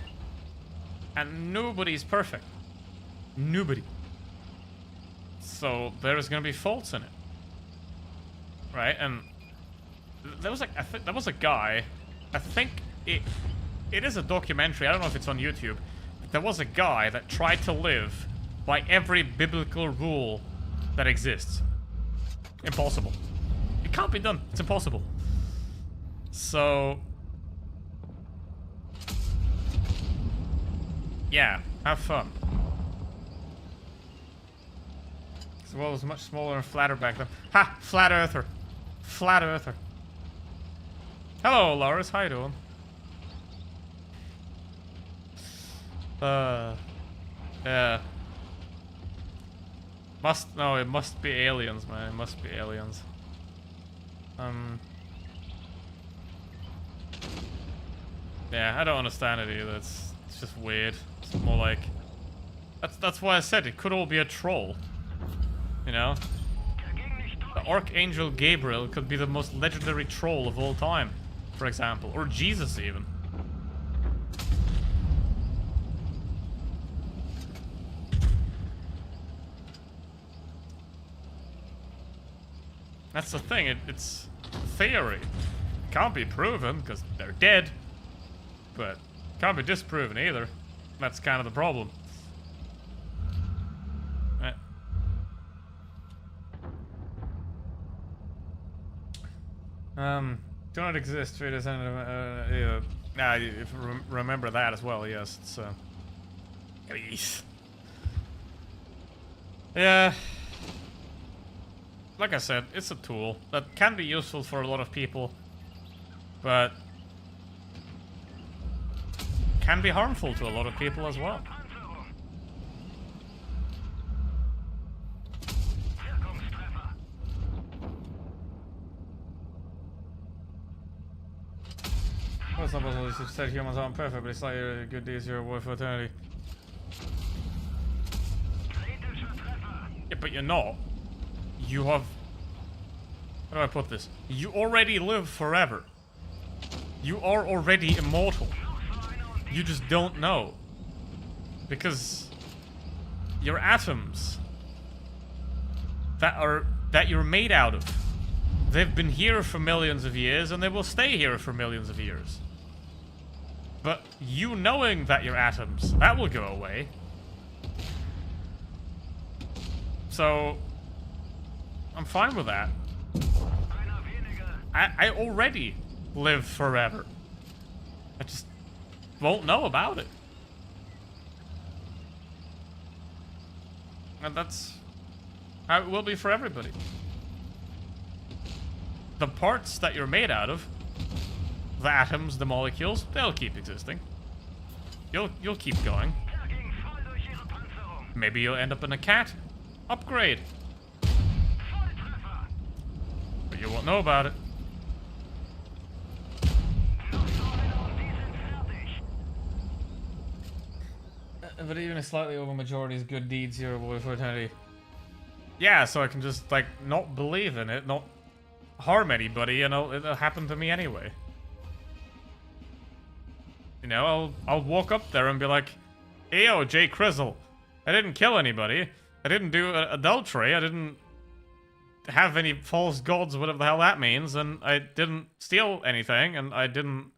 And nobody's perfect. Nobody. So there's gonna be faults in it. Right? And there was like, there was a guy, I think it is a documentary, I don't know if it's on YouTube, but there was a guy that tried to live by every biblical rule that exists. Impossible. It can't be done. It's impossible. So, yeah, have fun. This world was much smaller and flatter back then. Ha! Flat earther. Flat earther. Hello, Loris. How you doing? Yeah. It must be aliens, man. It must be aliens. Yeah, I don't understand it either. It's just weird. It's more like... That's why I said it could all be a troll. You know? The Archangel Gabriel could be the most legendary troll of all time, for example. Or Jesus, even. That's the thing, it's theory. Can't be proven, because they're dead. But can't be disproven either. That's kind of the problem. Do not exist. If you remember that as well, yes. It's, yeah. Like I said, it's a tool that can be useful for a lot of people, but can be harmful to a lot of people as well. Well, it's not possible you said humans aren't perfect, but it's like good deeds are worth eternity. Yeah, but you're not. You have... How do I put this? You already live forever. You are already immortal. You just don't know. Because your atoms that you're made out of, they've been here for millions of years and they will stay here for millions of years. But you knowing that you're atoms, that will go away. So I'm fine with that. I already live forever. I just won't know about it. And that's how it will be for everybody. The parts that you're made out of, the atoms, the molecules, they'll keep existing. You'll keep going. Maybe you'll end up in a cat. Upgrade. But you won't know about it. But even a slightly over majority is good deeds here for eternity. Yeah, so I can just, like, not believe in it, not harm anybody, and it'll happen to me anyway. You know, I'll walk up there and be like, hey, yo, Jay Crizzle, I didn't kill anybody. I didn't do adultery. I didn't have any false gods, whatever the hell that means, and I didn't steal anything, and I didn't...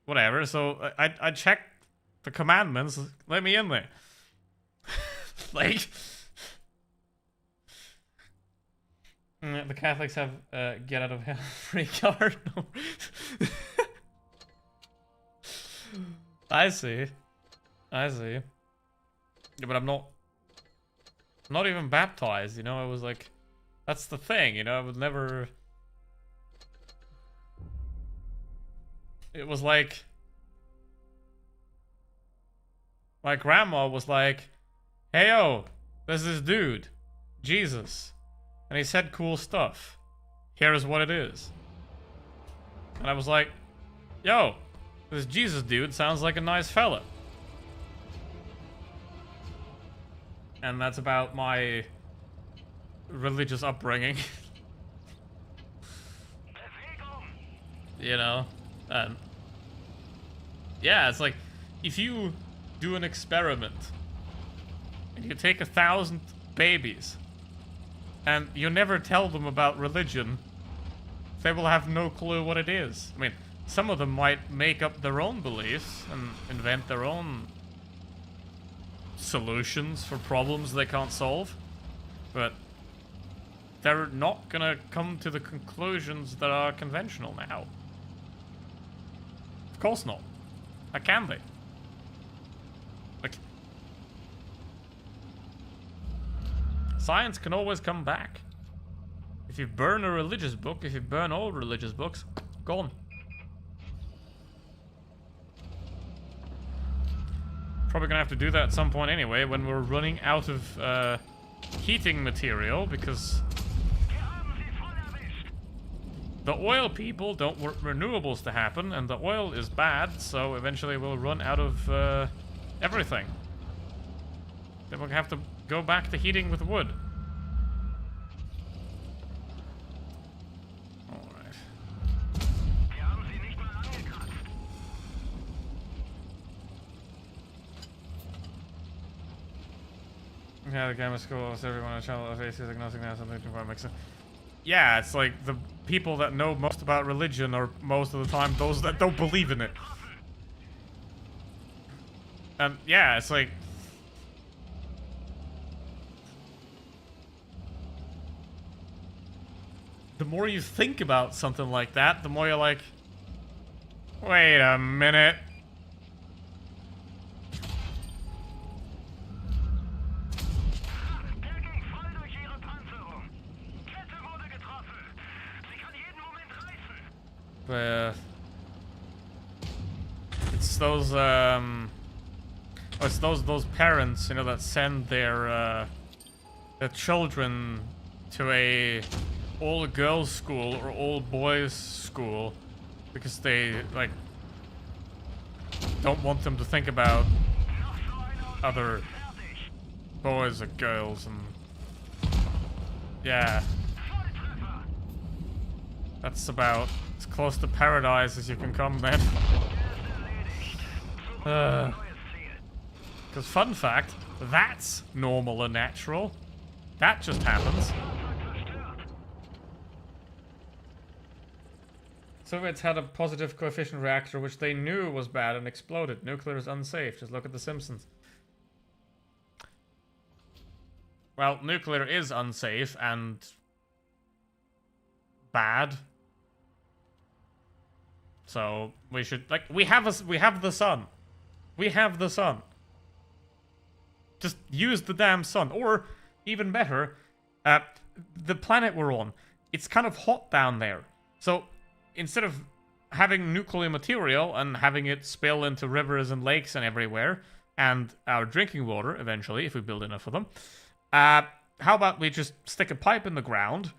whatever, so I checked the commandments. Let me in there. Like... The Catholics have get out of hell free card. No. I see. I see. Yeah, but I'm not even baptized, you know? I was like, that's the thing, you know? I would never. It was like my grandma was like, hey yo, there's this dude, Jesus, and he said cool stuff. Here's what it is. And I was like, yo, this Jesus dude sounds like a nice fella. And that's about my religious upbringing. You know? And yeah, it's like, if you do an experiment and you take 1,000 babies and you never tell them about religion, they will have no clue what it is. I mean, some of them might make up their own beliefs and invent their own solutions for problems they can't solve, but they're not gonna come to the conclusions that are conventional now. Of course not. How can they? Like, science can always come back. If you burn a religious book, if you burn all religious books, gone. Probably gonna have to do that at some point anyway, when we're running out of heating material, because the oil people don't want renewables to happen, and the oil is bad, so eventually we'll run out of everything. Then we'll have to go back to heating with wood. Alright. Yeah, the game of school, everyone on channel of atheist, agnostic, now something to makes sense. Yeah, it's like the people that know most about religion are most of the time those that don't believe in it. And yeah, it's like, the more you think about something like that, the more you're like, wait a minute. It's those it's those parents, you know, that send their children to a all-girls school or all-boys school because they like don't want them to think about other boys or girls, and yeah, that's about as close to paradise as you can come then. Because fun fact, that's normal and natural. That just happens. Soviets had a positive coefficient reactor which they knew was bad and exploded. Nuclear is unsafe. Just look at The Simpsons. Well, nuclear is unsafe and bad. So we should, like, we have the sun. We have the sun. Just use the damn sun. Or, even better, the planet we're on, it's kind of hot down there. So, instead of having nuclear material and having it spill into rivers and lakes and everywhere, and our drinking water, eventually, if we build enough of them, how about we just stick a pipe in the ground,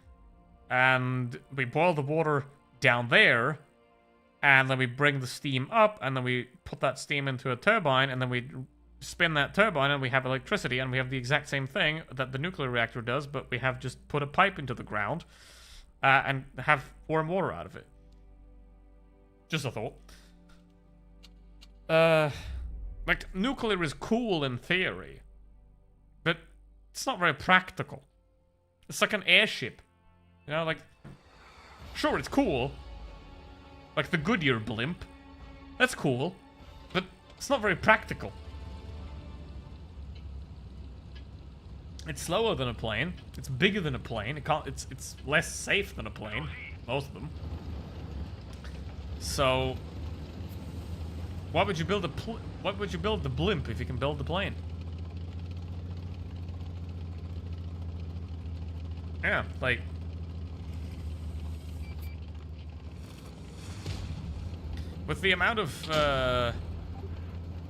and we boil the water down there, and then we bring the steam up, and then we put that steam into a turbine, and then we spin that turbine, and we have electricity, and we have the exact same thing that the nuclear reactor does, but we have just put a pipe into the ground, and have warm water out of it. Just a thought. Like, nuclear is cool in theory, but it's not very practical. It's like an airship. You know, like, sure, it's cool. Like the Goodyear blimp. That's cool. But it's not very practical. It's slower than a plane. It's bigger than a plane. It's less safe than a plane. Most of them. So, why would you build the blimp if you can build the plane? Yeah, like, with the amount of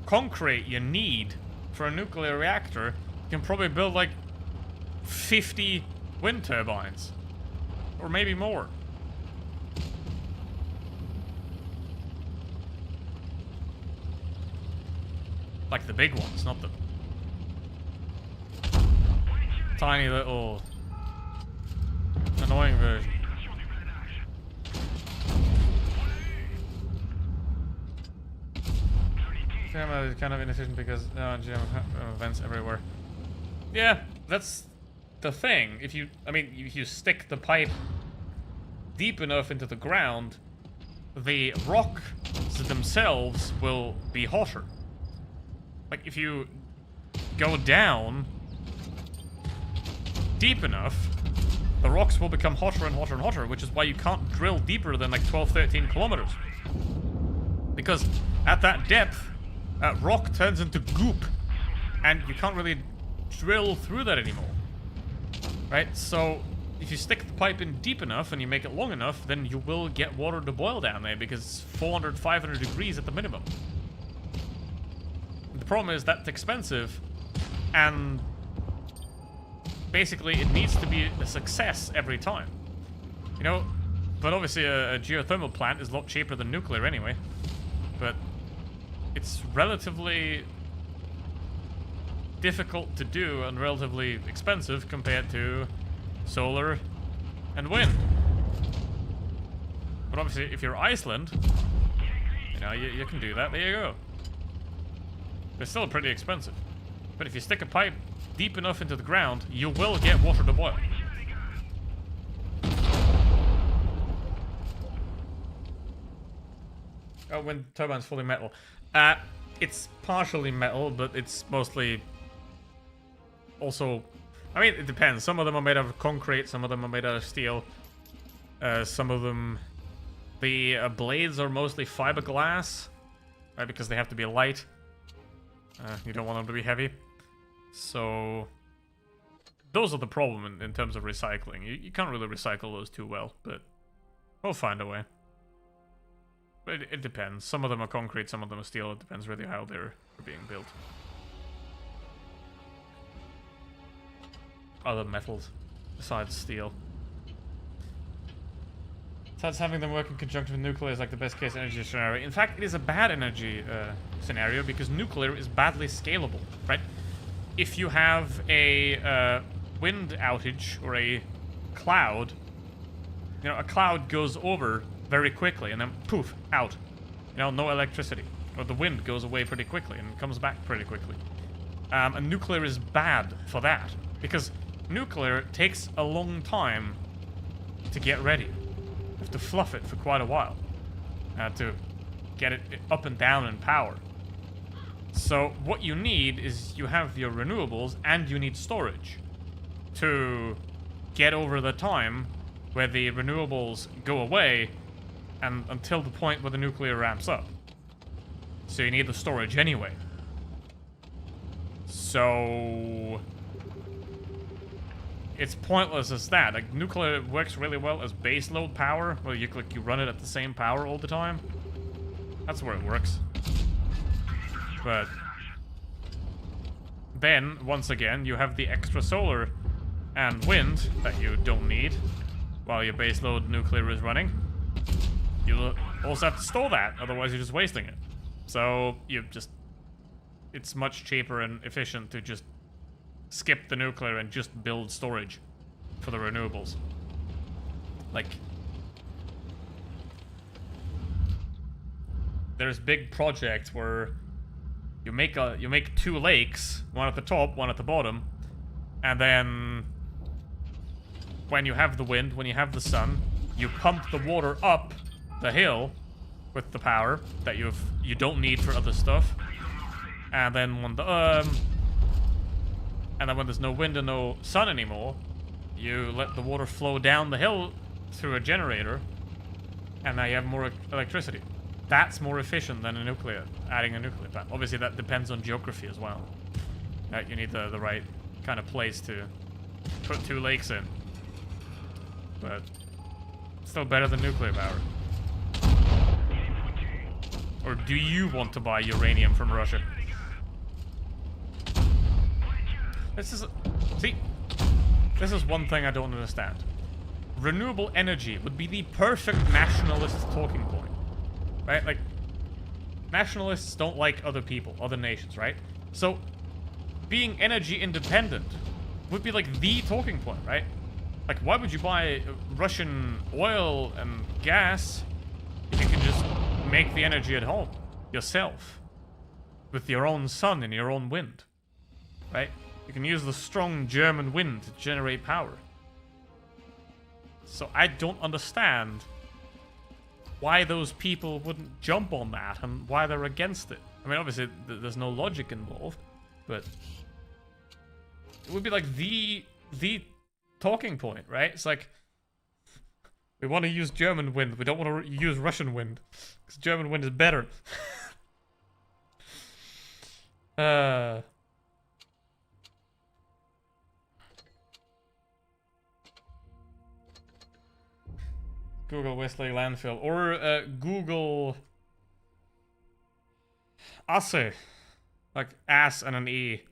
concrete you need for a nuclear reactor, you can probably build like 50 wind turbines, or maybe more. Like the big ones, not the tiny little annoying version. Is kind of inefficient because GM events everywhere. Yeah, that's the thing. If you stick the pipe deep enough into the ground, the rocks themselves will be hotter. Like, if you go down deep enough, the rocks will become hotter and hotter and hotter, which is why you can't drill deeper than like 12, 13 kilometers. Because at that depth, rock turns into goop, and you can't really drill through that anymore. Right? So, if you stick the pipe in deep enough and you make it long enough, then you will get water to boil down there, because it's 400, 500 degrees at the minimum. The problem is that's expensive, and basically it needs to be a success every time. You know, but obviously a geothermal plant is a lot cheaper than nuclear anyway. But it's relatively difficult to do and relatively expensive compared to solar and wind. But obviously if you're Iceland, you know, you can do that. There you go. They're still pretty expensive. But if you stick a pipe deep enough into the ground, you will get water to boil. Oh, wind turbine's fully metal. It's partially metal, but it's mostly also... I mean, it depends. Some of them are made out of concrete, some of them are made out of steel. Some of them... The blades are mostly fiberglass, right, because they have to be light. You don't want them to be heavy. So... those are the problem in terms of recycling. You can't really recycle those too well, but we'll find a way. But it depends. Some of them are concrete, some of them are steel. It depends really how they're being built. Other metals besides steel. Besides having them work in conjunction with nuclear is like the best case energy scenario. In fact, it is a bad energy scenario because nuclear is badly scalable, right? If you have a wind outage or a cloud, you know, a cloud goes over very quickly and then poof, out. You know, no electricity. Or the wind goes away pretty quickly and comes back pretty quickly. And nuclear is bad for that because nuclear takes a long time to get ready. You have to fluff it for quite a while to get it up and down in power. So what you need is you have your renewables and you need storage to get over the time where the renewables go away and until the point where the nuclear ramps up. So you need the storage anyway. So it's pointless as that. Like, nuclear works really well as baseload power, where you run it at the same power all the time. That's where it works. But then, once again, you have the extra solar and wind that you don't need while your baseload nuclear is running. You also have to store that, otherwise you're just wasting it. So, it's much cheaper and efficient to just skip the nuclear and just build storage for the renewables. Like, there's big projects where you make two lakes, one at the top, one at the bottom, and then when you have the wind, when you have the sun, you pump the water up the hill with the power that you don't need for other stuff, and then when the And then when there's no wind and no sun anymore, you let the water flow down the hill through a generator, and now you have more electricity. That's more efficient than adding a nuclear plant. Obviously, that depends on geography as well. You need the right kind of place to put 2 lakes in. But still better than nuclear power. Or do you want to buy uranium from Russia? This is one thing I don't understand. Renewable energy would be the perfect nationalist talking point, right? Like, nationalists don't like other people, other nations, right? So, being energy independent would be like the talking point, right? Like, why would you buy Russian oil and gas if you can just make the energy at home yourself with your own sun and your own wind, right? You can use the strong German wind to generate power. So I don't understand why those people wouldn't jump on that and why they're against it. I mean, obviously, there's no logic involved, but it would be like the talking point, right? It's like, we want to use German wind. We don't want to use Russian wind, because German wind is better. Google Westlake landfill, or Google Asse, like ass and an E.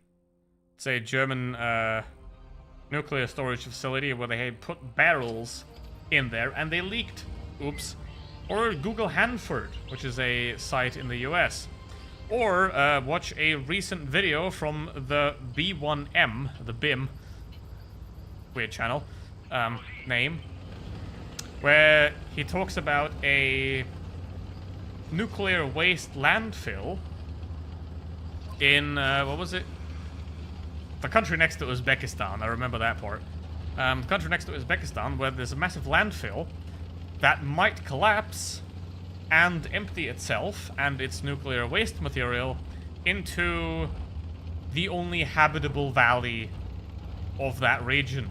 It's a German nuclear storage facility where they had put barrels in there and they leaked. Oops. Or Google Hanford, which is a site in the US. Or watch a recent video from the B1M, the BIM, weird channel, name, where he talks about a nuclear waste landfill in, what was it? The country next to Uzbekistan, I remember that part. The country next to Uzbekistan, where there's a massive landfill that might collapse and empty itself and its nuclear waste material into the only habitable valley of that region.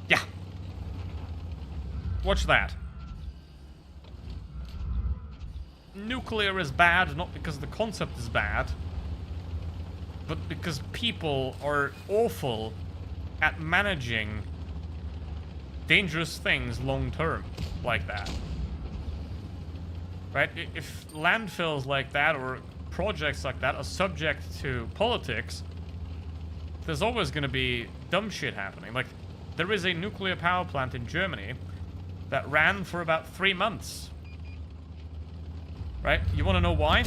Yeah. Watch that. Nuclear is bad, not because the concept is bad, but because people are awful at managing dangerous things long term like that. Right? If landfills like that or projects like that are subject to politics, there's always going to be dumb shit happening. Like, there is a nuclear power plant in Germany that ran for about 3 months. Right? You want to know why?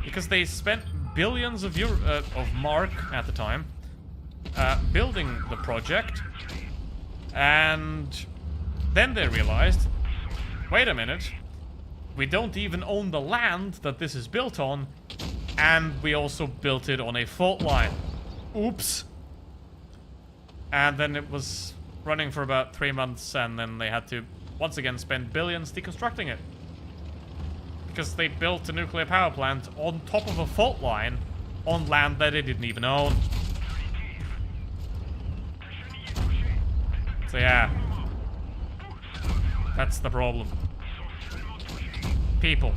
Because they spent billions of mark at the time building the project, and then they realized, wait a minute, we don't even own the land that this is built on, and we also built it on a fault line. Oops. And then it was running for about 3 months, and then they had to once again spend billions deconstructing it. Because they built a nuclear power plant on top of a fault line on land that they didn't even own. So yeah, that's the problem. People.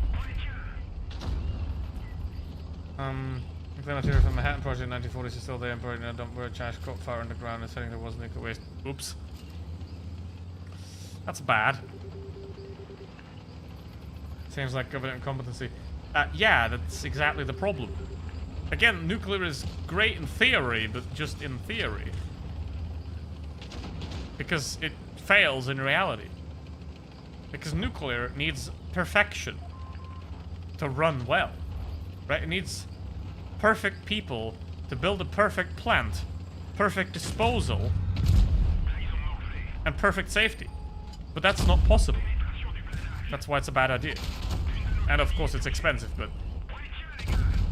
Nuclear material from Manhattan Project in 1940s is still there, and a dump where charge caught fire underground and setting there was nuclear waste. Oops. That's bad. Seems like government incompetency. Yeah, that's exactly the problem. Again, nuclear is great in theory, but just in theory. Because it fails in reality. Because nuclear needs perfection to run well. Right? It needs perfect people to build a perfect plant, perfect disposal, and perfect safety. But that's not possible. That's why it's a bad idea. And of course it's expensive, but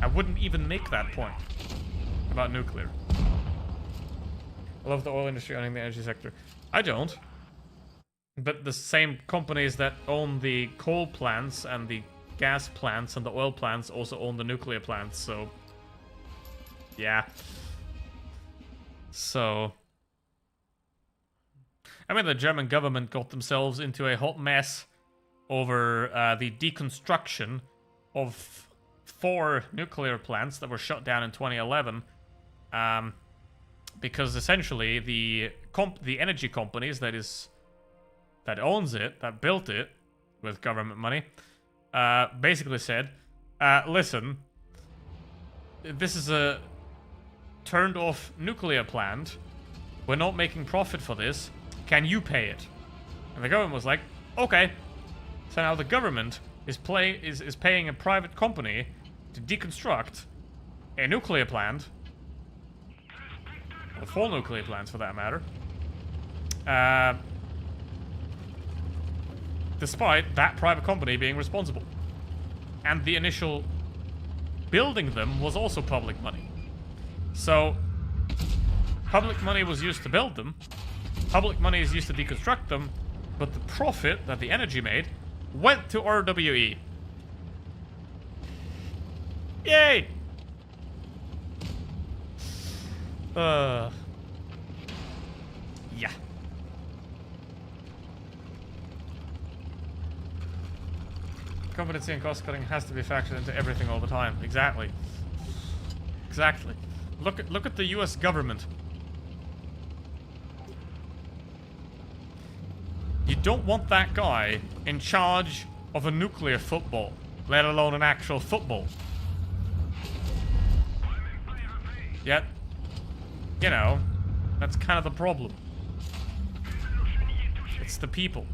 I wouldn't even make that point about nuclear. I love the oil industry owning the energy sector. I don't. But the same companies that own the coal plants and the gas plants and the oil plants also own the nuclear plants, so Yeah. So, I mean, the German government got themselves into a hot mess over the deconstruction of 4 nuclear plants that were shut down in 2011, because essentially the energy companies that owns it, that built it with government money, basically said, listen, this is a turned off nuclear plant. We're not making profit for this. Can you pay it? And the government was like, okay. So now the government is paying a private company to deconstruct a nuclear plant, or 4 nuclear plants for that matter, despite that private company being responsible. And the initial building them was also public money. So, public money was used to build them, public money is used to deconstruct them, but the profit that the energy made went to RWE. Yay! Yeah. Competency and cost cutting has to be factored into everything all the time. Exactly. Exactly. Look at the US government. You don't want that guy in charge of a nuclear football, let alone an actual football. Yet, you know, that's kind of the problem. It's the people.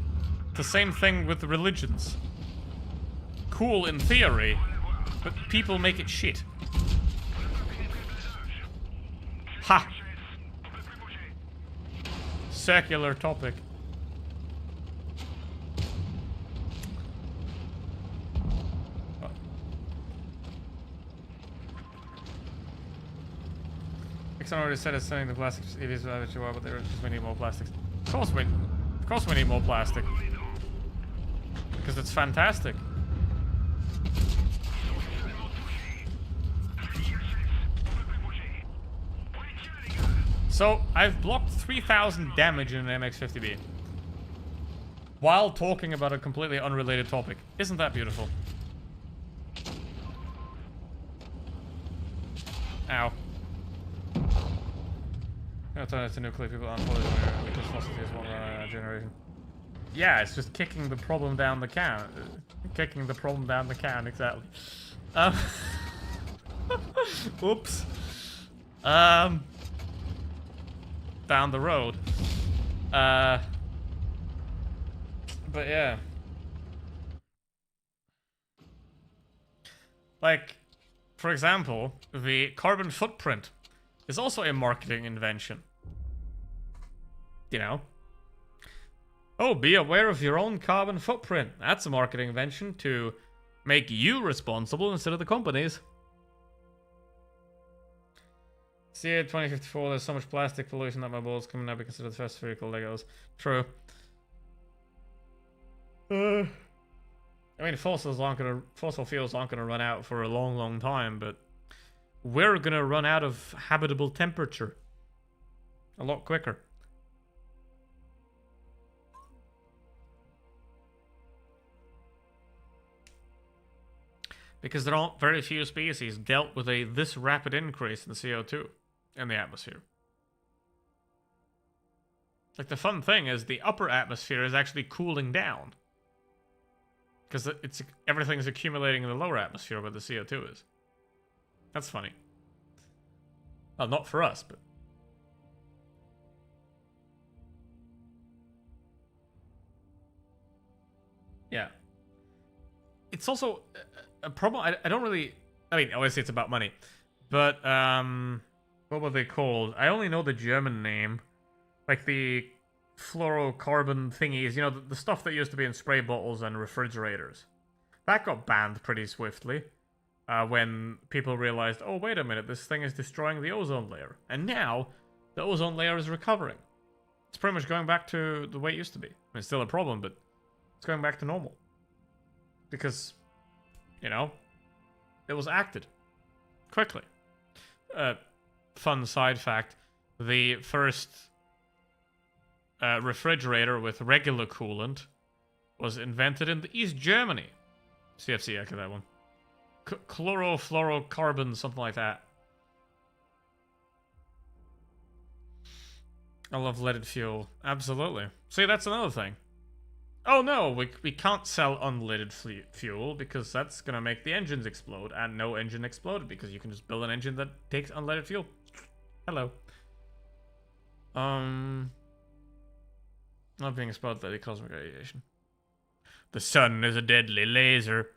It's the same thing with the religions. Cool in theory, but people make it shit. Ha! Circular topic. Exxon already said it's sending the plastics EVs that you are, but we need more plastics. Of course we need more plastic. Because it's fantastic. So, I've blocked 3,000 damage in an MX-50B. While talking about a completely unrelated topic. Isn't that beautiful? Ow. No, it's a nuclear people aren't fully aware because fossil fuels won't run out of generation. Yeah, it's just kicking the problem down the can. Kicking the problem down the can, exactly. Oops. Down the road. But yeah. Like, for example, the carbon footprint is also a marketing invention. You know? Oh, be aware of your own carbon footprint. That's a marketing invention to make you responsible instead of the companies. See, 2054, there's so much plastic pollution that my bullets can now be considered the first vehicle Legos. True. I mean, fossil fuels aren't gonna run out for a long, long time, but we're gonna run out of habitable temperature a lot quicker. Because there aren't very few species dealt with this rapid increase in CO2 in the atmosphere. Like, the fun thing is the upper atmosphere is actually cooling down. Because everything's accumulating in the lower atmosphere where the CO2 is. That's funny. Well, not for us, but... yeah. It's also a problem. I don't really... I mean, obviously it's about money. But, what were they called? I only know the German name. Like the fluorocarbon thingies. You know, the stuff that used to be in spray bottles and refrigerators. That got banned pretty swiftly. When people realized, oh, wait a minute, this thing is destroying the ozone layer. And now, the ozone layer is recovering. It's pretty much going back to the way it used to be. I mean, it's still a problem, but it's going back to normal. Because, you know, it was acted quickly. fun side fact, the first refrigerator with regular coolant was invented in East Germany. CFC, echo that one. Chlorofluorocarbon, something like that. I love leaded fuel. Absolutely. See, that's another thing. Oh no, we can't sell unleaded fuel because that's gonna make the engines explode, and no engine exploded because you can just build an engine that takes unleaded fuel. Hello. Not being exploded by the cosmic radiation. The sun is a deadly laser.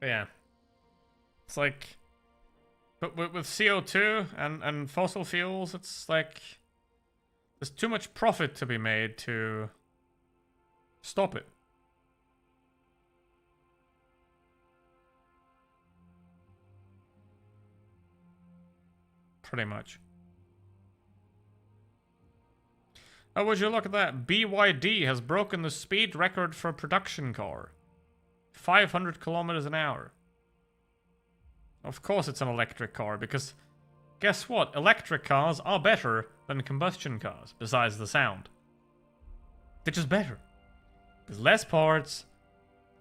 Yeah. It's like, but with CO2 and fossil fuels, it's like there's too much profit to be made to stop it. Pretty much. Oh, would you look at that? BYD has broken the speed record for a production car. 500 kilometers an hour. Of course it's an electric car, because guess what? Electric cars are better than combustion cars, besides the sound. They're just better. There's less parts,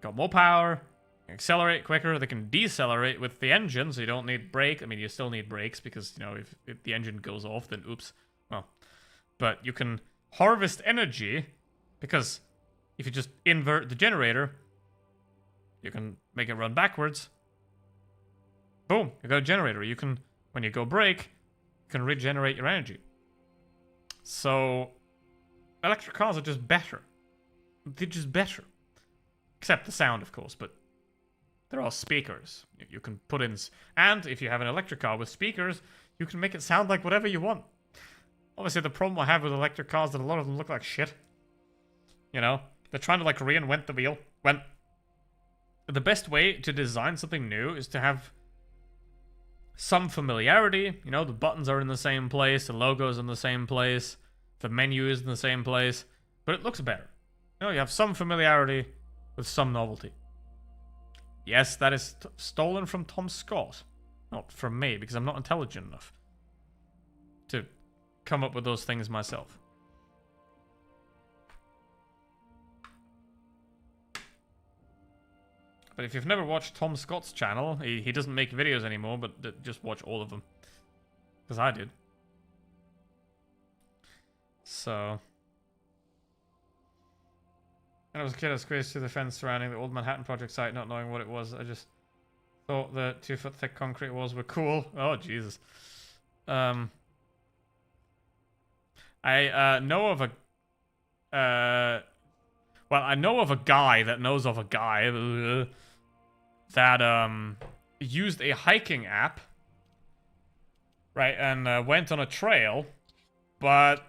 got more power, accelerate quicker, they can decelerate with the engine, so you don't need brake. I mean, you still need brakes, because, you know, if the engine goes off, then oops. Well, but you can harvest energy, because if you just invert the generator, you can make it run backwards. Boom, you got a generator. You can, when you go brake, you can regenerate your energy. So, electric cars are just better. They're just better. Except the sound, of course, but they're all speakers. You can put in, and if you have an electric car with speakers, you can make it sound like whatever you want. Obviously, the problem I have with electric cars is that a lot of them look like shit. You know, they're trying to like reinvent the wheel. When the best way to design something new is to have some familiarity. You know, the buttons are in the same place, the logo's in the same place, the menu is in the same place, but it looks better. You know, you have some familiarity with some novelty. Yes, that is stolen from Tom Scott. Not from me, because I'm not intelligent enough to come up with those things myself. But if you've never watched Tom Scott's channel, he doesn't make videos anymore, but just watch all of them. Because I did. So. And I was a kid, I squeezed through the fence surrounding the old Manhattan Project site, not knowing what it was. I just thought the 2-foot thick concrete walls were cool. Oh, Jesus. I know of a... well, I know of a guy that knows of a guy that used a hiking app, right, and went on a trail, but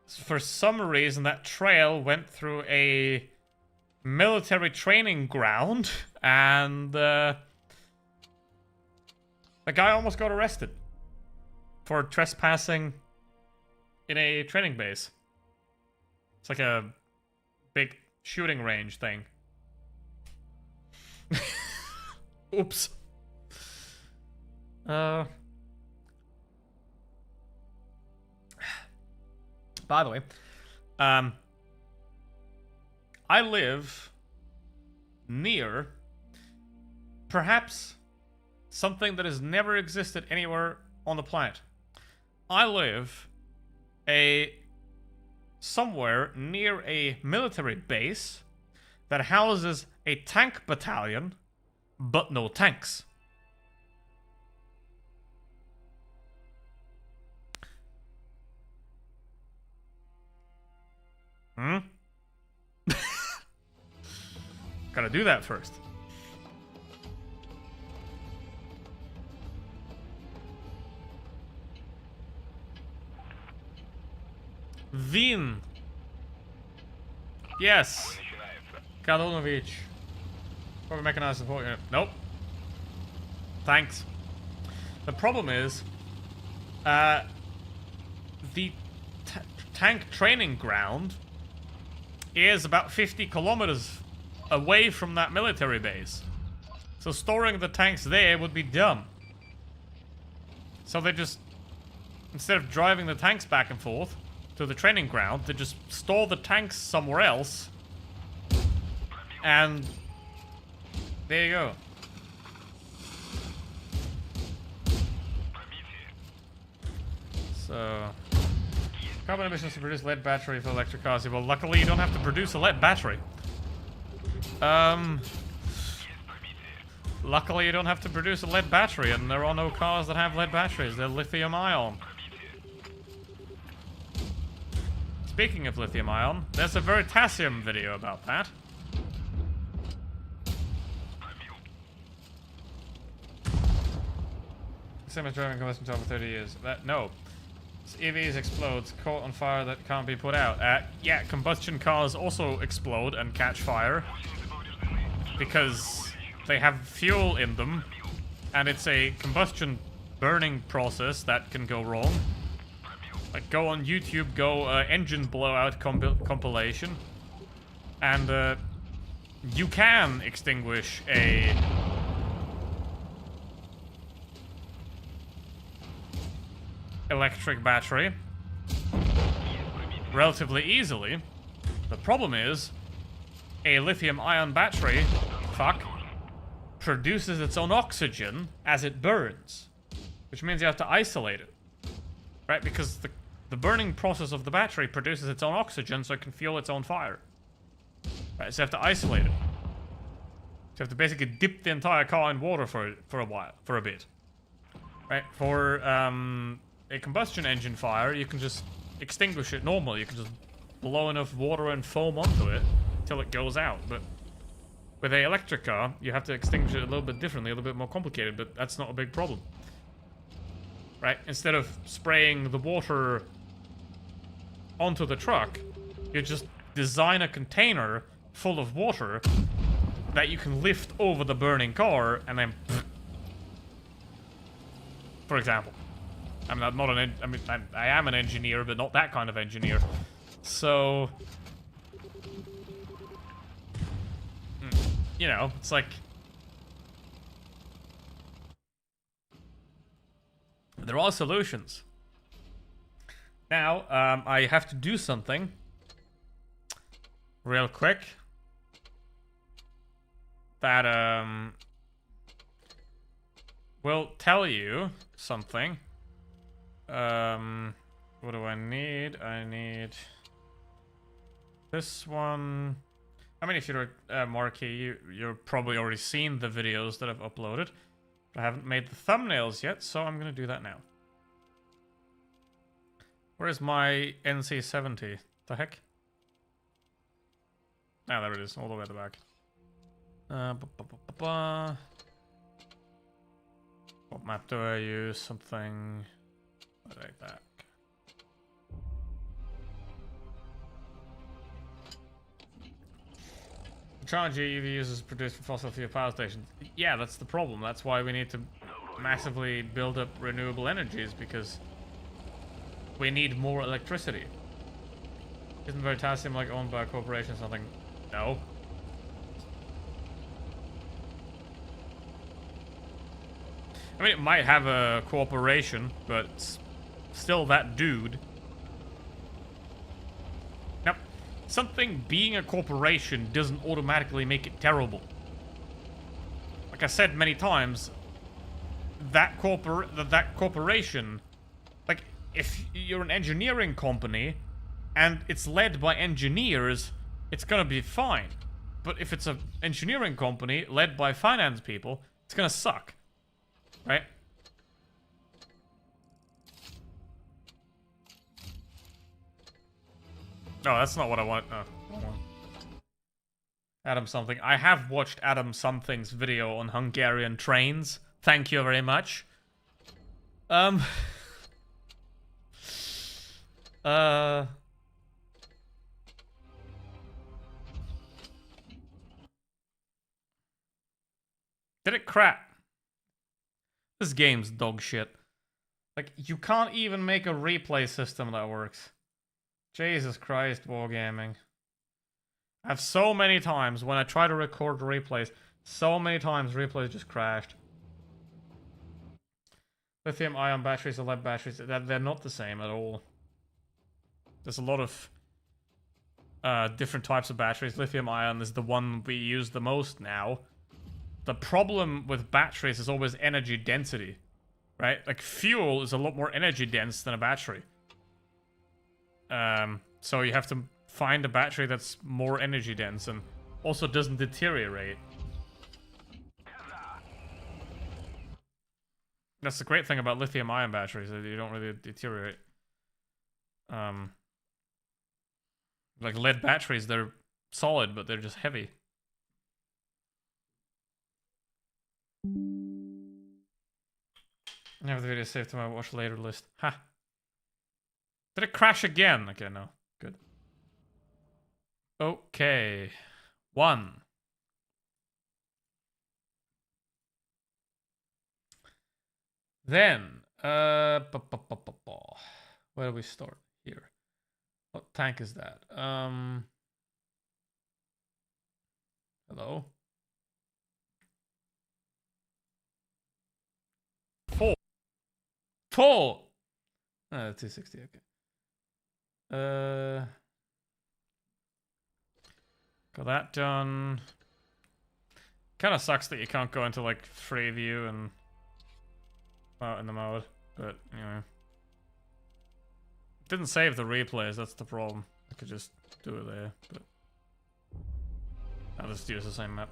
for some reason that trail went through a military training ground, and the guy almost got arrested for trespassing in a training base. It's like a big shooting range thing. Oops. By the way, I live near perhaps something that has never existed anywhere on the planet. I live somewhere near a military base that houses a tank battalion, but no tanks. Gotta do that first. Vin. Yes. Kalunovic. Probably mechanized support unit. Nope. Thanks. The problem is, the tank training ground is about 50 kilometers away from that military base. So storing the tanks there would be dumb. So they just, instead of driving the tanks back and forth to the training ground, they just store the tanks somewhere else. And there you go. So, carbon emissions to produce lead battery for electric cars. Well, luckily you don't have to produce a lead battery. Luckily you don't have to produce a lead battery, and there are no cars that have lead batteries. They're lithium ion. Speaking of lithium ion, there's a Veritasium video about that. Same as driving combustion over 30 years. No. EVs explodes, caught on fire that can't be put out. Yeah, combustion cars also explode and catch fire because they have fuel in them, and it's a combustion burning process that can go wrong. Like, go on YouTube, go engine blowout compilation, and you can extinguish a electric battery relatively easily. The problem is, a lithium-ion battery, produces its own oxygen as it burns, which means you have to isolate it, right? Because the burning process of the battery produces its own oxygen so it can fuel its own fire, right? So you have to isolate it. So you have to basically dip the entire car in water for a bit, right? For a combustion engine fire, you can just extinguish it normally. You can just blow enough water and foam onto it till it goes out. But with an electric car, you have to extinguish it a little bit differently, a little bit more complicated, but that's not a big problem. Right? Instead of spraying the water onto the truck, you just design a container full of water that you can lift over the burning car and then, for example. I am an engineer, but not that kind of engineer. So, you know, it's like, there are solutions. Now, I have to do something real quick that will tell you something. What do I need? I need this one. I mean, if you're Marquee, you've probably already seen the videos that I've uploaded. But I haven't made the thumbnails yet, so I'm gonna do that now. Where is my NC70? The heck? Ah, there it is, all the way at the back. What map do I use? Something like that. The charge EV uses produced from fossil fuel power stations. Yeah, that's the problem. That's why we need to massively build up renewable energies, because we need more electricity. Isn't Veritasium like owned by a corporation or something? No. I mean, it might have a corporation, but it's still that dude. Now, something being a corporation doesn't automatically make it terrible. Like I said many times, that corporation, like, if you're an engineering company and it's led by engineers, it's gonna be fine. But if it's an engineering company led by finance people, it's gonna suck. Right? No, that's not what I want. No. Adam Something. I have watched Adam Something's video on Hungarian trains. Thank you very much. Did it crap? This game's dog shit. Like, you can't even make a replay system that works. Jesus Christ, wargaming. I have so many times when I try to record replays, so many times replays just crashed. Lithium ion batteries or lead batteries, they're not the same at all. There's a lot of different types of batteries. Lithium ion is the one we use the most now. The problem with batteries is always energy density, right? Like fuel is a lot more energy dense than a battery. So you have to find a battery that's more energy dense and also doesn't deteriorate. That's the great thing about lithium ion batteries, that you don't really deteriorate. Like lead batteries, they're solid, but they're just heavy. I have the video saved to my watch later list. Ha! Did it crash again? Okay, no. Good. Okay. 1. Then, where do we start? Here. What tank is that? Hello? 4. 4! 260, okay. Got that done. Kind of sucks that you can't go into like free view and out in the mode, but anyway. Didn't save the replays, that's the problem. I could just do it there, but I'll just use the same map.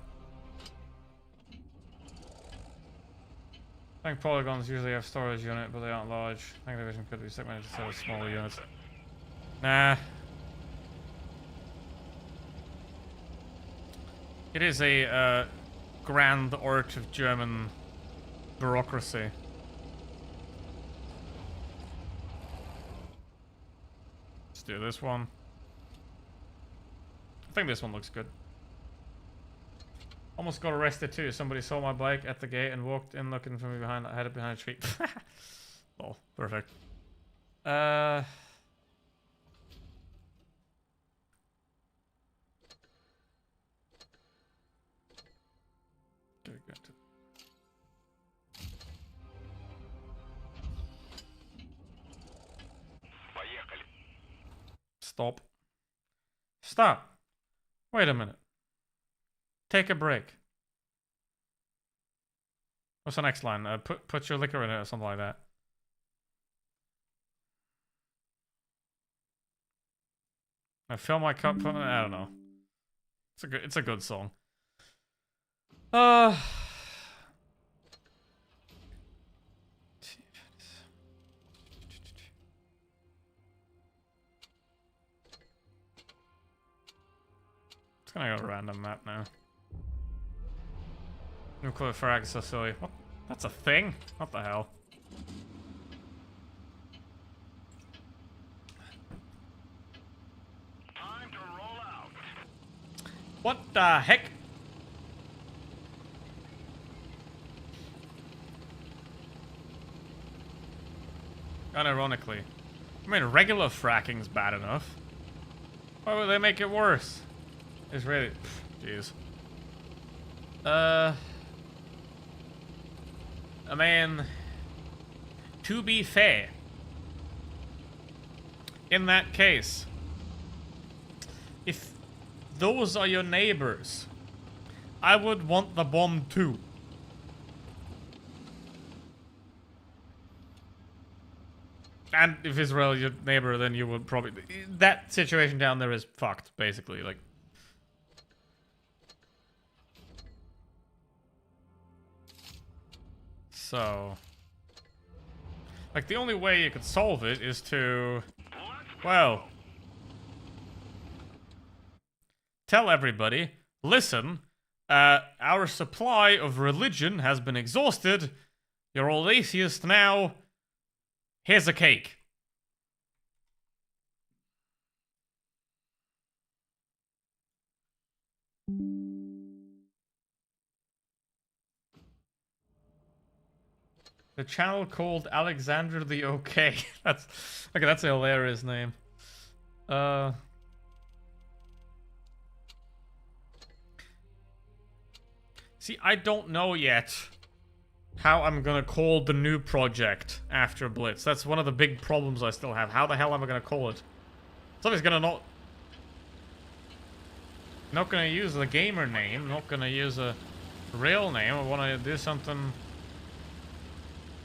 I think polygons usually have storage unit, but they aren't large. I think division could be segmented instead of smaller units. Nah. It is a grand art of German bureaucracy. Let's do this one. I think this one looks good. Almost got arrested too. Somebody saw my bike at the gate and walked in looking for me behind. I had it behind a tree. Oh, perfect. Okay, good. Stop. Stop. Wait a minute. Take a break. What's the next line? Put your liquor in it or something like that. I fill my cup. I don't know. It's a good song. It's gonna go random map now. Nuclear frag so silly. What? That's a thing? What the hell? Time to roll out. What the heck? Unironically. I mean, regular fracking's bad enough. Why would they make it worse? It's really... Jeez. I mean... To be fair... In that case... If those are your neighbors... I would want the bomb too. And if Israel your neighbor, then you would probably... That situation down there is fucked, basically. Like... So... Like, the only way you could solve it is to... Well... Tell everybody, listen, our supply of religion has been exhausted. You're all atheists now. Here's a cake. The channel called Alexander the OK. That's okay. That's a hilarious name. See, I don't know yet how I'm gonna call the new project after Blitz. That's one of the big problems I still have. How the hell am I gonna call it? Somebody's gonna not gonna use the gamer name, not gonna use a real name. I wanna do something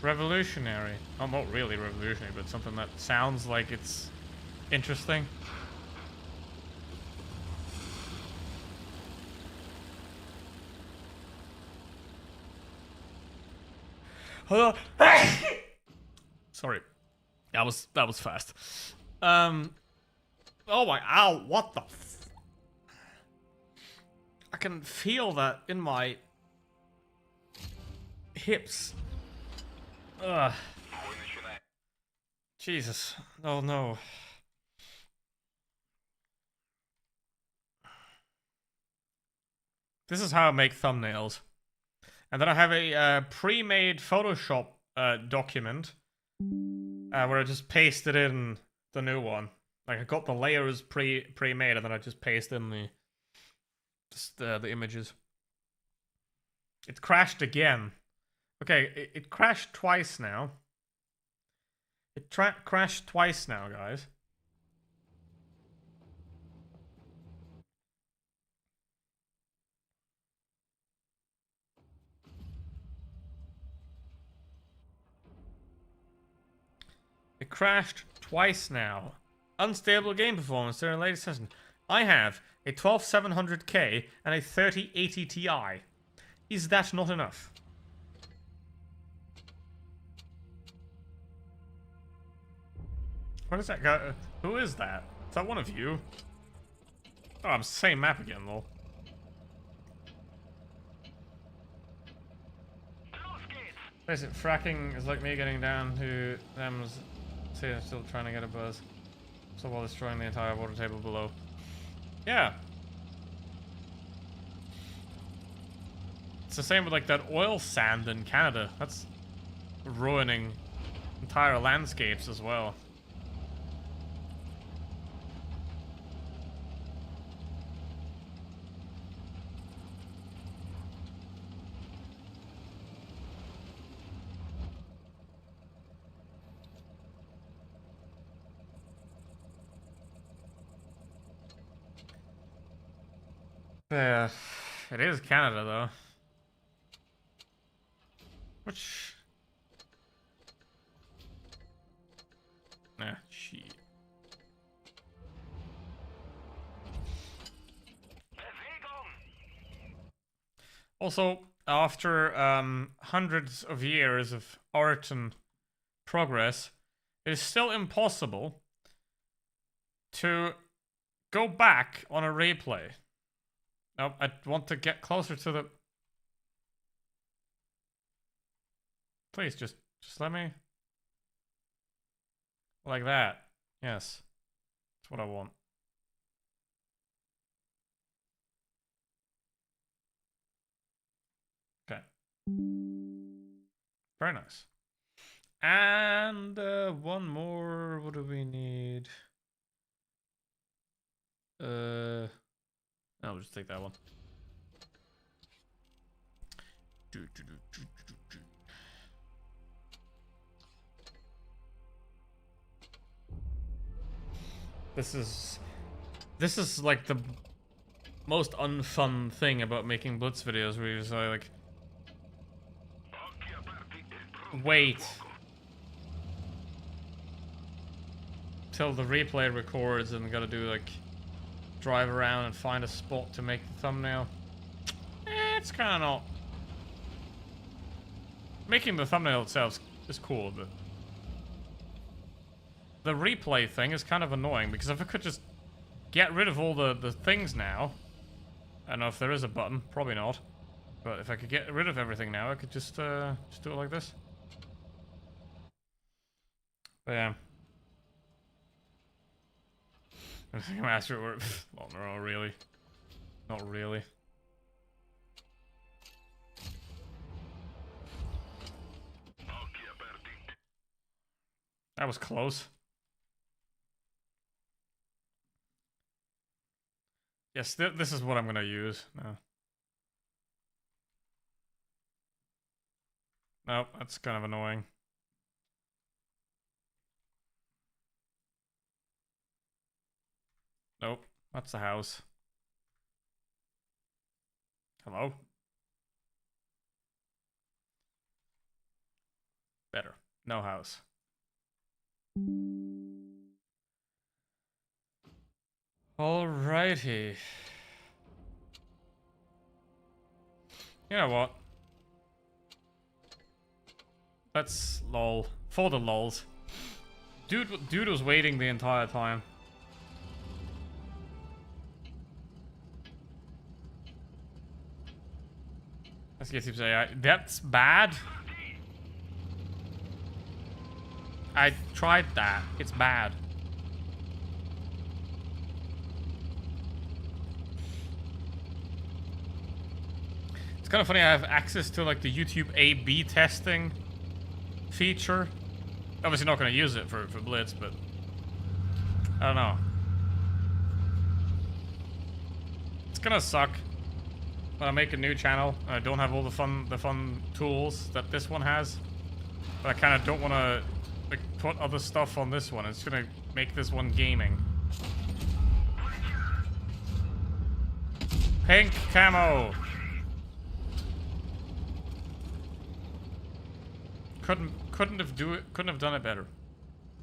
revolutionary. Oh, not really revolutionary, but something that sounds like it's interesting. Hold on. Sorry. That was fast. Oh my, ow, what the I can feel that in my hips. Ugh. Jesus. Oh no. This is how I make thumbnails. And then I have a pre-made Photoshop document where I just pasted in the new one. Like I got the layers pre-made and then I just paste in the images. It crashed again. Okay, it crashed twice now. It crashed twice now, guys. It crashed twice now. Unstable game performance during the latest session. I have a 12700K and a 3080 Ti. Is that not enough? What is that guy? Who is that? Is that one of you? Oh, I'm same map again, lol. Basic fracking is like me getting down to them. See, I'm still trying to get a buzz. So while destroying the entire water table below. Yeah. It's the same with like that oil sand in Canada. That's ruining entire landscapes as well. Yeah, it is Canada though. Which... shit. Also, after hundreds of years of art and progress, it is still impossible to go back on a replay. Nope, I want to get closer to the... Please, just let me... Like that. Yes. That's what I want. Okay. Very nice. And one more. What do we need? I'll just take that one. This is like the most unfun thing about making Blitz videos, where you just like wait till the replay records and gotta do like drive around and find a spot to make the thumbnail. It's kind of not... Making the thumbnail itself is cool, but the replay thing is kind of annoying, because if I could just get rid of all the things now... I don't know if there is a button, probably not. But if I could get rid of everything now, I could just do it like this. But yeah. Master work. Well, no, not really. Not really. That was close. Yes, this is what I'm gonna use now. Nope, that's kind of annoying. Nope, that's the house. Hello? Better. No house. Alrighty. You know what? Let's lol. For the lols. Dude was waiting the entire time. Let's get to AI. That's bad. I tried that. It's bad. It's kind of funny I have access to like the YouTube A/B testing feature. Obviously not going to use it for Blitz, but I don't know. It's gonna suck when I make a new channel and I don't have all the fun tools that this one has. But I kind of don't want to like put other stuff on this one. It's gonna make this one gaming. Pink camo. Couldn't have done it better.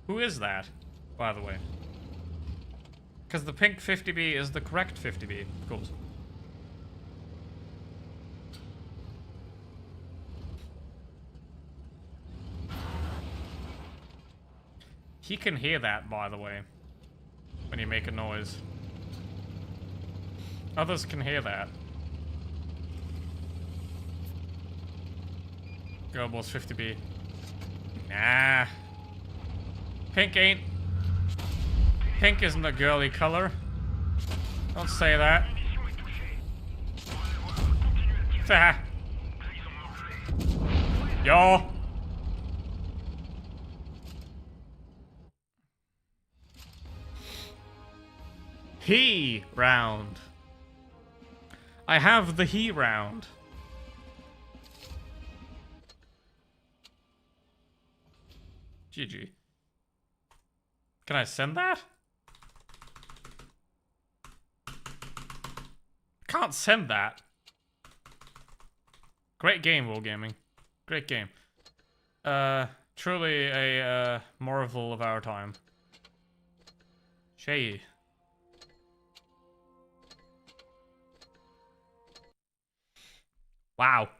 Who is that, by the way? Because the pink 50B is the correct 50B, of course. He can hear that, by the way, when you make a noise. Others can hear that. Girl Boss 50B. Nah. Pink ain't. Pink isn't a girly color. Don't say that. Ah. Yo. He round. I have the he round. GG. Can I send that? Can't send that. Great game, Wargaming. Great game. Truly a marvel of our time. Shay. Wow.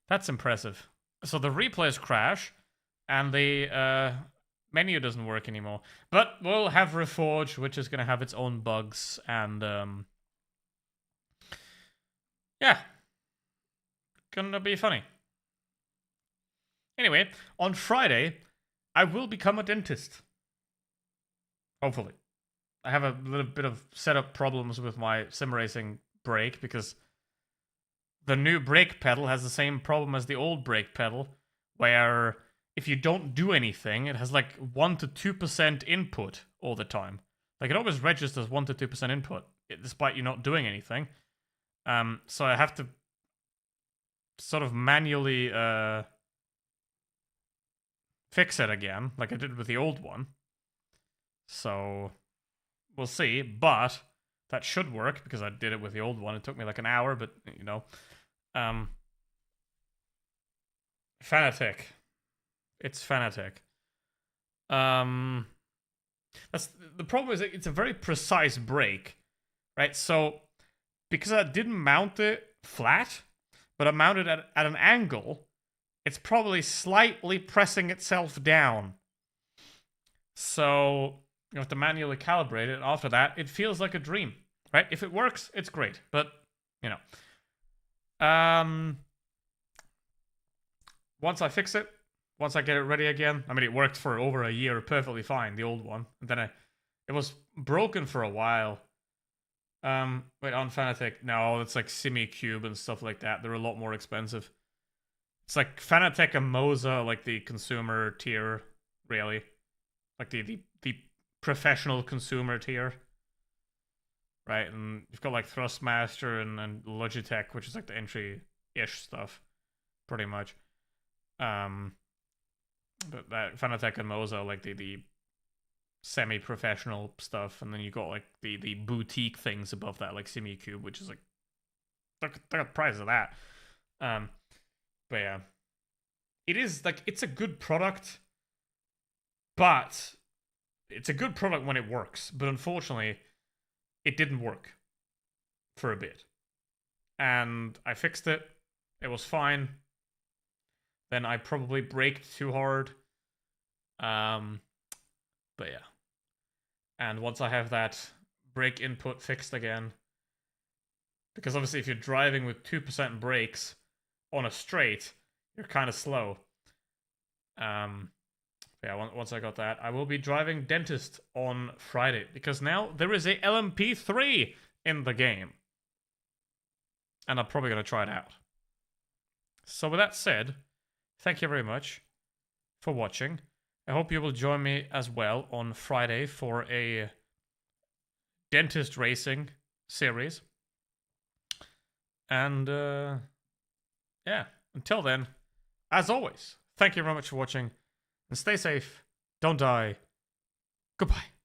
That's impressive. So the replays crash, and the menu doesn't work anymore. But we'll have Reforge, which is going to have its own bugs, and yeah. Gonna be funny. Anyway, on Friday, I will become a dentist. Hopefully. I have a little bit of setup problems with my sim racing brake, because the new brake pedal has the same problem as the old brake pedal, where if you don't do anything, it has like 1 to 2% input all the time. Like it always registers 1 to 2% input, despite you not doing anything. So I have to sort of manually fix it again, like I did with the old one. So we'll see, but that should work because I did it with the old one. It took me like an hour, but you know. Fanatec. It's Fanatec. That's the problem is it's a very precise brake, right? So because I didn't mount it flat, but I mounted it at an angle, it's probably slightly pressing itself down. So you have to manually calibrate it. After that, it feels like a dream, right? If it works, it's great. But you know. Once I fix it, once I get it ready again, I mean, it worked for over a year perfectly fine, the old one. And then it was broken for a while. Wait, on Fanatec, no, it's like SimiCube and stuff like that. They're a lot more expensive. It's like Fanatec and Moza, like the consumer tier, really. Like the professional consumer tier. Right, and you've got like Thrustmaster and Logitech, which is like the entry-ish stuff, pretty much. But that Fanatec and Moza, like the semi-professional stuff, and then you got like the boutique things above that, like Simucube, which is like look at the price of that. But yeah, it is like it's a good product, but it's a good product when it works. But unfortunately, it didn't work for a bit, and I fixed it. It was fine. Then I probably braked too hard. But yeah. And once I have that brake input fixed again, because obviously if you're driving with 2% brakes on a straight, you're kind of slow. Yeah, once I got that, I will be driving Dentist on Friday, because now there is a LMP3 in the game. And I'm probably going to try it out. So with that said, thank you very much for watching. I hope you will join me as well on Friday for a Dentist Racing series. And yeah, until then, as always, thank you very much for watching, and stay safe, don't die, goodbye.